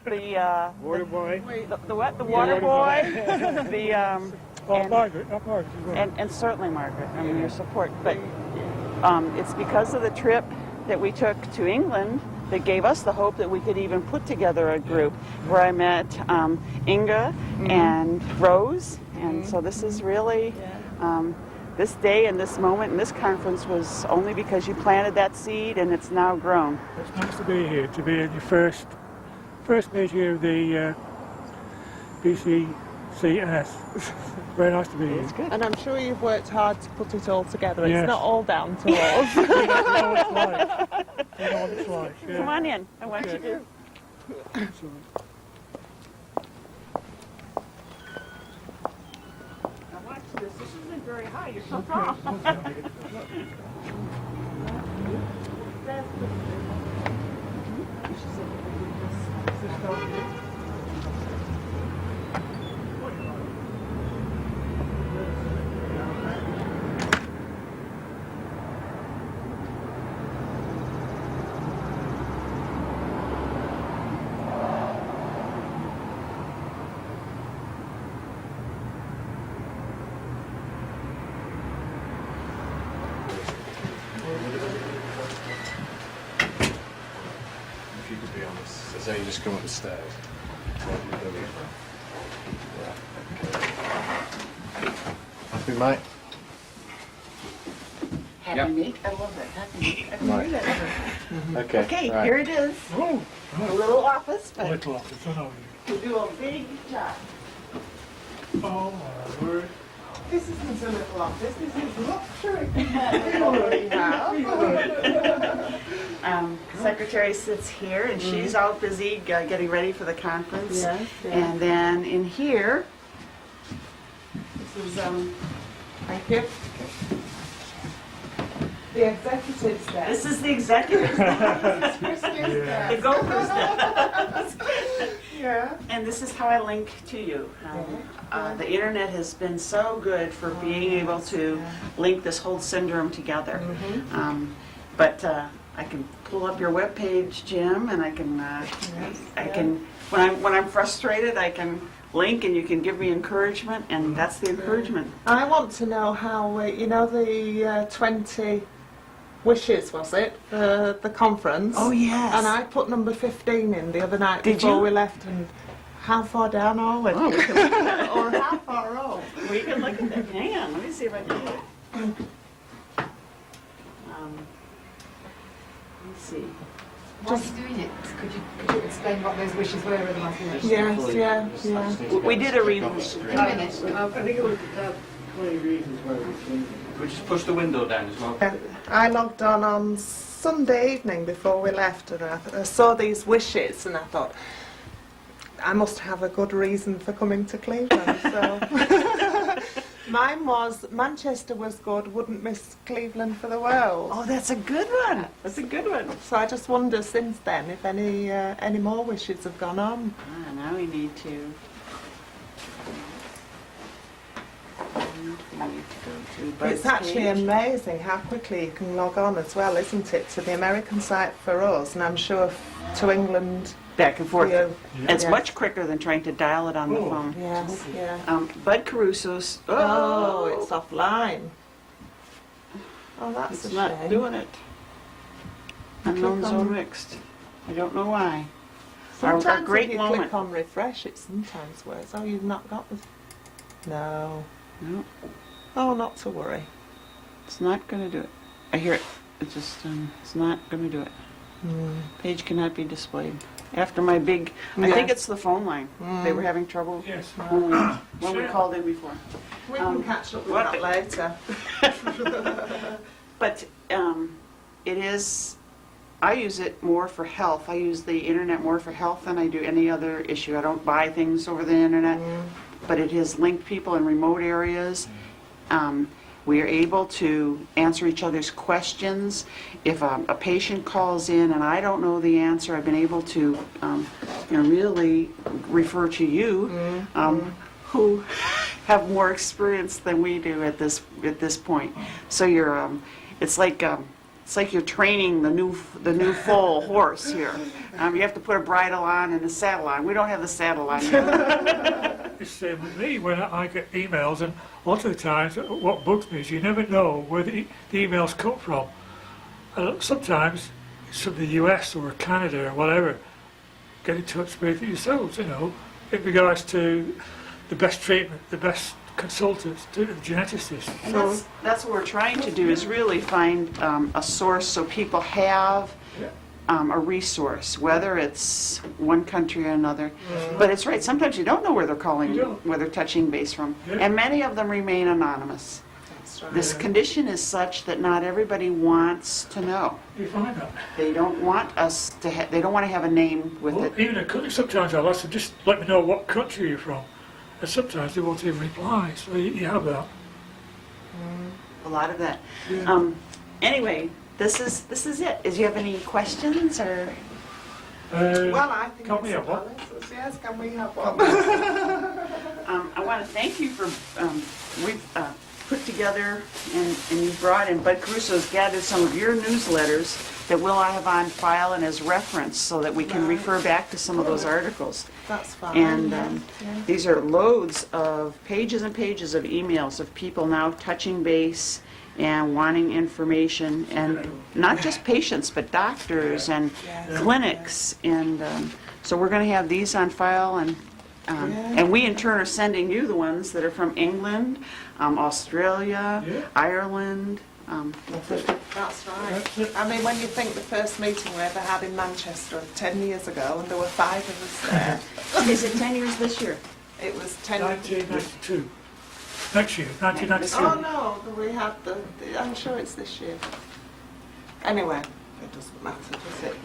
the water boy, the what? The water boy, the Margaret as well. and certainly Margaret. I mean your support, but it's because of the trip that we took to England that gave us the hope that we could even put together a group where I met Inga and Rose, and so this is really. This day and this moment and this conference was only because you planted that seed and it's now grown. It's nice to be here, to be in your first meeting of the BCCNS. Very nice to be here. It's good. And I'm sure you've worked hard to put it all together. Yes. It's not all down to us. You know what it's like. You know what it's like. Yeah. Come on in. I want you to. Now watch this. This isn't very high. You're so tall. If you could be on this, so you just come up the stairs. Happy, mate? Happy meet. I love that. Happy meet. I can Right. hear that. Okay. Okay, right. here it is. Oh, A little office, but little office, I know. you do a big job. Oh my word. This isn't a little office. This is luxury. Secretary sits here, and she's out busy getting ready for the conference. Yes, yes. And then in here, this is right here. The executives desk. This is the executives desk. The Gophers desk. Yeah. And this is how I link to you. The internet has been so good for being able to link this whole syndrome together. But I can pull up your webpage, Jim, and I can when I'm frustrated, I can link and you can give me encouragement, and that's the encouragement. I want to know how, you know, the 20 wishes, was it, the conference? Oh, yes. And I put number 15 in the other night Did before you? we left, and how far down are we? Oh, we can look at that. Or how far up? We can look at that. Hang on, let me see if I can do it. Let's see. While you're doing it, could you explain what those wishes were in the last minute? Yes, yeah. We did a read. A minute. I think it was the top 20 reasons why we just push the window down as well. I logged on Sunday evening before we left, and I saw these wishes, and I thought, I must have a good reason for coming to Cleveland. So mine was Manchester was good, wouldn't miss Cleveland for the world. Oh, that's a good one. That's a good one. So I just wonder since then if any more wishes have gone on. Now we need to. It's actually amazing how quickly you can log on as well, isn't it, to the American site for us, and I'm sure to England. Back and forth. for you. It's Yes. much quicker than trying to dial it on the phone. Yes, yeah. Bud Caruso's. Oh, it's offline. Oh, that's It's a not shame. doing it. Unknown Click zone on- mixed. I don't know why. Our Sometimes great if you moment. click on refresh, it sometimes works. Oh, you've not got the... No. No, Oh, not to worry. it's not going to do it. I hear it. It's just, it's not going to do it. Page cannot be displayed. After my big, I think Yes. it's the phone line. They were having trouble Yes. when we called in before. We can catch up with that later. But it is, I use it more for health. I use the internet more for health than I do any other issue. I don't buy things over the internet, but it has linked people in remote areas. We are able to answer each other's questions. If a patient calls in and I don't know the answer, I've been able to really refer to you, who have more experience than we do at this point. So you're, it's like you're training the new foal horse here. You have to put a bridle on and a saddle on. We don't have the saddle on yet. It's the same with me when I get emails, and a lot of the times what bugs me is you never know where the emails come from. Sometimes it's from the US or Canada or whatever. Get in touch with yourselves, in regards to the best treatment, the best consultants, the geneticists. And that's what we're trying to do, is really find a source so people have a resource, whether it's one country or another. But it's right, sometimes you don't know where they're calling, where they're touching base from. And many of them remain anonymous. This condition is such that not everybody wants to know. You find that? They don't want us to they don't want to have a name with it. Even a country, sometimes I'll ask them, just let me know what country you're from. And sometimes they won't even reply, so you have that. A lot of that. Anyway, this is it. Do you have any questions or? Well, I think Can we have one? Yes, can we have one? I want to thank you for we've put together and you brought in Bud Caruso's gathered some of your newsletters that we'll have on file and as reference so that we can refer back to some of those articles. That's fine. And these are loads of pages and pages of emails of people now touching base and wanting information, and not just patients, but doctors and clinics. And so we're going to have these on file, and we in turn are sending you the ones that are from England, Australia, Ireland. That's right. I mean, when you think the first meeting we ever had in Manchester 10 years ago, and there were 5 of us there. Is it 10 years this year? It was 10 1992. Next year, 1992. Oh no, we had I'm sure it's this year. Anyway, it doesn't matter, does it?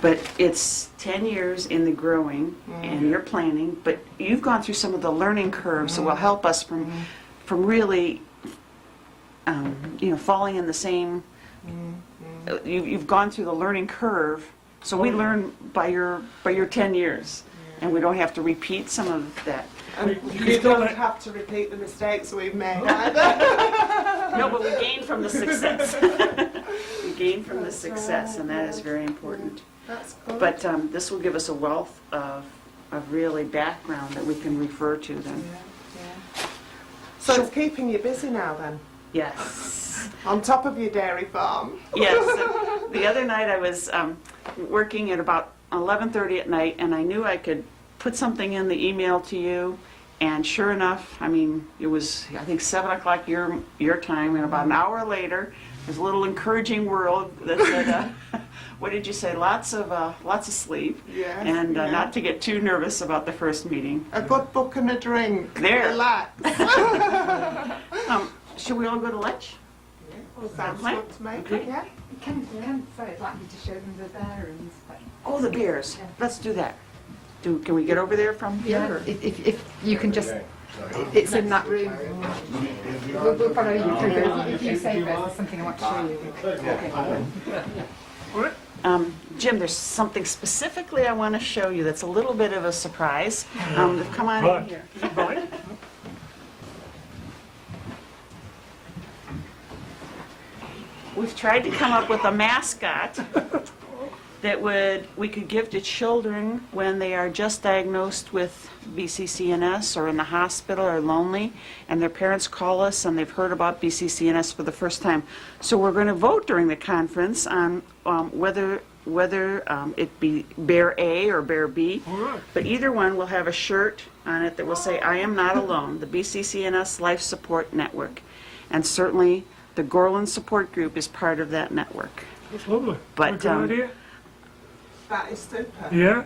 But it's 10 years in the growing, and you're planning, but you've gone through some of the learning curves that will help us from really, falling in the same you've gone through the learning curve, so we learn by your 10 years, and we don't have to repeat some of that. And you don't have to repeat the mistakes we've made either. No, but we gain from the success. We gain from the success, and that is very important. That's good. But this will give us a wealth of really background that we can refer to then. So it's keeping you busy now then? Yes. On top of your dairy farm? Yes. The other night I was working at about 11:30 at night, and I knew I could put something in the email to you, and sure enough, I mean, it was, I think, 7 o'clock your time, and about an hour later, there's a little encouraging word that said, what did you say, lots of sleep, Yes, and yeah. not to get too nervous about the first meeting. A good book and a drink. There. Relax. Should we all go to lunch? Sounds Right? good to me. Okay. Yeah. Can say I'd like you to show them the bearings. Oh, the beers. Let's do that. Can we get over there from here? or- If you can just, it's in that room. We'll follow you through, but if you say there's something I want to show you. Jim, there's something specifically I want to show you that's a little bit of a surprise. Come on in Right. here. Right. We've tried to come up with a mascot that we could give to children when they are just diagnosed with BCCNS or in the hospital or lonely, and their parents call us and they've heard about BCCNS for the first time. So we're going to vote during the conference on whether it be Bear A or Bear B. But either one will have a shirt on it that will say, "I am not alone, the BCCNS Life Support Network." And certainly the Gorlin Support Group is part of that network. That's lovely. But, What a good idea. That is super. Yeah,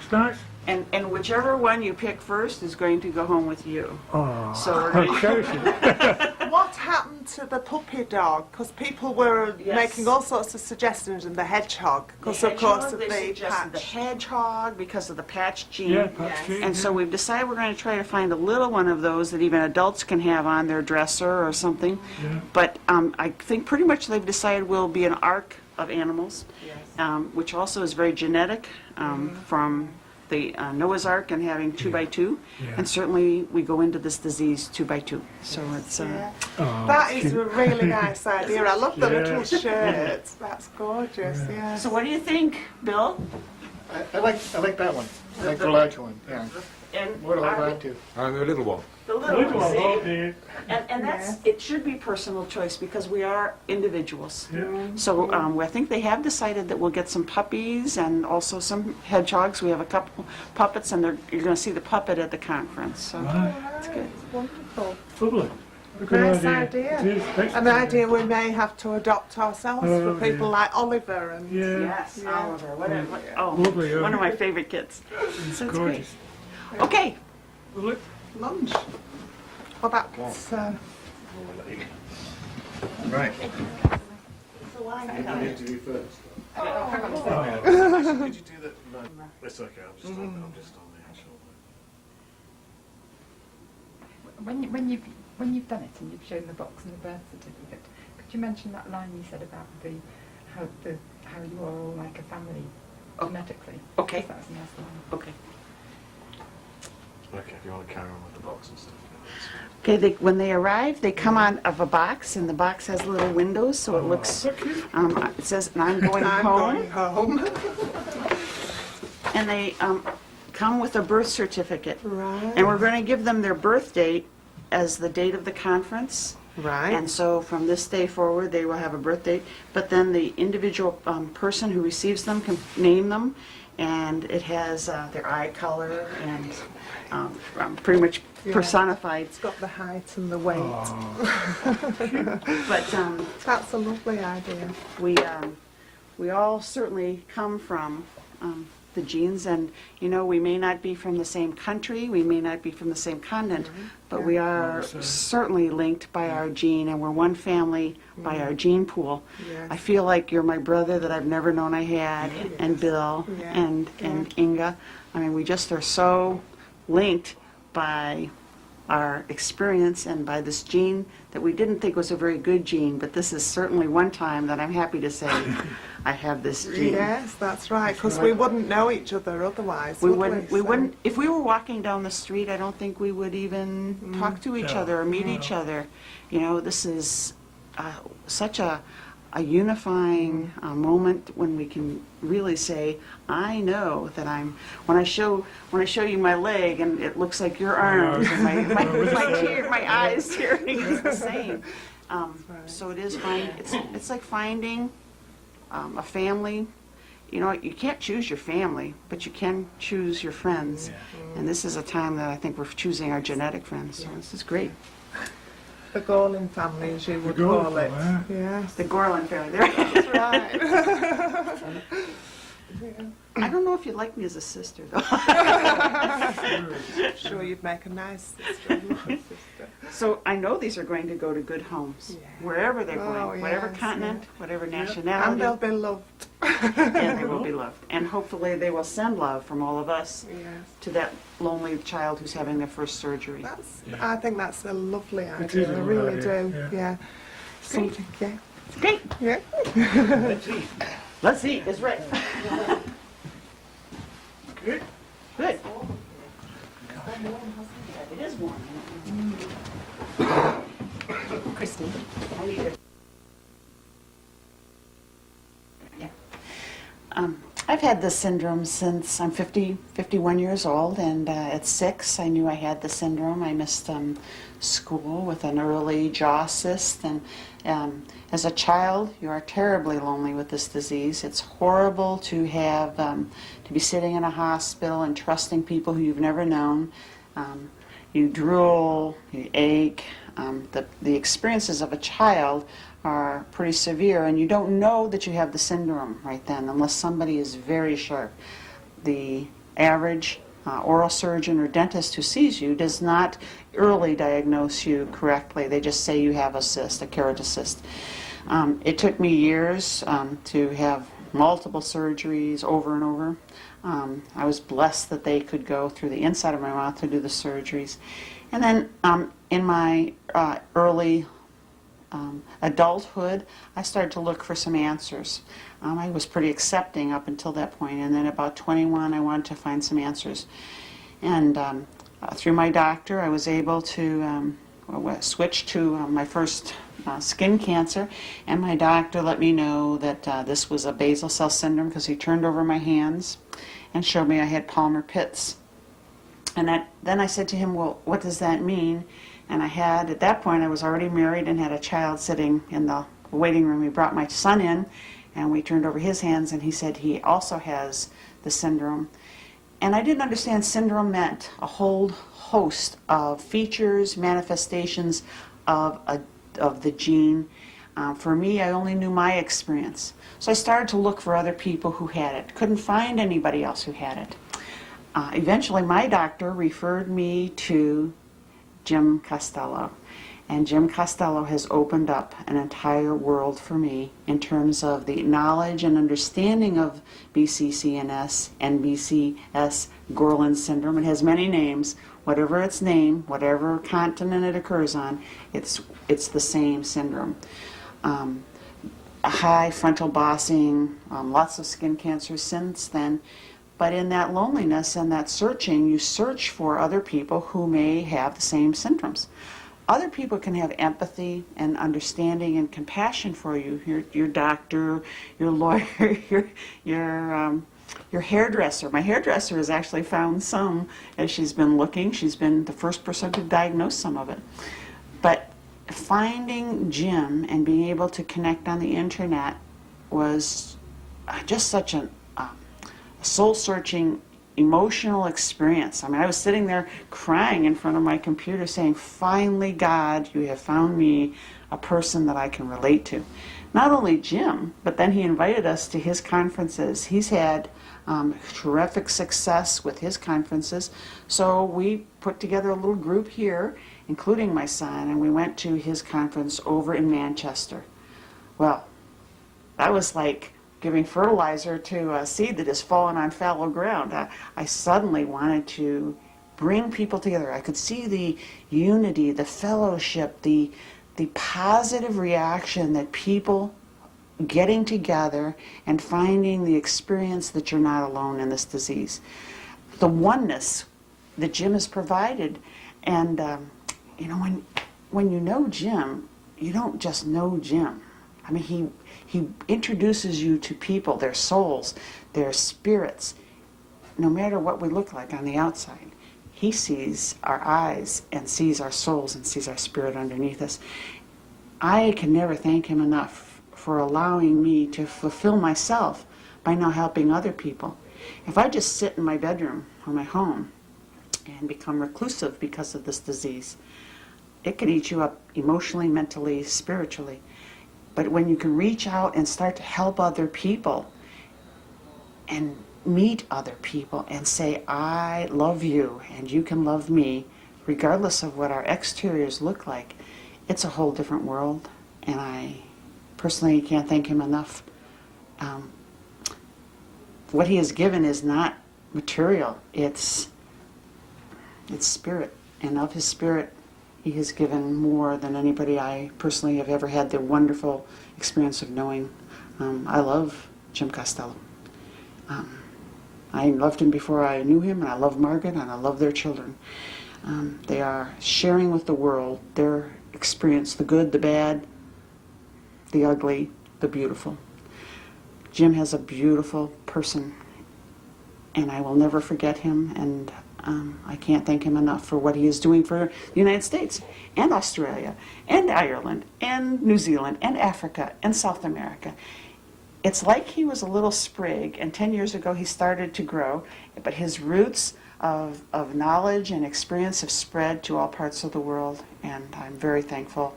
it's nice. And whichever one you pick first is going to go home with you. Oh, So we're how going cherishing. What happened to the puppy dog? Because people were Yes. making all sorts of suggestions, and the hedgehog, because of course of they the suggested the patch. hedgehog because of the patch gene. Yeah, patch gene, And so yeah. we've decided we're going to try to find a little one of those that even adults can have on their dresser or something. Yeah. But I think pretty much they've decided will be an ark of animals, which also is very genetic from the Noah's Ark and having 2x2. Yeah. And certainly we go into this disease 2x2. So it's That is a really nice idea. I love the Yeah. little shirts. That's gorgeous. Yeah. So what do you think, Bill? I like that one. I like the large one, yeah. And What do I are like to? On the little one. the little Little one, one, oh see? dear. And that's, it should be personal choice because we are individuals. Yeah. So I think they have decided that we'll get some puppies and also some hedgehogs. We have a couple puppets, and you're going to see the puppet at the conference. So Right. it's good. Wonderful. Lovely. A good Nice idea. idea. It is. Excellent. An idea we may have to adopt ourselves Oh, for people yeah. like Oliver and Yeah. Yes, Oliver. Oh, Lovely, one of yeah. my favorite kids. It's So it's great. gorgeous. Okay. Lovely. lunch. Well, that's Right. Hang Interview first. on. Could you do that? No, it's okay. I'm just on the actual. When you've done it and you've shown the box and the birth certificate, could you mention that line you said about how you are all like a family genetically? Okay. That was a nice line. Okay. Okay, if you want to carry on with the box and stuff. Okay, when they arrive, they come out of a box, and the box has little windows, so it looks, it says, "And I'm going I'm home." going home. And they come with a birth certificate. Right. And we're going to give them their birth date as the date of the conference. Right. And so from this day forward, they will have a birth date. But then the individual person who receives them can name them, and it has their eye color and pretty much personified. It's got the height and the weight. But That's a lovely idea. we all certainly come from the genes, and we may not be from the same country, we may not be from the same continent, but we are certainly linked by our gene, and we're one family by our gene pool. Yes. I feel like you're my brother that I've never known I had, and Bill, and Inga. I mean, we just are so linked by our experience and by this gene that we didn't think was a very good gene, but this is certainly one time that I'm happy to say I have this gene. Yes, that's right, because we wouldn't know each other otherwise, We would wouldn't, we? we wouldn't, if we were walking down the street, I don't think we would even talk to each No. other or meet each other. You know, this is such a unifying moment when we can really say, I know that when I show you my leg and it looks like your arms and my eyes tearing, it's the same. So it is it's like finding a family. You know, you can't choose your family, but you can choose your friends. And this is a time that I think we're choosing our genetic friends. So this is great. The Gorlin family, as you would call it. Yes. The Gorlin family. That's right. I don't know if you'd like me as a sister, though. Sure, you'd make a nice sister, a lovely sister. So I know these are going to go to good homes, wherever they're going, whatever yes, continent, whatever nationality. And they'll be loved. And they will be loved. And hopefully they will send love from all of us to that lonely child who's having their first surgery. I think that's a lovely is idea. a I good really idea, do. Yeah. Something, yeah. Great. Yeah. Let's eat. It's right. Good. Good. It is warm. Christy, I need it. Yeah. I've had this syndrome since I'm 51 years old, and at 6 I knew I had the syndrome. I missed school with an early jaw cyst, and as a child you are terribly lonely with this disease. It's horrible to have to be sitting in a hospital and trusting people who you've never known. You drool, you ache. The experiences of a child are pretty severe, and you don't know that you have the syndrome right then unless somebody is very sharp. The average oral surgeon or dentist who sees you does not early diagnose you correctly. They just say you have a cyst, a keratocyst. It took me years to have multiple surgeries over and over. I was blessed that they could go through the inside of my mouth to do the surgeries. And then in my early adulthood, I started to look for some answers. I was pretty accepting up until that point, and then about 21 I wanted to find some answers. And through my doctor I was able to switch to my first skin cancer, and my doctor let me know that this was a basal cell syndrome because he turned over my hands and showed me I had Palmer pits. And then I said to him, well, what does that mean? And at that point, I was already married and had a child sitting in the waiting room. He brought my son in, and we turned over his hands, and he said he also has the syndrome. And I didn't understand syndrome meant a whole host of features, manifestations of the gene. For me, I only knew my experience. So I started to look for other people who had it. Couldn't find anybody else who had it. Eventually, my doctor referred me to Jim Costello. And Jim Costello has opened up an entire world for me in terms of the knowledge and understanding of BCCNS and BCS Gorlin syndrome. It has many names. Whatever its name, whatever continent it occurs on, it's the same syndrome. High frontal bossing, lots of skin cancers since then. But in that loneliness and that searching, you search for other people who may have the same symptoms. Other people can have empathy and understanding and compassion for you. Your doctor, your lawyer, your hairdresser. My hairdresser has actually found some as she's been looking. She's been the first person to diagnose some of it. But finding Jim and being able to connect on the internet was just such a soul-searching emotional experience. I mean, I was sitting there crying in front of my computer saying, finally, God, you have found me a person that I can relate to. Not only Jim, but then he invited us to his conferences. He's had terrific success with his conferences. So we put together a little group here, including my son, and we went to his conference over in Manchester. Well, that was like giving fertilizer to a seed that has fallen on fallow ground. I suddenly wanted to bring people together. I could see the unity, the fellowship, the positive reaction that people getting together and finding the experience that you're not alone in this disease. The oneness that Jim has provided. And, when you know Jim, you don't just know Jim. I mean, he introduces you to people, their souls, their spirits. No matter what we look like on the outside, he sees our eyes and sees our souls and sees our spirit underneath us. I can never thank him enough for allowing me to fulfill myself by now helping other people. If I just sit in my bedroom or my home and become reclusive because of this disease, it can eat you up emotionally, mentally, spiritually. But when you can reach out and start to help other people and meet other people and say, I love you and you can love me, regardless of what our exteriors look like, it's a whole different world. And I personally can't thank him enough. What he has given is not material, it's spirit. And of his spirit, he has given more than anybody I personally have ever had the wonderful experience of knowing. I love Jim Costello. I loved him before I knew him, and I love Margaret, and I love their children. They are sharing with the world their experience, the good, the bad, the ugly, the beautiful. Jim has a beautiful person, and I will never forget him, and I can't thank him enough for what he is doing for the United States and Australia and Ireland and New Zealand and Africa and South America. It's like he was a little sprig, and 10 years ago he started to grow, but his roots of knowledge and experience have spread to all parts of the world, and I'm very thankful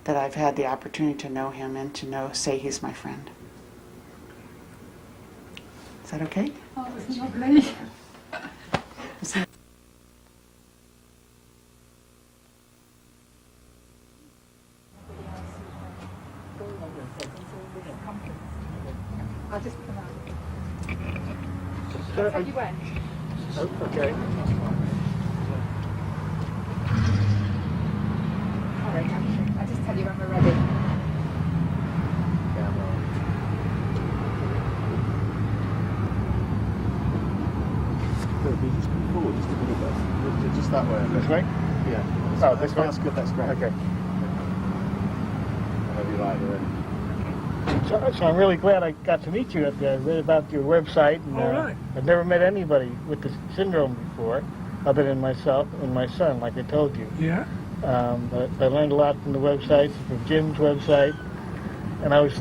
that I've had the opportunity to know him and to say he's my friend. Is that okay? Oh, it's lovely. I'll just come out. That's how you went. Okay. All right, I'll just tell you when we're ready. Just come forward just a little bit. Just that way. This way? Yeah. Oh, this way? That's good, that's great. Okay. Whatever you like, already. So I'm really glad I got to meet you. I read about your website, and All right. I've never met anybody with this syndrome before, other than myself and my son, like I told you. Yeah. But I learned a lot from the websites, from Jim's website, and I was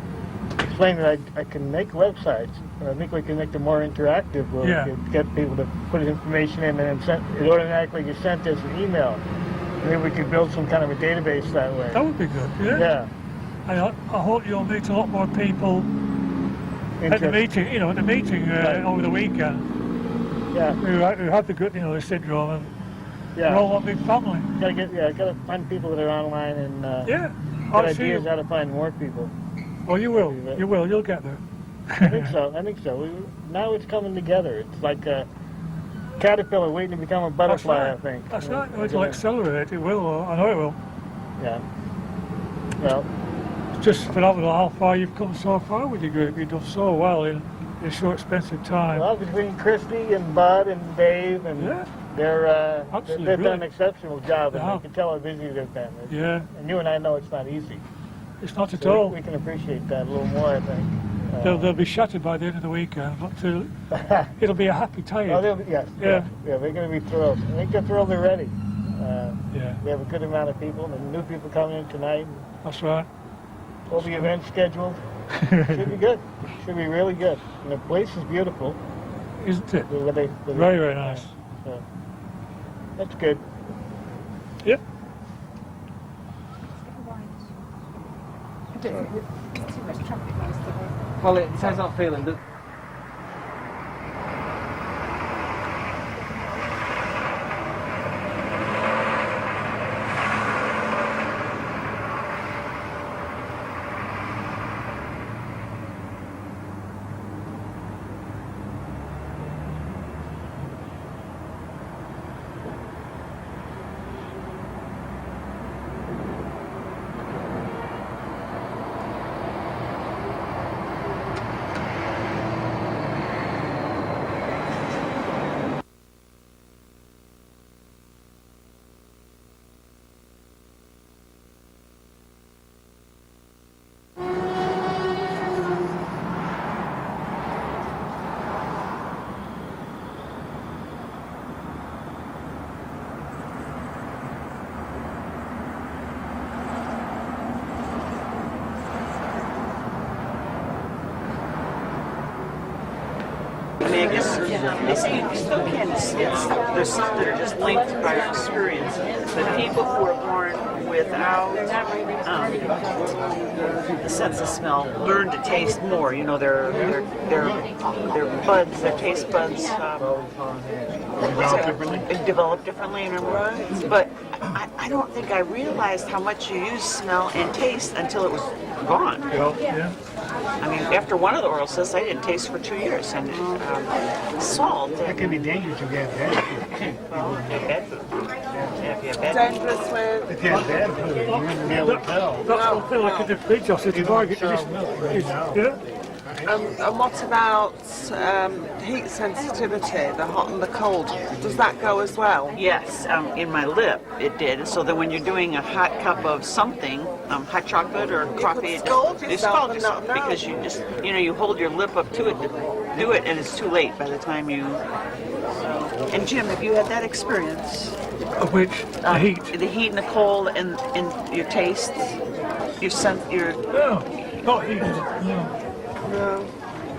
explaining that I can make websites, and I think we can make them more interactive, where Yeah. we can get people to put information in, and then it automatically gets sent as an email. Maybe we could build some kind of a database that way. That would be good, yeah. Yeah. I hope you'll meet a lot more people at the meeting, over the weekend. Yeah. Who have the syndrome, and Yeah. we're all one big family. Gotta find people that are online and Yeah. get I'll see ideas you. how to find more people. Oh, you will. You'll get there. I think so. Now it's coming together. It's like a caterpillar waiting to become a butterfly, right. I think. That's right. It'll accelerate. It will. I know it will. Yeah. Well, It's just phenomenal how far you've come so far with your group. You've done so well in a short, expensive time. well, between Christy and Bud and Dave, and Absolutely they've done an brilliant. exceptional job, and They you have. can tell how busy they've been. Yeah. And you and I know it's not easy. It's not at So all. We can appreciate that a little more, I think. They'll be shattered by the end of the weekend, but it'll be a happy time. Oh, yes. Yeah. Yeah, they're going to be thrilled. I think they're thrilled already. Yeah. We have a good amount of people, and new people coming in tonight. That's right. All the events scheduled. Should be good. Should be really good. And the place is beautiful. Isn't it? Very, Very nice. So, that's good. Yep. Too much traffic most of it. Well, it says that feeling that I guess they say you still can't. There's some that are just linked by our experience. But people who are born without the sense of smell learn to taste more. You know, their buds, their taste buds develop differently. Right. But I don't think I realized how much you use smell and taste until it was gone. Yeah. I mean, after one of the oral cysts, I didn't taste for 2 years. And salt. That can be dangerous if you have bad food. Bad food. Yeah, if you have bad Dangerous with... If you have bad food, you wouldn't be able to tell. That's something like in the fridge or city market. Yeah. And what about heat sensitivity, the hot and the cold? Does that go as well? Yes, in my lip it did. So that when you're doing a hot cup of something, hot chocolate or coffee, you scald yourself and yourself not know. because you just, you hold your lip up to it to do it, and it's too late by the time you. And Jim, have you had that experience? Of which? The heat? The heat and the cold and your taste, your. No, not heat. No. No.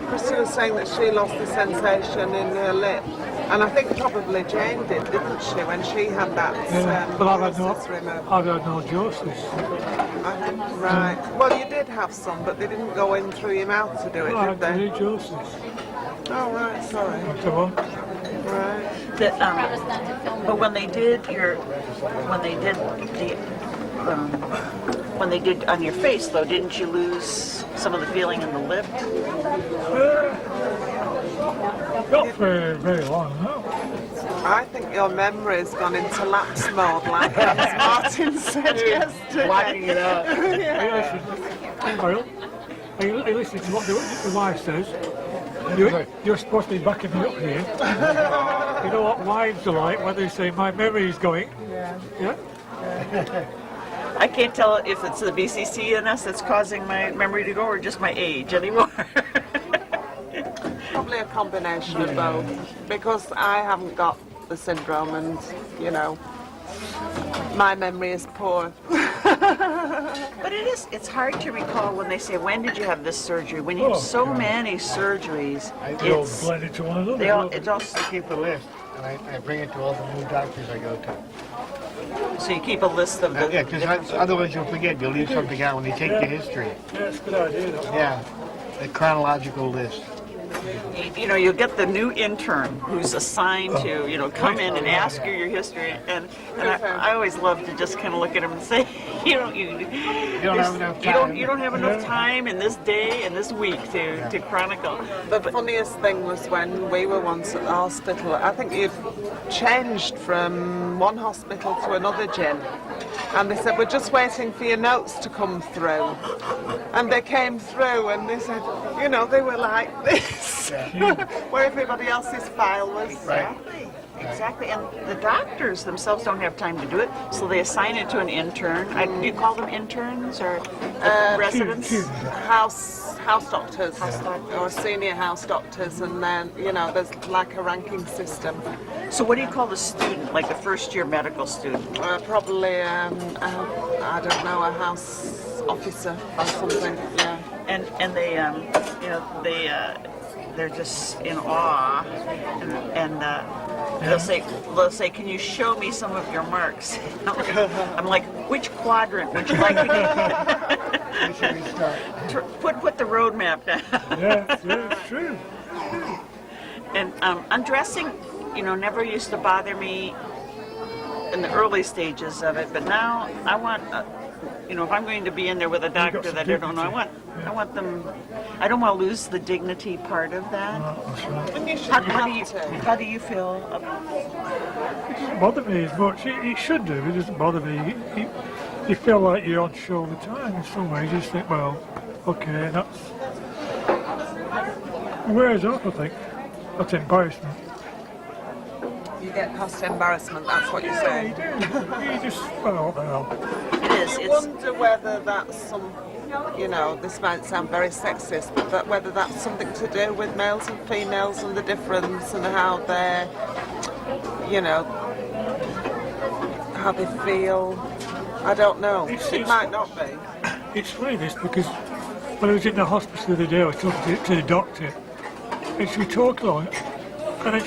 Christy was saying that she lost the sensation in her lip. And I think probably Jane did, didn't she, when she had that But I've had removed? no juices. Right. Well, you did have some, but they didn't go in through your mouth to do it, I did they? had juices. Oh, right, sorry. Come on. Right. But when they did when they did on your face, though, didn't you lose some of the feeling in the lip? Not for very long, no. I think your memory's gone into lapse mode, like Martin said yesterday. Blocking it out. Yeah. Are you listening to what the wife says? You're supposed to be backing me up here. You know what wives are like when they say my memory is going. Yeah. I can't tell if it's the BCCNS that's causing my memory to go or just my age anymore. Probably a combination of both, because I haven't got the syndrome and, my memory is poor. But it's hard to recall when they say, when did you have this surgery? When you have so many surgeries, They all blend into one another. It's also, I keep a list, and I bring it to all the new doctors I go to. so you keep a list of the... Yeah, because otherwise you'll forget. You'll leave something out when you take the history. Yeah, that's a good idea. That. Yeah, the chronological list. You'll get the new intern who's assigned to, come in and ask you your history, and I always love to just kind of look at him and say, you don't have enough time. You don't have enough time in this day and this week to chronicle. The funniest thing was when we were once at the hospital. I think you'd changed from one hospital to another, Jim. And they said, we're just waiting for your notes to come through. And they came through and they said, they were like this, where everybody else's file was. Exactly, and the doctors themselves don't have time to do it, so they assign it to an intern. Do you call them interns or residents? House doctors, or senior house doctors, and then, there's like a ranking system. So what do you call the student, like the first year medical student? Probably, I don't know, a house officer or something, yeah. And they, they're just in awe, and they'll say, can you show me some of your marks? I'm like, which quadrant would you like to put the road map down? Yeah, it's true. And undressing, never used to bother me in the early stages of it, but now I want, if I'm going to be in there with a doctor that I don't know, I want them. I don't want to lose the dignity part of that. How do you feel? It doesn't bother me as much. It should do. It doesn't bother me. You feel like you're on show all the time in some ways. You just think, well, okay, that's... Whereas off, I think. That's embarrassment. You get past embarrassment, that's what you're saying. You just, well, what the hell. It is. I wonder whether that's some, this might sound very sexist, but whether that's something to do with males and females and the difference and how they're, how they feel. I don't know. It might not be. It's funny this, because when I was in the hospital the other day, I was talking to the doctor, and she was talking on And then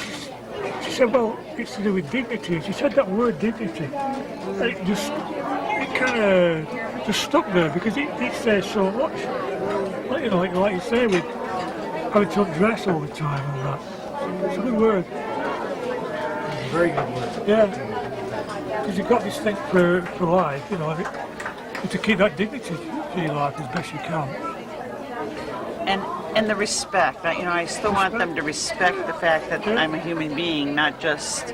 she said, well, it's to do with dignity. And she said that word dignity. And it kind of just stuck there because it says so much. Like, you know, like you say, with having to undress all the time and that. It's a good word. Very good word. Yeah. Because you've got this thing for life, you know, and to keep that dignity to your life as best you can. And the respect, you know, I still want them to respect the fact that I'm a human being, not just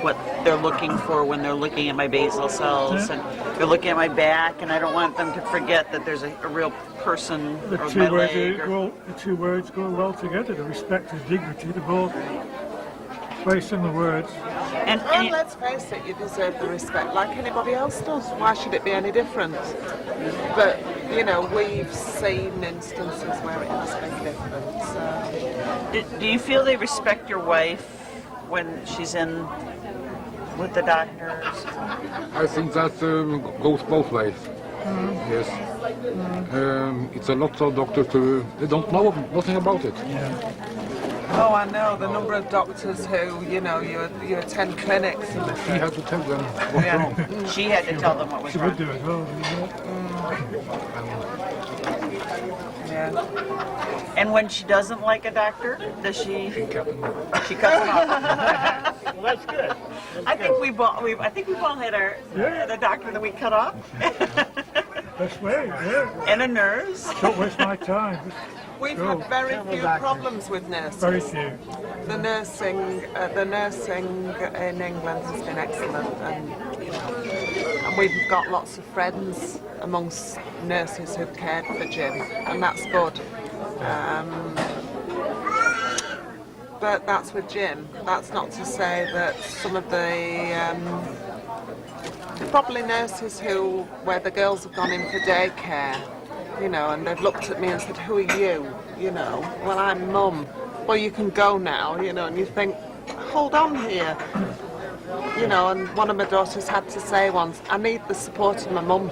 what they're looking for when they're looking at my basal cells and they're looking at my back, and I don't want them to forget that there's a real person The or two my words leg. the two words go well together, the respect and dignity, they're both very similar words. And let's face it, you deserve the respect like anybody else does. Why should it be any different? But, you know, we've seen instances where it has been different. So. Do you feel they respect your wife when she's in with the doctors? I think that goes both ways. Yes. It's a lot of doctors who they don't know nothing about it. Oh, I know, the number of doctors who, you know, you attend clinics and She had to tell them what's wrong. She had to tell them what was She wrong. would do it well. Yeah. And when she doesn't like a doctor, does she? She cuts them off. Well, that's good. I think we've all had the doctor that we cut off. Best way, yeah. And a nurse. Don't waste my time. We've Go. had very few problems with nurses. Very few. The nursing in England has been excellent, and you know, and we've got lots of friends amongst nurses who've cared for Jim, and that's good. But that's with Jim. That's not to say that some of the probably nurses where the girls have gone in for daycare, you know, and they've looked at me and said, "Who are you?" You know, "Well, I'm Mum." "Well, you can go now," you know, and you think, hold on here. You know, and one of my daughters had to say once, "I need the support of my mum,"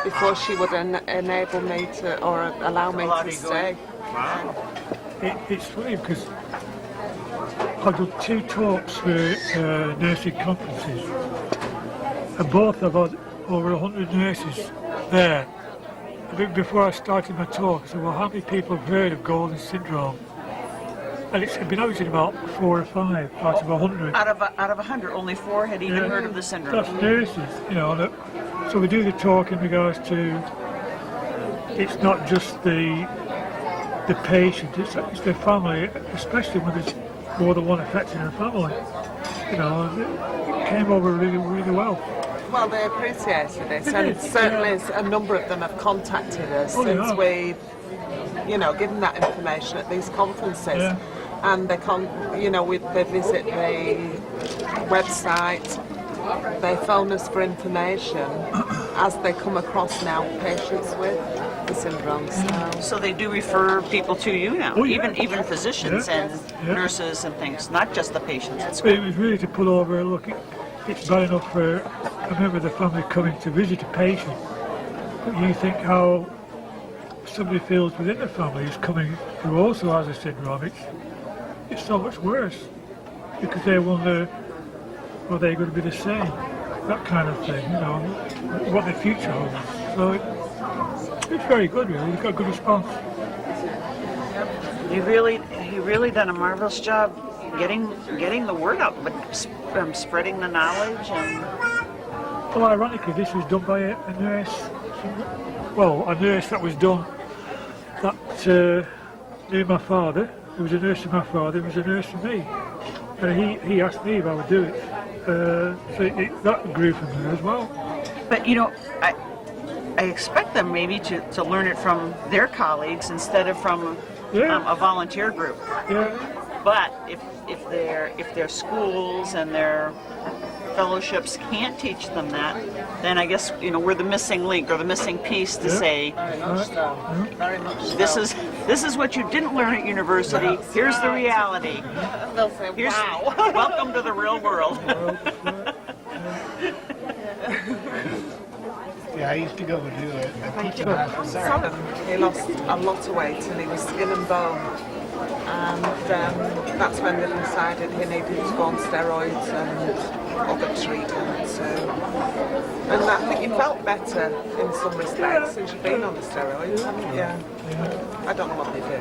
before she would enable me to, or allow me to stay. Wow. It's funny because I've done 2 talks for nursing conferences, and both have had over 100 nurses there. Before I started my talk, I said, well, how many people have heard of Golden syndrome? And it's been averaging about 4 or 5 out of 100. Out of 100, only 4 had even heard of the syndrome. That's nurses, you know. So we do the talk in regards to, it's not just the patient, it's the family, especially when there's more than one affected in a family. You know, it came over really, really well. Well, they appreciated it, and certainly a number of them have contacted us since we've, you know, given that information at these conferences. And they they visit the website, they phone us for information as they come across now patients with the syndrome. So they do refer people to you now, even physicians and nurses and things, not just the patients. It's It was really to put over, look, it's bad enough for a member of the family coming to visit a patient, but you think how somebody feels within the family who's coming who also has a syndrome, it's so much worse, because they wonder, are they going to be the same? That kind of thing, you know, what the future holds. So it's very good, really. We've got a good response. You really done a marvelous job getting the word out, but spreading the knowledge and. Well, ironically, this was done by a nurse. Well, a nurse that was done that knew my father. He was a nurse to my father. He was a nurse to me, and he asked me if I would do it. So that grew from there as well. But you know, I expect them maybe to learn it from their colleagues instead of from a volunteer group. Yeah. But if their schools and their fellowships can't teach them that, then I guess, you know, we're the missing link or the missing piece to say, Very much so. this is what you didn't learn at university. Here's the reality. They'll say, wow. Welcome to the real world. Yeah, I used to go and do it. He lost a lot of weight and he was skin and bone. and that's when they decided he needed to go on steroids and other treatments. And I think you felt better in some respects since you've been on the steroids, haven't you? Yeah. I don't know what they do.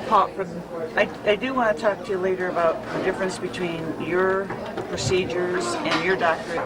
Apart from I do want to talk to you later about the difference between your procedures and your doctorate.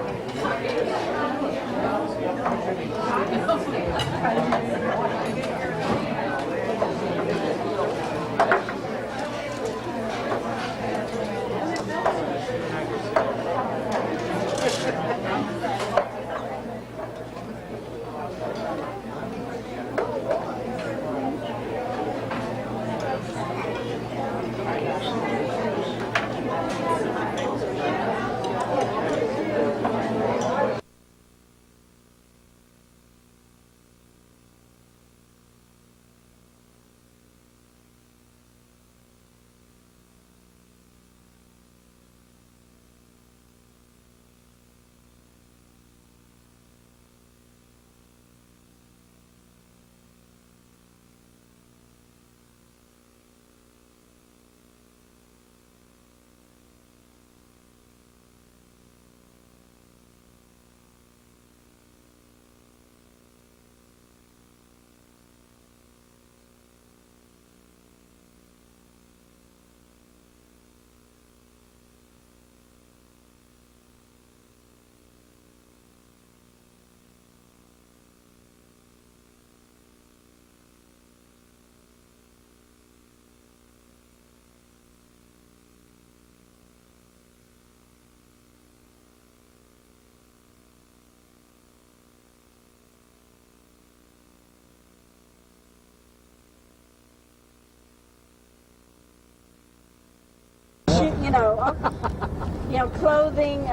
Clothing,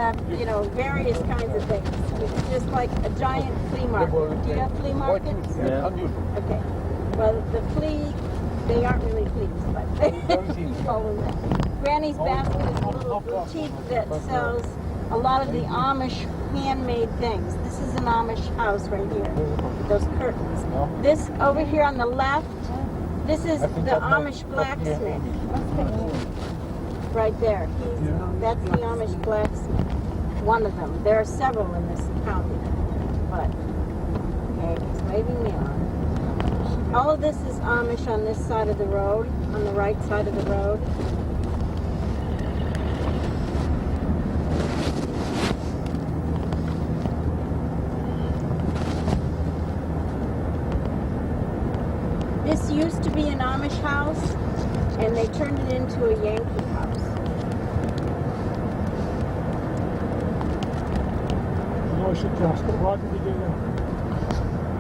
various kinds of things. It's just like a giant flea market. Do you have flea markets? Yeah. Okay. Well, the flea, they aren't really fleas, but they call them that. Granny's Basket is a little boutique that sells a lot of the Amish handmade things. This is an Amish house right here, with those curtains. This over here on the left, this is the Amish blacksmith. Right there. That's the Amish blacksmith. One of them. There are several in this county. But, okay, he's waving me on. All of this is Amish on this side of the road, on the right side of the road. This used to be an Amish house, and they turned it into a Yankee house. I should ask, but why did you do that?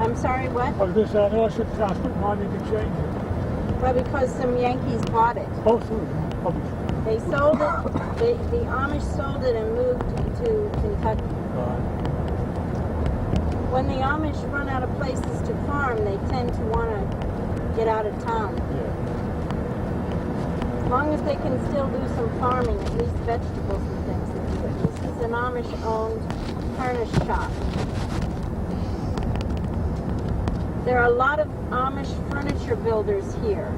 I'm sorry, what? I was going to say, I know I should ask, but why did you change it? Well, because some Yankees bought it. Oh, sorry, obviously. They sold it, the Amish sold it and moved to Kentucky. When the Amish run out of places to farm, they tend to want to get out of town. As long as they can still do some farming, at least vegetables and things, they do it. This is an Amish-owned furnish shop. There are a lot of Amish furniture builders here.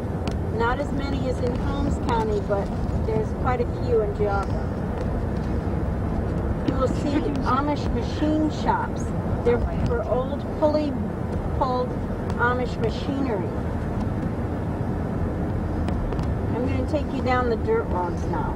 Not as many as in Holmes County, but there's quite a few in Geauga. You will see Amish machine shops. They're for old pulley-pulled Amish machinery. I'm going to take you down the dirt roads now.